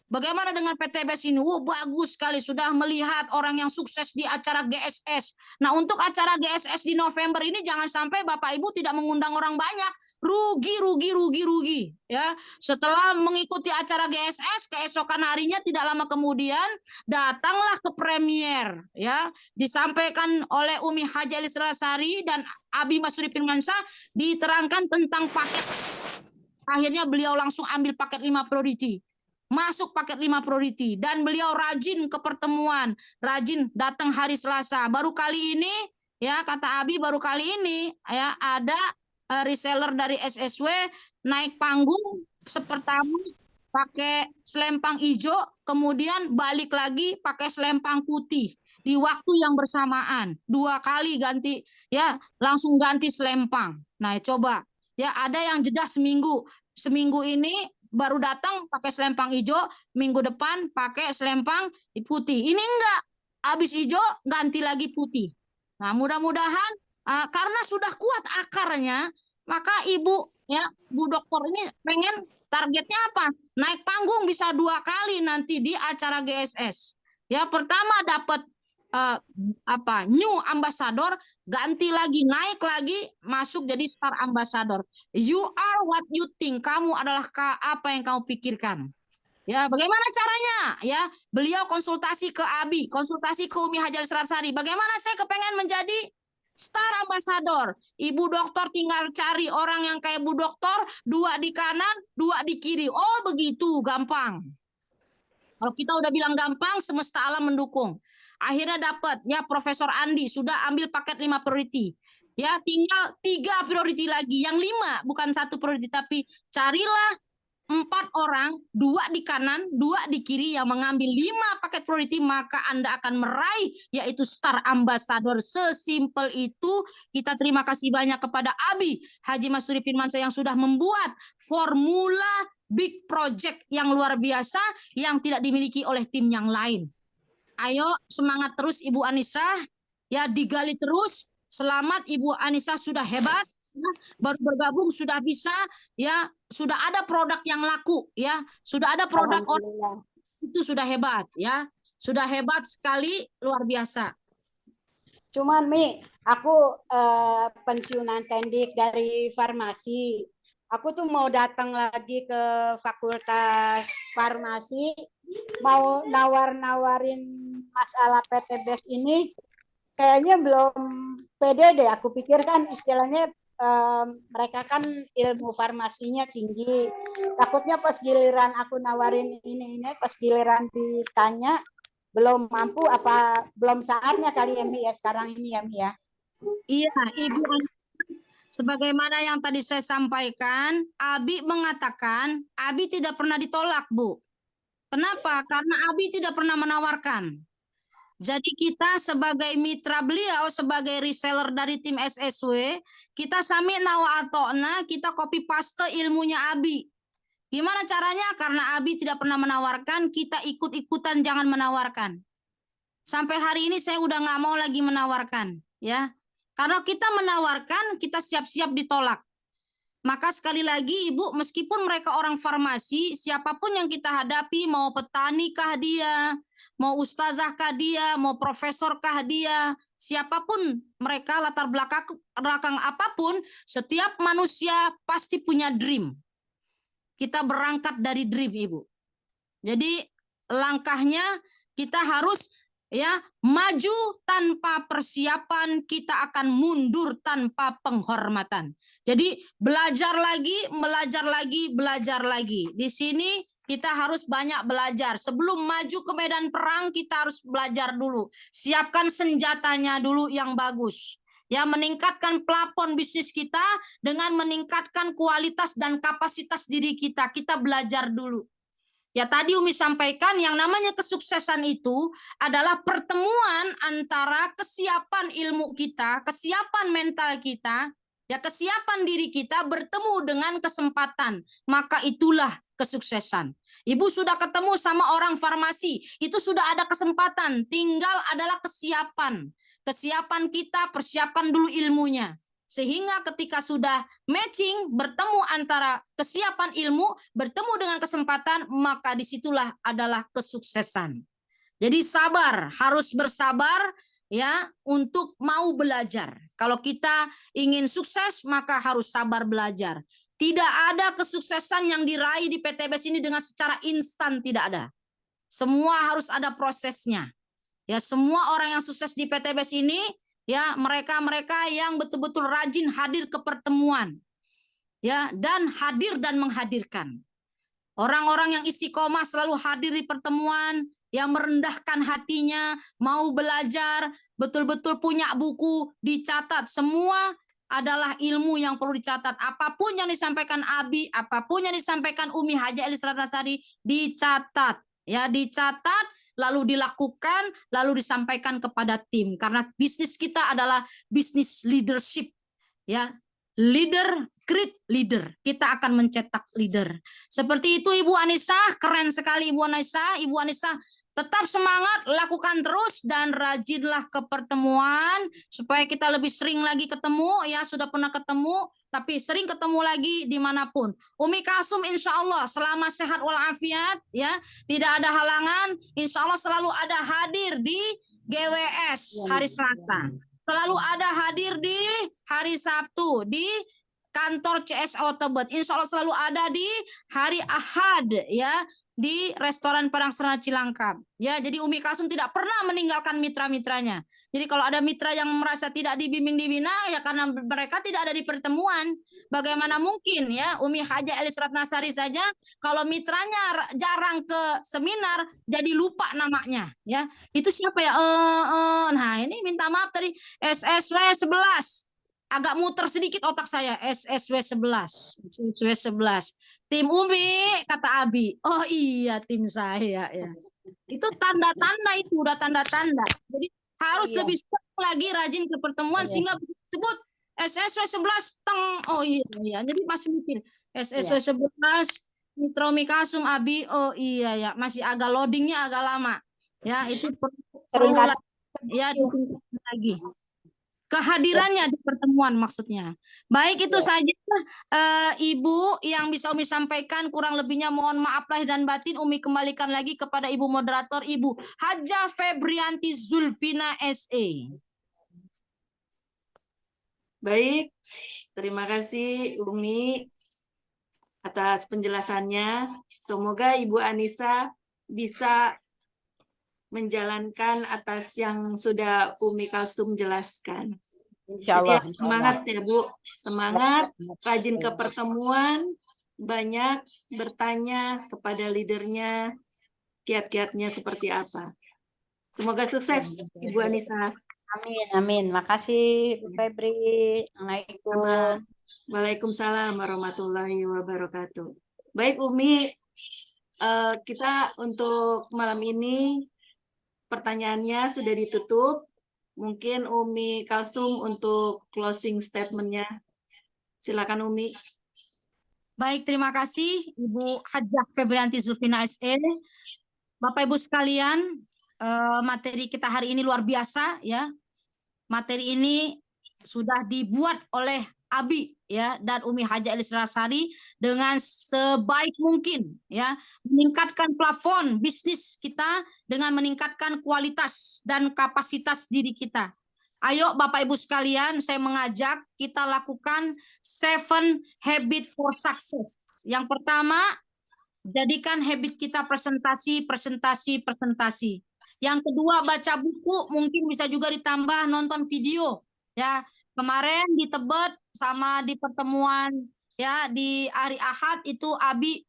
Bagaimana dengan PTBS ini? Bagus sekali, sudah melihat orang yang sukses di acara GSS. Nah, untuk acara GSS di November ini jangan sampai Bapak Ibu tidak mengundang orang banyak. Rugi. Ya, setelah mengikuti acara GSS, keesokan harinya tidak lama kemudian datanglah ke premier. Ya, disampaikan oleh Umi Haja Elis Ratnasari dan Abi Masuri Firmansyah diterangkan tentang paket. Akhirnya beliau langsung ambil paket 5 priority. Masuk paket 5 priority dan beliau rajin ke pertemuan, rajin datang hari Selasa. Baru kali ini ya kata Abi, baru kali ini ya ada reseller dari SSW naik panggung pertama pakai selempang hijau, kemudian balik lagi pakai selempang putih di waktu yang bersamaan. 2 kali ganti ya, langsung ganti selempang. Nah, coba ya ada yang jeda seminggu. Seminggu ini baru datang pakai selempang hijau, minggu depan pakai selempang putih. Ini enggak, habis hijau ganti lagi putih. Nah, mudah-mudahan karena sudah kuat akarnya, maka Ibu ya Bu Dokter ini pengen targetnya apa? Naik panggung bisa 2 kali nanti di acara GSS. Ya, pertama dapat new ambassador, ganti lagi, naik lagi, masuk jadi star ambassador. You are what you think. Kamu adalah apa yang kamu pikirkan. Ya, bagaimana caranya? Ya, beliau konsultasi ke Abi, konsultasi ke Umi Haja Elis Ratnasari. Bagaimana saya kepengen menjadi star ambassador? Ibu Dokter tinggal cari orang yang kayak Bu Dokter, 2 di kanan, 2 di kiri. Oh, begitu, gampang. Kalau kita udah bilang gampang, semesta alam mendukung. Akhirnya dapat ya Profesor Andi sudah ambil paket 5 priority. Ya, tinggal 3 priority lagi. Yang 5 bukan 1 priority, tapi carilah 4 orang, 2 di kanan, 2 di kiri yang mengambil 5 paket priority, maka Anda akan meraih yaitu star ambassador. Sesimpel itu. Kita terima kasih banyak kepada Abi Haji Masuri Firmansyah yang sudah membuat formula big project yang luar biasa yang tidak dimiliki oleh tim yang lain. Ayo semangat terus Ibu Anissa, ya digali terus. Selamat Ibu Anissa, sudah hebat, ya, baru bergabung sudah bisa, ya sudah ada produk yang laku, ya sudah ada produk orang, itu sudah hebat, ya. Sudah hebat sekali, luar biasa. Cuman Mi, aku pensiunan tendik dari farmasi. Aku tuh mau datang lagi ke Fakultas Farmasi, mau nawar-nawarin masalah PTBS ini, kayaknya belum pede deh. Aku pikir kan istilahnya mereka kan ilmu farmasinya tinggi. Takutnya pas giliran aku nawarin ini pas giliran ditanya belum mampu, apa belum saatnya kali ya Mi ya sekarang ini ya Mi ya. Iya, Ibu, sebagaimana yang tadi saya sampaikan, Abi mengatakan Abi tidak pernah ditolak, Bu. Kenapa? Karena Abi tidak pernah menawarkan. Jadi kita sebagai mitra beliau, sebagai reseller dari tim SSW, kita sami nawa atokna, kita copy paste ilmunya Abi. Gimana caranya? Karena Abi tidak pernah menawarkan, kita ikut-ikutan jangan menawarkan. Sampai hari ini saya udah nggak mau lagi menawarkan, ya. Karena kita menawarkan, kita siap-siap ditolak. Maka sekali lagi Ibu, meskipun mereka orang farmasi, siapapun yang kita hadapi, mau petani kah dia, mau ustazah kah dia, mau profesor kah dia, siapapun mereka, latar belakang apapun, setiap manusia pasti punya dream. Kita berangkat dari dream, Ibu. Jadi langkahnya kita harus maju tanpa persiapan, kita akan mundur tanpa penghormatan. Jadi belajar lagi. Di sini kita harus banyak belajar. Sebelum maju ke medan perang, kita harus belajar dulu. Siapkan senjatanya dulu yang bagus. Ya, meningkatkan plafon bisnis kita dengan meningkatkan kualitas dan kapasitas diri kita. Kita belajar dulu. Ya, tadi Umi sampaikan yang namanya kesuksesan itu adalah pertemuan antara kesiapan ilmu kita, kesiapan mental kita, ya kesiapan diri kita bertemu dengan kesempatan. Maka itulah kesuksesan. Ibu sudah ketemu sama orang farmasi, itu sudah ada kesempatan, tinggal adalah kesiapan. Kesiapan kita, persiapkan dulu ilmunya. Sehingga ketika sudah matching, bertemu antara kesiapan ilmu, bertemu dengan kesempatan, maka disitulah adalah kesuksesan. Jadi sabar, harus bersabar ya untuk mau belajar. Kalau kita ingin sukses, maka harus sabar belajar. Tidak ada kesuksesan yang diraih di PTBS ini dengan secara instan, tidak ada. Semua harus ada prosesnya. Ya, semua orang yang sukses di PTBS ini, ya mereka-mereka yang betul-betul rajin hadir ke pertemuan, ya, dan hadir dan menghadirkan. Orang-orang yang istiqomah selalu hadir di pertemuan, yang merendahkan hatinya, mau belajar, betul-betul punya buku, dicatat. Semua adalah ilmu yang perlu dicatat. Apapun yang disampaikan Abi, apapun yang disampaikan Umi Haja Elis Ratnasari, dicatat. Ya, dicatat, lalu dilakukan, lalu disampaikan kepada tim. Karena bisnis kita adalah bisnis leadership. Ya, leader, create leader. Kita akan mencetak leader. Seperti itu Ibu Anissa, keren sekali Ibu Anissa. Ibu Anissa tetap semangat, lakukan terus dan rajinlah ke pertemuan supaya kita lebih sering lagi ketemu. Ya, sudah pernah ketemu, tapi sering ketemu lagi dimanapun. Umi Kasum insya Allah selama sehat walafiat, ya, tidak ada halangan, insya Allah selalu ada hadir di GWS hari Selasa. Selalu ada hadir di hari Sabtu di kantor CSO Tebet. Insya Allah selalu ada di hari Ahad, ya, di restoran Padang Serana Cilangkap. Ya, jadi Umi Kasum tidak pernah meninggalkan mitra-mitranya. Jadi kalau ada mitra yang merasa tidak dibimbing dibina, ya karena mereka tidak ada di pertemuan. Bagaimana mungkin ya Umi Haja Elis Ratnasari saja kalau mitranya jarang ke seminar jadi lupa namanya, ya. Itu siapa ya? Nah, ini minta maaf tadi SSW 11. Agak muter sedikit otak saya. SSW 11. SSW 11. Tim Umi, kata Abi. Oh iya, tim saya ya. Itu tanda-tanda, itu udah tanda-tanda. Jadi harus lebih sering lagi rajin ke pertemuan sehingga disebut SSW 11 teng. Oh iya. Jadi masih mikir SSW 11 Mitra Umi Kasum Abi. Oh iya ya, masih agak loadingnya agak lama. Ya, itu perlu ya ditingkatkan lagi. Kehadirannya di pertemuan pertemuan maksudnya. Baik, itu saja Ibu yang bisa Umi sampaikan, kurang lebihnya mohon maaf lahir dan batin. Umi kembalikan lagi kepada Ibu moderator, Ibu Hajah Febrianti Zulfina SE. Baik, terima kasih Umi atas penjelasannya. Semoga Ibu Anissa bisa menjalankan atas yang sudah Umi Kalsum jelaskan. Insya Jadi Allah. semangat ya Bu, semangat, rajin ke pertemuan, banyak bertanya kepada leadernya, kiat-kiatnya seperti apa. Semoga sukses Ibu Anissa. Amin, amin. Makasih Bu Febri. Assalamualaikum. Waalaikumsalam warahmatullahi wabarakatuh. Baik Umi, kita untuk malam ini pertanyaannya sudah ditutup. Mungkin Umi Kalsum untuk closing statement-nya. Silakan Umi. Baik, terima kasih Ibu Hajah Febrianti Zulfina SE. Bapak Ibu sekalian, materi kita hari ini luar biasa ya. Materi ini sudah dibuat oleh Abi ya dan Umi Hajah Elisra Sari dengan sebaik mungkin ya, meningkatkan plafon bisnis kita dengan meningkatkan kualitas dan kapasitas diri kita. Ayo Bapak Ibu sekalian, saya mengajak kita lakukan 7 habit for success. Yang pertama, jadikan habit kita presentasi. Yang kedua, baca buku, mungkin bisa juga ditambah nonton video ya. Kemarin di Tebet sama di pertemuan ya di hari Ahad itu Abi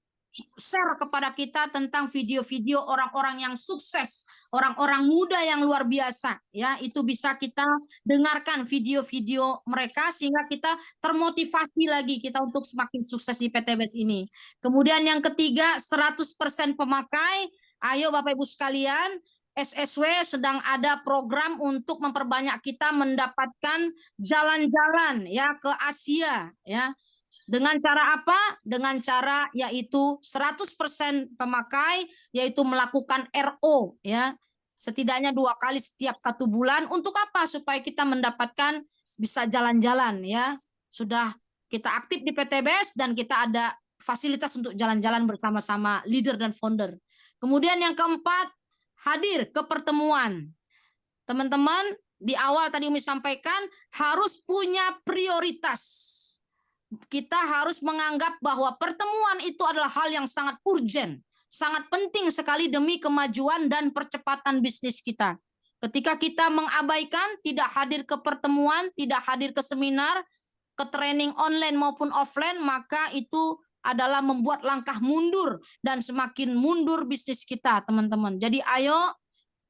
share kepada kita tentang video-video orang-orang yang sukses, orang-orang muda yang luar biasa ya. Itu bisa kita dengarkan video-video mereka sehingga kita termotivasi lagi kita untuk semakin sukses di PTBS ini. Kemudian yang ketiga, 100% pemakai. Ayo Bapak Ibu sekalian, SSW sedang ada program untuk memperbanyak kita mendapatkan jalan-jalan ya ke Asia ya. Dengan cara apa? Dengan cara yaitu 100% pemakai, yaitu melakukan RO ya. Setidaknya 2 kali setiap 1 bulan. Untuk apa? Supaya kita mendapatkan bisa jalan-jalan ya. Sudah kita aktif di PTBS dan kita ada fasilitas untuk jalan-jalan bersama-sama leader dan founder. Kemudian yang keempat, hadir ke pertemuan. Teman-teman, di awal tadi Umi sampaikan harus punya prioritas. Kita harus menganggap bahwa pertemuan itu adalah hal yang sangat urgent, sangat penting sekali demi kemajuan dan percepatan bisnis kita. Ketika kita mengabaikan, tidak hadir ke pertemuan, tidak hadir ke seminar, ke training online maupun offline, maka itu adalah membuat langkah mundur dan semakin mundur bisnis kita, teman-teman. Jadi ayo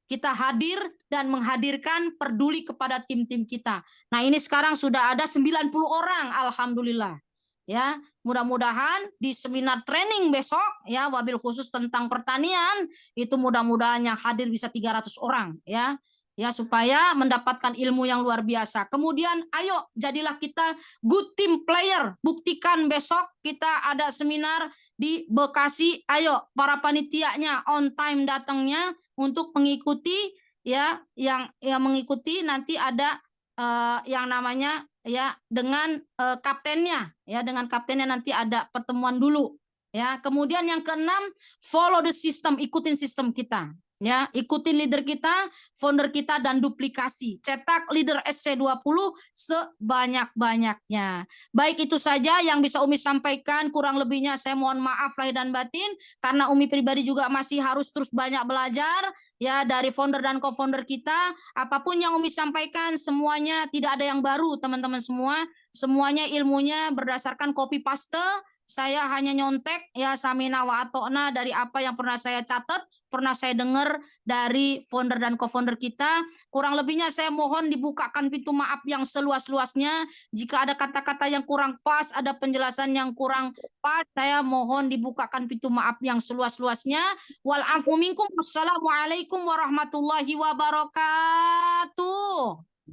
kita hadir dan menghadirkan peduli kepada tim-tim kita. Nah, ini sekarang sudah ada 90 orang, alhamdulillah. Ya, mudah-mudahan di seminar training besok ya, wabil khusus tentang pertanian, itu mudah-mudahan yang hadir bisa 300 orang ya. Ya, supaya mendapatkan ilmu yang luar biasa. Kemudian ayo jadilah kita good team player. Buktikan besok kita ada seminar di Bekasi. Ayo para panitianya on time datangnya untuk mengikuti ya, yang mengikuti nanti ada yang namanya ya dengan kaptennya ya, dengan kaptennya nanti ada pertemuan dulu ya. Kemudian yang keenam, follow the system, ikutin sistem kita. Ya, ikutin leader kita, founder kita, dan duplikasi. Cetak leader SC20 sebanyak-banyaknya. Baik, itu saja yang bisa Umi sampaikan. Kurang lebihnya saya mohon maaf lahir dan batin, karena Umi pribadi juga masih harus terus banyak belajar ya dari founder dan co-founder kita. Apapun yang Umi sampaikan, semuanya tidak ada yang baru, teman-teman semua. Semuanya ilmunya berdasarkan copy paste. Saya hanya nyontek ya samina wa atokna dari apa yang pernah saya catat, pernah saya dengar dari founder dan co-founder kita. Kurang lebihnya saya mohon dibukakan pintu maaf yang seluas-luasnya. Jika ada kata-kata yang kurang pas, ada penjelasan yang kurang pas, saya mohon dibukakan pintu maaf yang seluas-luasnya. Wal afu minkum. Wassalamualaikum warahmatullahi wabarakatuh.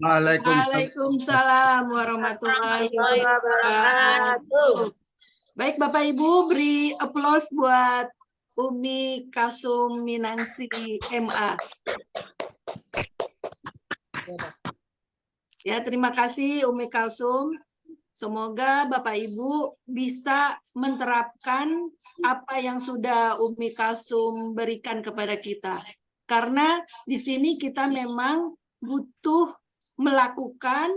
Waalaikumsalam warahmatullahi wabarakatuh. Baik Bapak Ibu, beri aplaus buat Umi Kalsum Minangsi MA. Ya, terima kasih Umi Kalsum. Semoga Bapak Ibu bisa menerapkan apa yang sudah Umi Kalsum berikan kepada kita. Karena di sini kita memang butuh melakukan,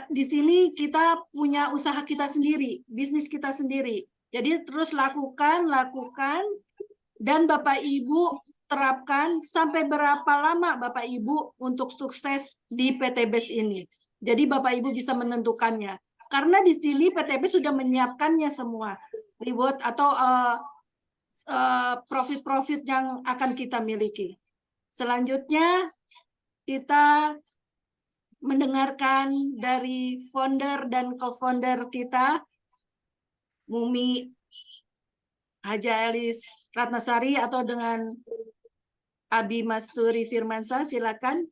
di sini kita punya usaha kita sendiri, bisnis kita sendiri. Jadi terus lakukan, dan Bapak Ibu terapkan sampai berapa lama Bapak Ibu untuk sukses di PTBS ini. Jadi Bapak Ibu bisa menentukannya. Karena di sini PTBS sudah menyiapkannya semua. Reward atau profit-profit yang akan kita miliki. Selanjutnya kita mendengarkan dari founder dan co-founder kita, Mumi Haja Elis Ratnasari atau dengan Abi Masturi Firmansyah, silakan.